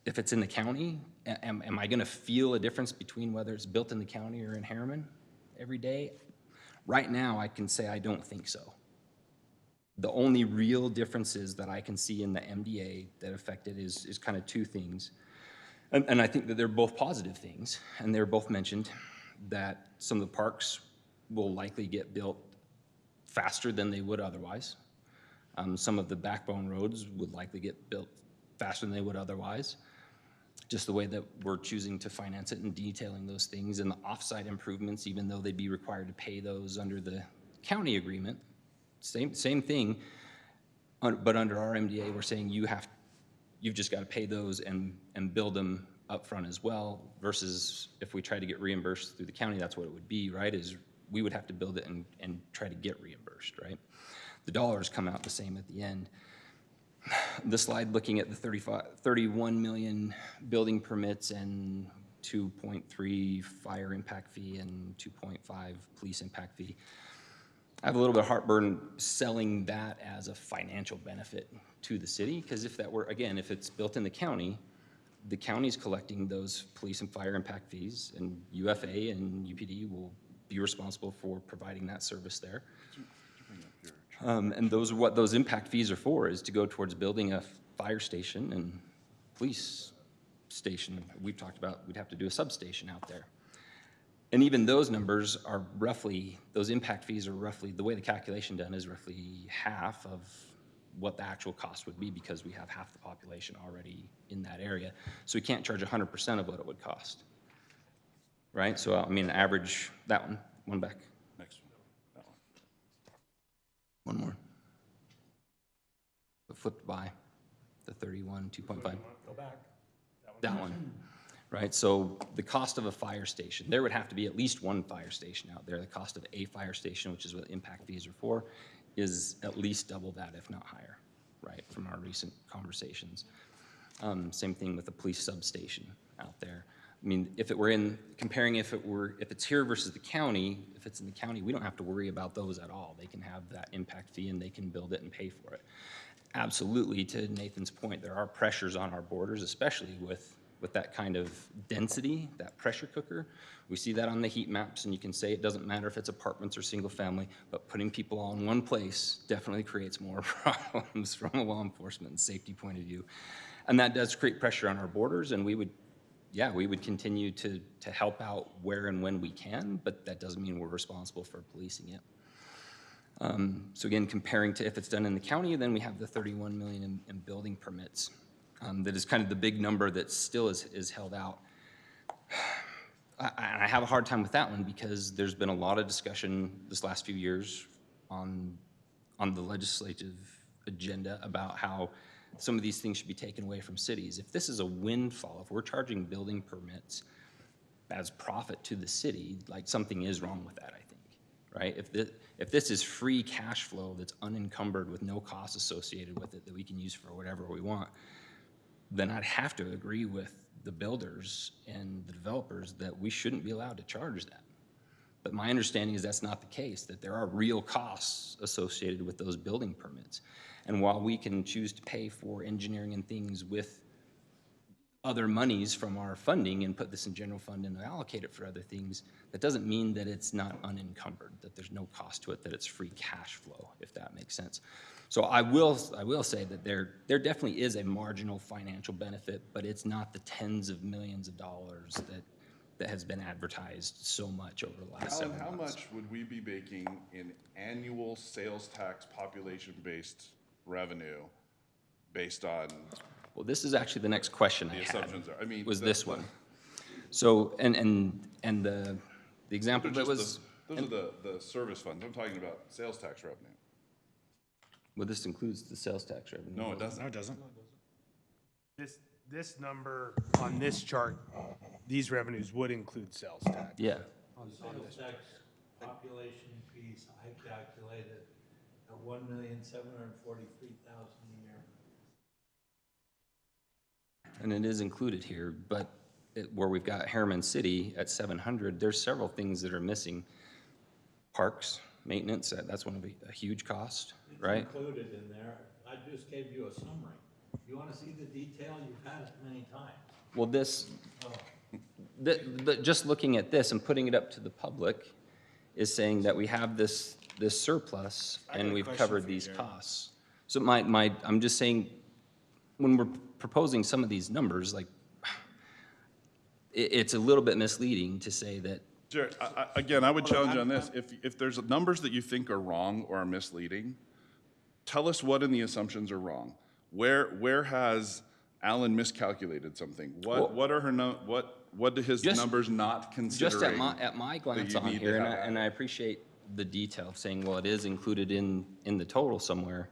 If it's in the county, am I gonna feel a difference between whether it's built in the county or in Harriman every day? Right now, I can say I don't think so. The only real differences that I can see in the MDA that affect it is kind of two things. And I think that they're both positive things, and they're both mentioned, that some of the parks will likely get built faster than they would otherwise. Some of the backbone roads would likely get built faster than they would otherwise. Just the way that we're choosing to finance it and detailing those things, and the offsite improvements, even though they'd be required to pay those under the county agreement, same thing, but under our MDA, we're saying you've just got to pay those and build them up front as well, versus if we try to get reimbursed through the county, that's what it would be, right? Is we would have to build it and try to get reimbursed, right? The dollars come out the same at the end. The slide looking at the 31 million building permits and 2.3 fire impact fee and 2.5 police impact fee. I have a little bit of heartburn selling that as a financial benefit to the city, because if it's built in the county's collecting those police and fire impact fees, and UFA and UPD will be responsible for providing that service there. And what those impact fees are for is to go towards building a fire station and police station. We've talked about we'd have to do a substation out there. And even those numbers are those impact fees are roughly, the way the calculation done is roughly half of what the actual cost would be, because we have half the population already in that area. So we can't charge 100% of what it would cost, right? So average, that one back. Next one, that One one. more. Flipped by the 31, 2.5. Go back. That one, right? So the cost of a fire station, there would have to be at least one fire station out there. The cost of a fire station, which is what impact fees are for, is at least double that, if not higher, right, from our recent conversations. Same thing with the police substation out there. I mean, if it were in, comparing if it's here versus the county, if it's in the county, we don't have to worry about those at all. They can have that impact fee and they can build it and pay for it. Absolutely, to Nathan's point, there are pressures on our borders, especially with that kind of density, that pressure cooker. We see that on the heat maps, and you can say it doesn't matter if it's apartments or single family, but putting people all in one place definitely creates more problems from a law enforcement and safety point of view. And that does create pressure on our borders, and we would continue to help out where and when we can, but that doesn't mean we're responsible for policing it. So again, comparing to if it's done in the county, then we have the 31 million in building permits. That is kind of the big number that still is held out. I have a hard time with that one because there's been a lot of discussion this last few years on the legislative agenda about how some of these things should be taken away from cities. If this is a windfall, if we're charging building permits as profit to the city, like something is wrong with that, I think, right? If this is free cash flow that's unencumbered with no cost associated with it that we can use for whatever we want, then I'd have to agree with the builders and the developers that we shouldn't be allowed to charge that. But my understanding is that's not the case, that there are real costs associated with those building permits. And while we can choose to pay for engineering and things with other monies from our funding and put this in general fund and allocate it for other things, that doesn't mean that it's not unencumbered, that there's no cost to it, that it's free cash flow, if that makes sense. So I will say that there definitely is a marginal financial benefit, but it's not the tens of millions of dollars that has been advertised so much over the last Alan, 7 how months. much would we be making in annual sales tax population-based revenue based on? Well, this is actually the next question I had. Assumptions are, I mean, was this one. So, and the example that was. Those are the service funds. I'm talking about sales tax revenue. Well, this includes the sales tax revenue. No, it doesn't. No, it doesn't. This number on this chart, these revenues would include sales tax. Yeah. On sales tax population piece, I calculated at 1,743,000 a year. And it is included here, but where we've got Harriman City at 700, there's several things that are missing. Parks, maintenance, that's one of a huge cost, right? It's included in there. I just gave you a summary. You want to see the detail? You've had it many times. Well, just looking at this and putting it up to the public is saying that we have this surplus and we've covered these costs. So I'm just saying, when we're proposing some of these numbers, like, it's a little bit misleading to say that. Jared, again, I would challenge you on this. If there's numbers that you think are wrong or are misleading, tell us what in the assumptions are wrong. Where has Alan miscalculated something? What are her what do his numbers not considering? Just at my glance on here, and I appreciate the detail of saying, well, it is included in the total somewhere.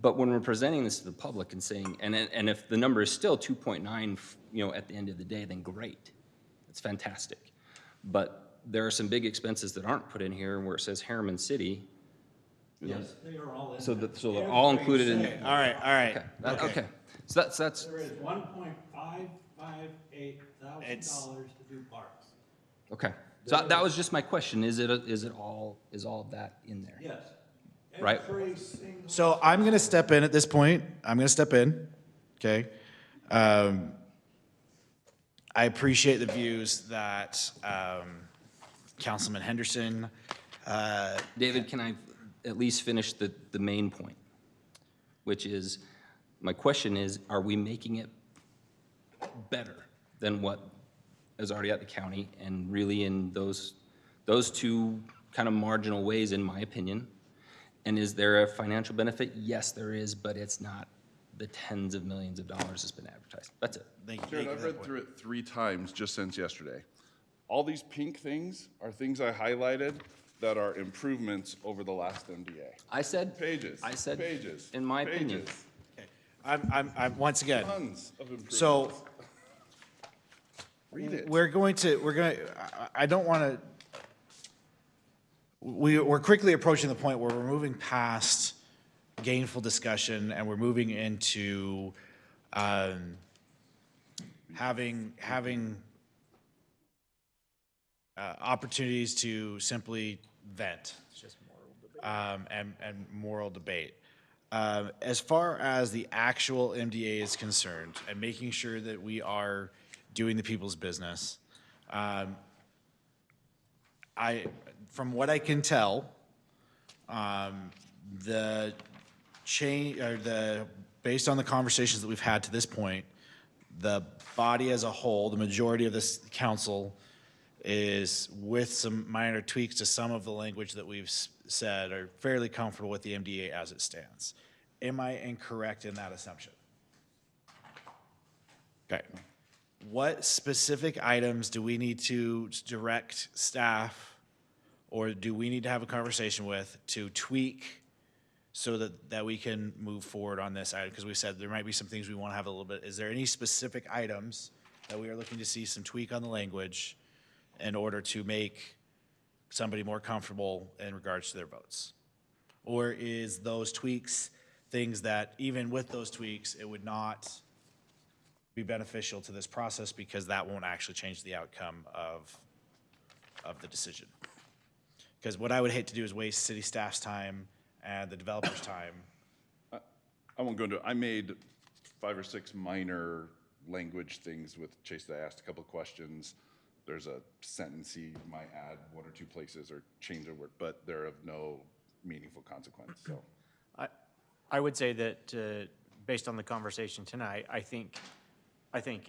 But when we're presenting this to the public and saying, and if the number is still 2.9, at the end of the day, then great, it's fantastic. But there are some big expenses that aren't put in here, where it says Harriman City. Yes, they are all in So there. so they're all included in. All right. Okay. So that's. There is $1.558 thousand to do parks. Okay. So that was just my question. Is all of that in there? Yes. Right. Every single. So I'm going to step in at this point. Okay? I appreciate the views that Councilman Henderson. David, can I at least finish the main point? Which is, my question is, are we making it better than what is already at the county? And really in those two kind of marginal ways, in my opinion. And is there a financial benefit? Yes, there is, but it's not the tens of millions of dollars that's been advertised. That's it. Thank you. Jared, I've read through it 3 times just since yesterday. All these pink things are things I highlighted that are improvements over the last MDA. I said pages. Pages. In my opinion. Okay. I'm once again. Tons of improvements. So read it. I don't want to. We're quickly approaching the point where we're moving past gainful discussion and we're moving into having opportunities to simply vent. And moral debate. As far as the actual MDA is concerned and making sure that we are doing the people's business, from what I can tell, the change, or based on the conversations that we've had to this point, the body as a whole, the majority of this council is, with some minor tweaks to some of the language that we've said, are fairly comfortable with the MDA as it stands. Am I incorrect in that assumption? Okay. What specific items do we need to direct staff, or do we need to have a conversation with to tweak so that we can move forward on this item? Because we said there might be some things we want to have a little bit. Is there any specific items that we are looking to see some tweak on the language in order to make somebody more comfortable in regards to their votes? Or is those tweaks things that, even with those tweaks, it would not be beneficial to this process because that won't actually change the outcome of the decision? Because what I would hate to do is waste city staff's time and the developer's time. I won't go into it. I made 5 or 6 minor language things with Chase that I asked a couple of questions. There's a sentence he might add 1 or 2 places or change a word, but they're of no meaningful consequence, so. I would say that, based on the conversation tonight, I think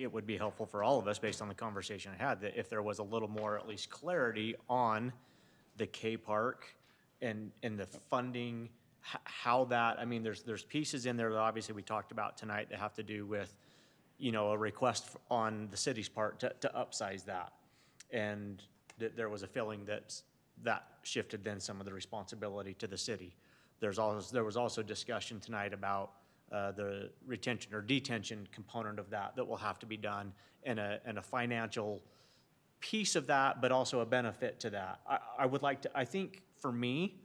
it would be helpful for all of us, based on the conversation I had, that if there was a little more, at least, clarity on the K Park and the funding, how that, I mean, there's pieces in there that obviously we talked about tonight that have to do with, a request on the city's part to upsize that. And there was a feeling that shifted then some of the responsibility to the city. There was also discussion tonight about the retention or detention component of that will have to be done, and a financial piece of that, but also a benefit to that. I think for me,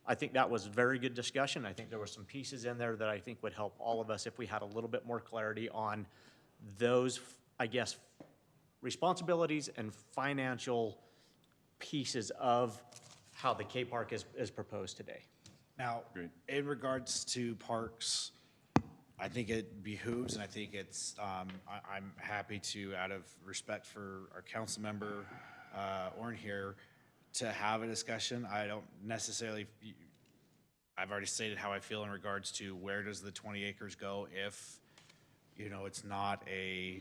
I think that was very good discussion. I think there were some pieces in there that I think would help all of us if we had a little bit more clarity on those, I guess, responsibilities and financial pieces of how the K Park is proposed today. Now, in regards to parks, I think it behooves, and I think it's, I'm happy to, out of respect for our council member, Orrin here, to have a discussion. I don't necessarily, I've already stated how I feel in regards to where does the 20 acres go if, it's not a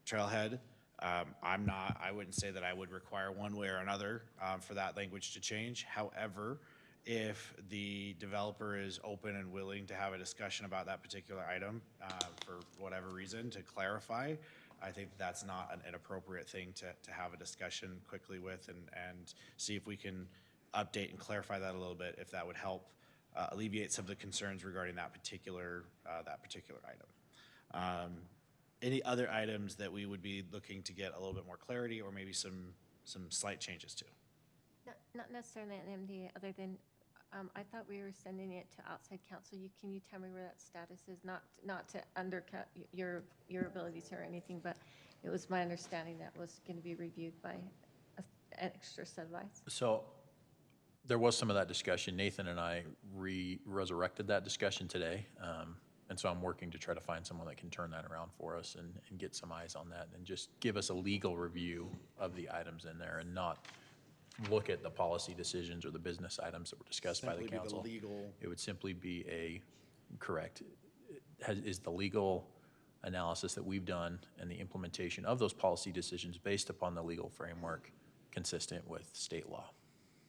trailhead. I wouldn't say that I would require one way or another for that language to change. However, if the developer is open and willing to have a discussion about that particular item for whatever reason to clarify, I think that's not an inappropriate thing to have a discussion quickly with and see if we can update and clarify that a little bit, if that would help alleviate some of the concerns regarding that particular item. Any other items that we would be looking to get a little bit more clarity or maybe some slight changes to? Not necessarily an MDA, other than, I thought we were sending it to outside counsel. Can you tell me where that status is? Not to undercut your abilities or anything, but it was my understanding that was going to be reviewed by an extra set of eyes. So there was some of that discussion. Nathan and I resurrected that discussion today. And so I'm working to try to find someone that can turn that around for us and get some eyes on that and just give us a legal review of the items in there and not look at the policy decisions or the business items that were discussed by the council. It would simply be is the legal analysis that we've done and the implementation of those policy decisions based upon the legal framework consistent with state law.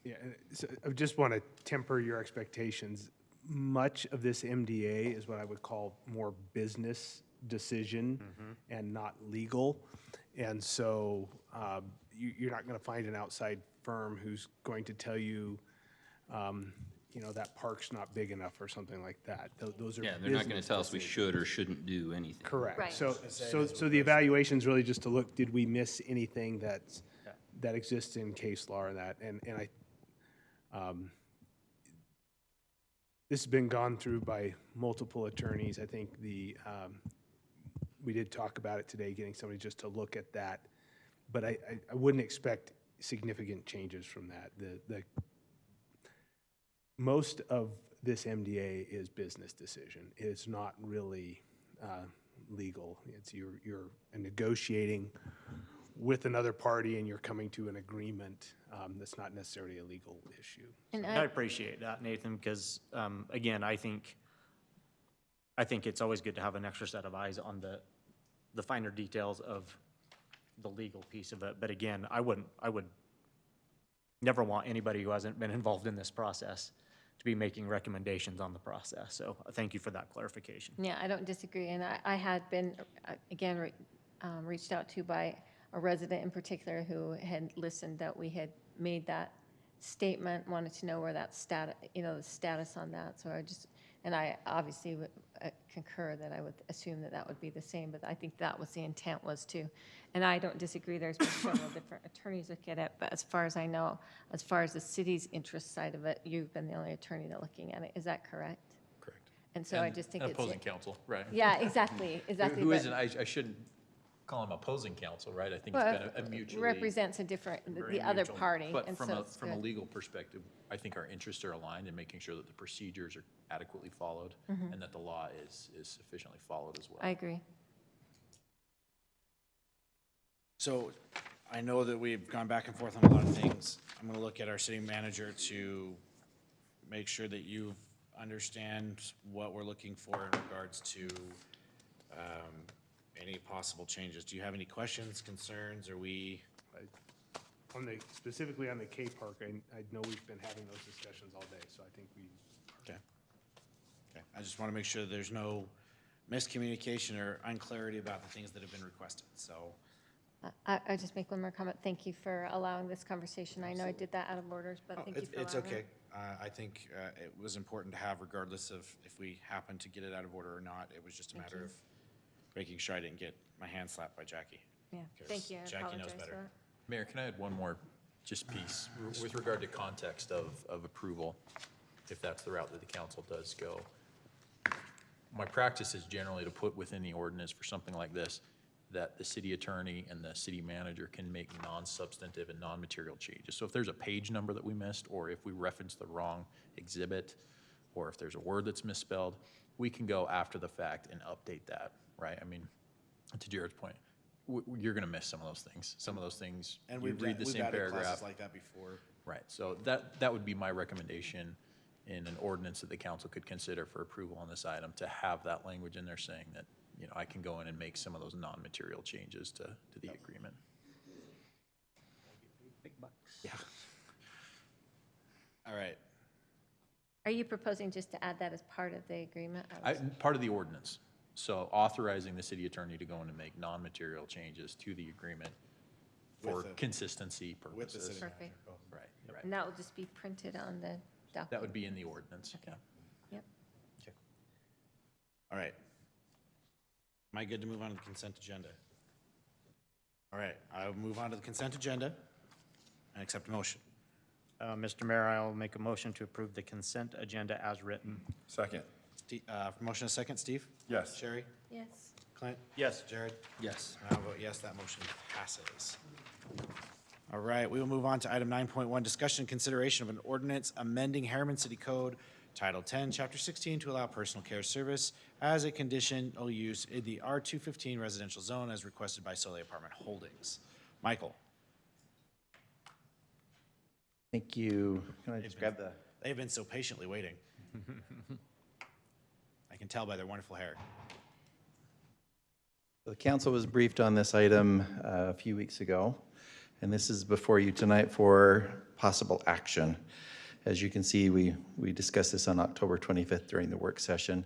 Yeah, so I just want to temper your expectations. Much of this MDA is what I would call more business decision and not legal. And so you're not going to find an outside firm who's going to tell you, that park's not big enough or something like that. Those are they're not going to tell us we should or shouldn't do anything. Correct. Right. So the evaluation is really just to look, did we miss anything that exists in case law or that? And this has been gone through by multiple attorneys. I think we did talk about it today, getting somebody just to look at that. But I wouldn't expect significant changes from that. Most of this MDA is business decision. It's not really legal. It's you're negotiating with another party and you're coming to an agreement that's not necessarily a legal issue. And I appreciate that, Nathan, because, again, I think it's always good to have an extra set of eyes on the finer details of the legal piece of it. But again, I would never want anybody who hasn't been involved in this process to be making recommendations on the process. So thank you for that clarification. Yeah, I don't disagree, and I had been, again, reached out to by a resident in particular who had listened that we had made that statement, wanted to know where that the status on that. So I obviously would concur that I would assume that that would be the same, but I think that was the intent was to, and I don't disagree, there's been several different attorneys look at it, but as far as I know, as far as the city's interest side of it, you've been the only attorney that's looking at it. Is that correct? Correct. And so I just think it's. Opposing counsel, right. Yeah, exactly. Who but- isn't, I shouldn't call him opposing counsel, right? I think Well, it's been a mutually. represents a different, the other mutual. party. But and from so a, it's from a good. legal perspective, I think our interests are aligned in making sure that the procedures are adequately followed and that the law is sufficiently followed as well. I agree. So I know that we've gone back and forth on a lot of things. I'm going to look at our city manager to make sure that you understand what we're looking for in regards to any possible changes. Do you have any questions, concerns? Are we? Specifically on the K Park, I know we've been having those discussions all day, so I think we. Okay. I just want to make sure there's no miscommunication or unclarity about the things that have been requested, so. I just make one more comment. Thank you for allowing this conversation. I know I did that out of orders, but thank you for allowing It's it. okay. I think it was important to have regardless of if we happen to get it out of order or not. It was just a matter of making sure I didn't get my hand slapped by Jackie. Yeah, 'Cause thank you. I Jackie knows apologize better. for that. Mayor, can I add one more just piece with regard to context of approval, if that's the route that the council does go? My practice is generally to put within the ordinance for something like this, that the city attorney and the city manager can make non-substantive and non-material changes. So if there's a page number that we missed, or if we reference the wrong exhibit, or if there's a word that's misspelled, we can go after the fact and update that, right? I mean, to Jared's point, you're gonna miss some of those things. Some of those things, And you read the we've same added paragraph. clauses like that before. Right, so that would be my recommendation in an ordinance that the council could consider for approval on this item, to have that language in there saying that, you know, I can go in and make some of those non-material changes to the agreement. Big bucks. Yeah. All right. Are you proposing just to add that as part of the agreement? Part of the ordinance, so authorizing the city attorney to go in and make non-material changes to the agreement for consistency With the purposes. city Perfect. manager. Right. And that will just be printed on the document? That would be in the ordinance, yeah. Yep. All right. Am I good to move on to the consent agenda? All right, I will move on to the consent agenda and accept a motion. Mr. Mayor, I'll make a motion to approve the consent agenda as written. Second. Motion a second, Steve? Yes. Sherry? Yes. Clint? Yes. Jared? Yes. And I'll vote yes, that motion passes. All right, we will move on to item 9.1, discussion and consideration of an ordinance amending Harriman City Code, Title 10, Chapter 16, to allow personal care service as a conditional use in the R215 residential zone as requested by Soleil Apartment Holdings. Michael? Thank you. Can I just grab the? They've been so patiently waiting. I can tell by their wonderful hair. The council was briefed on this item a few weeks ago, and this is before you tonight for possible action. As you can see, we discussed this on October 25th during the work session.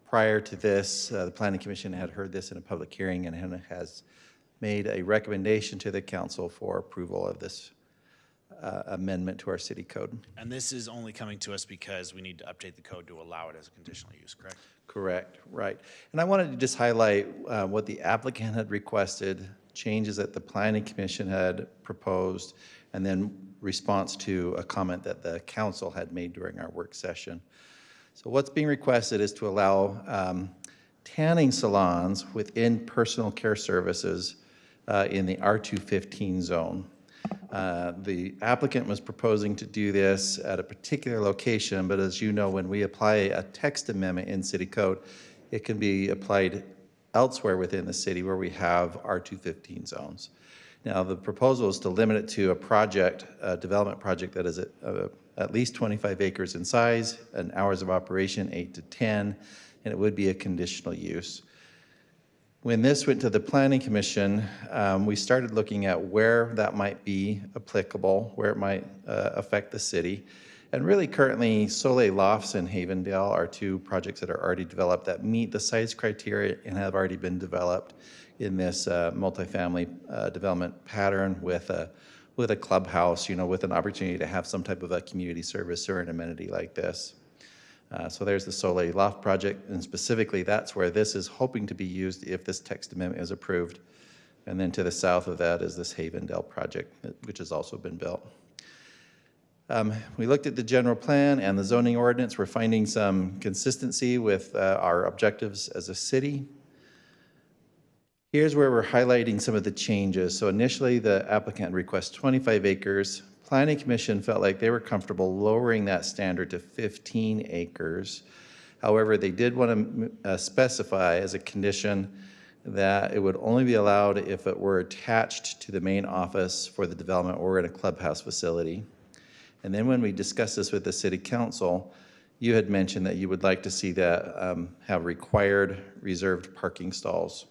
Prior to this, the Planning Commission had heard this in a public hearing and has made a recommendation to the council for approval of this amendment to our city code. And this is only coming to us because we need to update the code to allow it as a conditional use, correct? Correct, right. And I wanted to just highlight what the applicant had requested, changes that the Planning Commission had proposed, and then response to a comment that the council had made during our work session. So what's being requested is to allow tanning salons within personal care services in the R215 zone. The applicant was proposing to do this at a particular location, but as you know, when we apply a text amendment in city code, it can be applied elsewhere within the city where we have R215 zones. Now, the proposal is to limit it to a project, a development project that is at least 25 acres in size, and hours of operation 8 to 10, and it would be a conditional use. When this went to the Planning Commission, we started looking at where that might be applicable, where it might affect the city. And really currently, Soleil Lofts and Havendale are two projects that are already developed that meet the size criteria and have already been developed in this multifamily development pattern with a clubhouse, with an opportunity to have some type of a community service or an amenity like this. So there's the Soleil Loft project, and specifically that's where this is hoping to be used if this text amendment is approved. And then to the south of that is this Havendale project, which has also been built. We looked at the general plan and the zoning ordinance. We're finding some consistency with our objectives as a city. Here's where we're highlighting some of the changes. So initially, the applicant requests 25 acres. Planning Commission felt like they were comfortable lowering that standard to 15 acres. However, they did want to specify as a condition that it would only be allowed if it were attached to the main office for the development or in a clubhouse facility. And then when we discussed this with the City Council, you had mentioned that you would like to see that have required reserved parking stalls.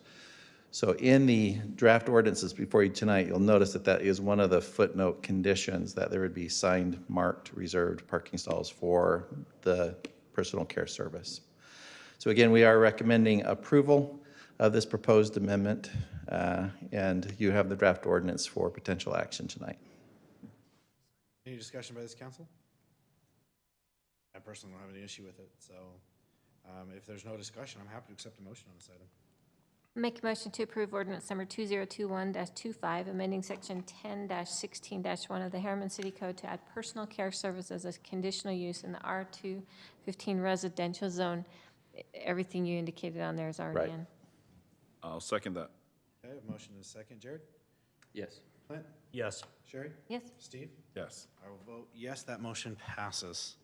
So in the draft ordinances before you tonight, you'll notice that that is one of the footnote conditions, that there would be signed, marked, reserved parking stalls for the personal care service. So again, we are recommending approval of this proposed amendment, and you have the draft ordinance for potential action tonight. Any discussion by this council? I personally don't have any issue with it, so if there's no discussion, I'm happy to accept a motion on this item. Make a motion to approve ordinance number 2021-25, amending section 10-16-1 of the Harriman City Code to add personal care services as conditional use in the R215 residential zone. Everything you indicated on there is already in. I'll second that. Okay, a motion and a second. Jared? Yes. Clint? Yes. Sherry? Yes. Steve? Yes. I will vote yes, that motion passes.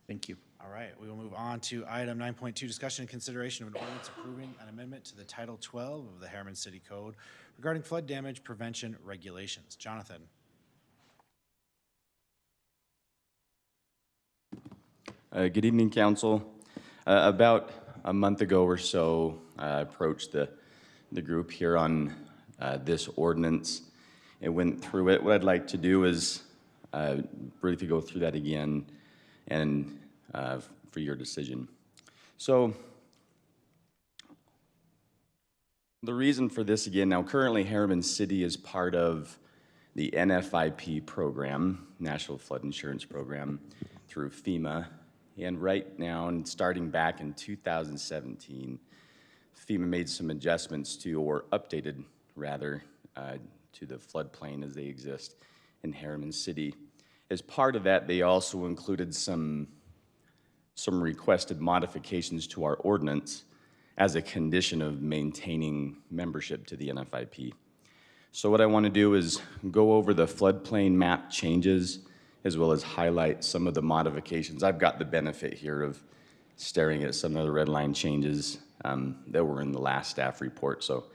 Thank you. All right, we will move on to item 9.2, discussion and consideration of an ordinance approving an amendment to the Title 12 of the Harriman City Code regarding flood damage prevention regulations. Jonathan. Good evening, Council. About a month ago or so, I approached the group here on this ordinance and went through it. What I'd like to do is briefly go through that again and for your decision. So the reason for this again, now currently Harriman City is part of the NFIP program, National Flood Insurance Program, through FEMA. And right now, and starting back in 2017, FEMA made some adjustments to, or updated rather, to the floodplain as they exist in Harriman City. As part of that, they also included some requested modifications to our ordinance as a condition of maintaining membership to the NFIP. So what I want to do is go over the floodplain map changes as well as highlight some of the modifications. I've got the benefit here of staring at some of the red line changes that were in the last staff report. So,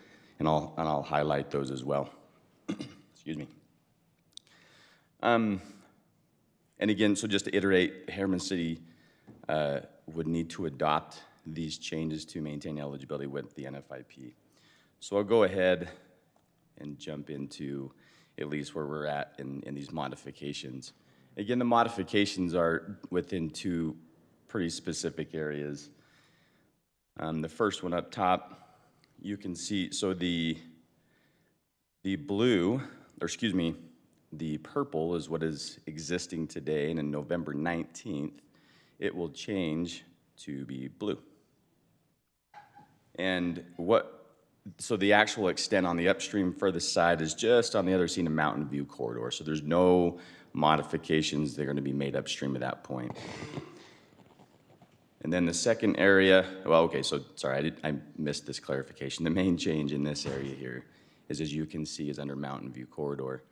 and I'll highlight those as well. Excuse me. And again, so just to iterate, Harriman City would need to adopt these changes to maintain eligibility with the NFIP. So I'll go ahead and jump into at least where we're at in these modifications. Again, the modifications are within two pretty specific areas. The first one up top, you can see, so the blue, or excuse me, the purple is what is existing today, and on November 19th, it will change to be blue. And so the actual extent on the upstream furthest side is just on the other side of Mountain View corridor, so there's no modifications that are going to be made upstream at that point. And then the second area, well, okay, so sorry, I missed this clarification. The main change in this area here is, as you can see, is under Mountain View corridor.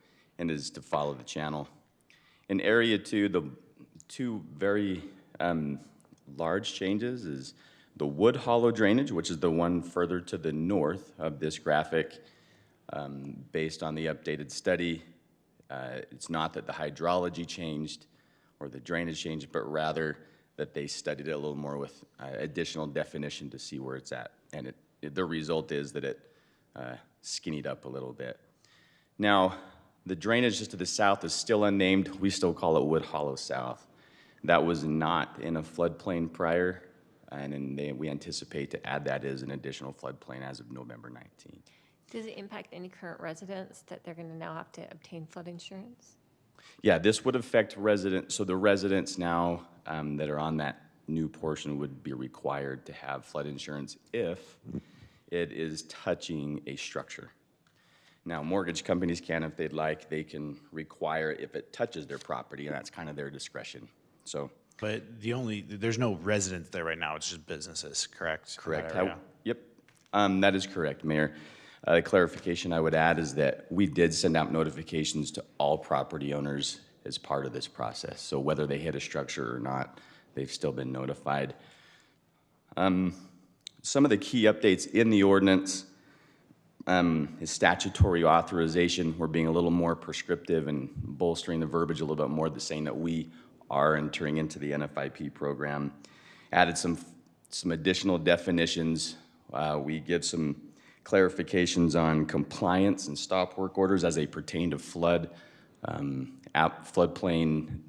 and is to follow the channel. In Area 2, the two very large changes is the wood hollow drainage, which is the one further to the north of this graphic. Based on the updated study, it's not that the hydrology changed or the drainage changed, but rather that they studied it a little more with additional definition to see where it's at. And the result is that it skinnied up a little bit. Now, the drainage just to the south is still unnamed. We still call it Wood Hollow South. That was not in a floodplain prior, and we anticipate to add that as an additional floodplain as of November 19th. Does it impact any current residents that they're going to now have to obtain flood insurance? Yeah, this would affect residents. So the residents now that are on that new portion would be required to have flood insurance if it is touching a structure. Now, mortgage companies can, if they'd like, they can require if it touches their property, and that's kind of their discretion. So, But there's no residents there right now, it's just businesses, correct? correct. Yeah. Yep, that is correct, Mayor. The clarification I would add is that we did send out notifications to all property owners as part of this process. So whether they hit a structure or not, they've still been notified. Some of the key updates in the ordinance is statutory authorization. We're being a little more prescriptive and bolstering the verbiage a little bit more, saying that we are entering into the NFIP program. Added some additional definitions. We give some clarifications on compliance and stop work orders as they pertain to floodplain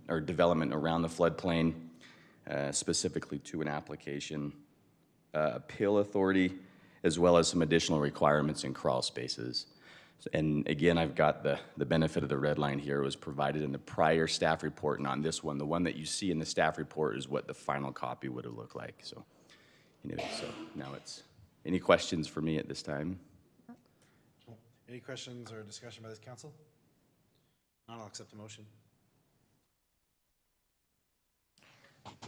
or development around the floodplain, specifically to an application. Appeal authority, as well as some additional requirements in crawl spaces. And again, I've got the benefit of the red line here. It was provided in the prior staff report, and on this one, the one that you see in the staff report is what the final copy would have looked like. So, so now it's, any questions for me at this time? Any questions or discussion by this council? Not, I'll accept the motion.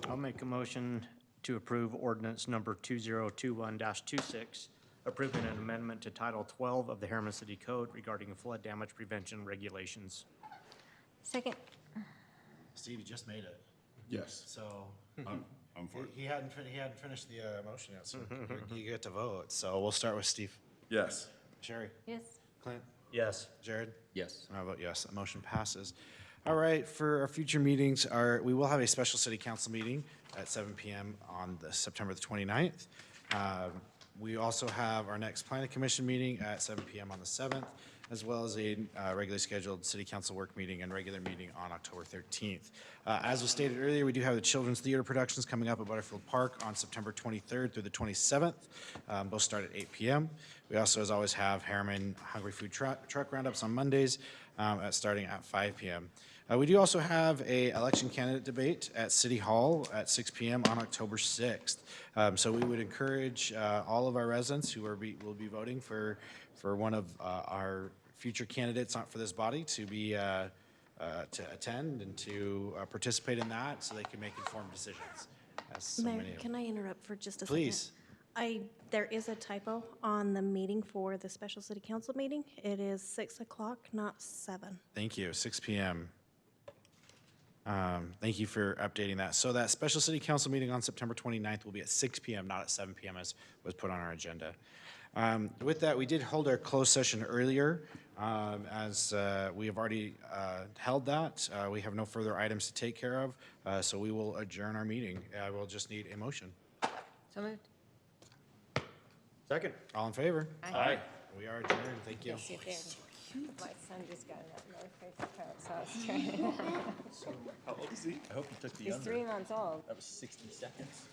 I'll make a motion to approve ordinance number 2021-26, approving an amendment to Title 12 of the Harriman City Code regarding flood damage prevention regulations. Second. Steve, you just made it. Yes. So I'm for it. he hadn't finished the motion yet, so you get to vote. So we'll start with Steve. Yes. Sherry? Yes. Clint? Yes. Jared? Yes. And I vote yes. That motion passes. All right, for our future meetings, we will have a special city council meeting at 7 p.m. on September the 29th. We also have our next planning commission meeting at 7 p.m. on the 7th, as well as a regularly scheduled city council work meeting and regular meeting on October 13th. As was stated earlier, we do have the children's theater productions coming up at Butterfield Park on September 23rd through the 27th. Both start at 8 p.m. We also, as always, have Harriman Hungry Food Truck Roundups on Mondays starting at 5 p.m. We do also have a election candidate debate at City Hall at 6 p.m. on October 6th. So we would encourage all of our residents who will be voting for one of our future candidates for this body to be to attend and to participate in that, so they can make informed decisions. Mayor, can I interrupt for just a Please. second? There is a typo on the meeting for the special city council meeting. It is 6 o'clock, not 7. Thank you. 6 p.m. Thank you for updating that. So that special city council meeting on September 29th will be at 6 p.m., not at 7 p.m. as was put on our agenda. With that, we did hold our closed session earlier. As we have already held that, we have no further items to take care of, so we will adjourn our meeting. We'll just need a motion. So moved. Second. All in favor? Aye. We are adjourned. Thank you. Yes, you did. My son just got that North Face at parents' house training. How old is he? I hope you took the He's under. 3 months old. That was 60 seconds.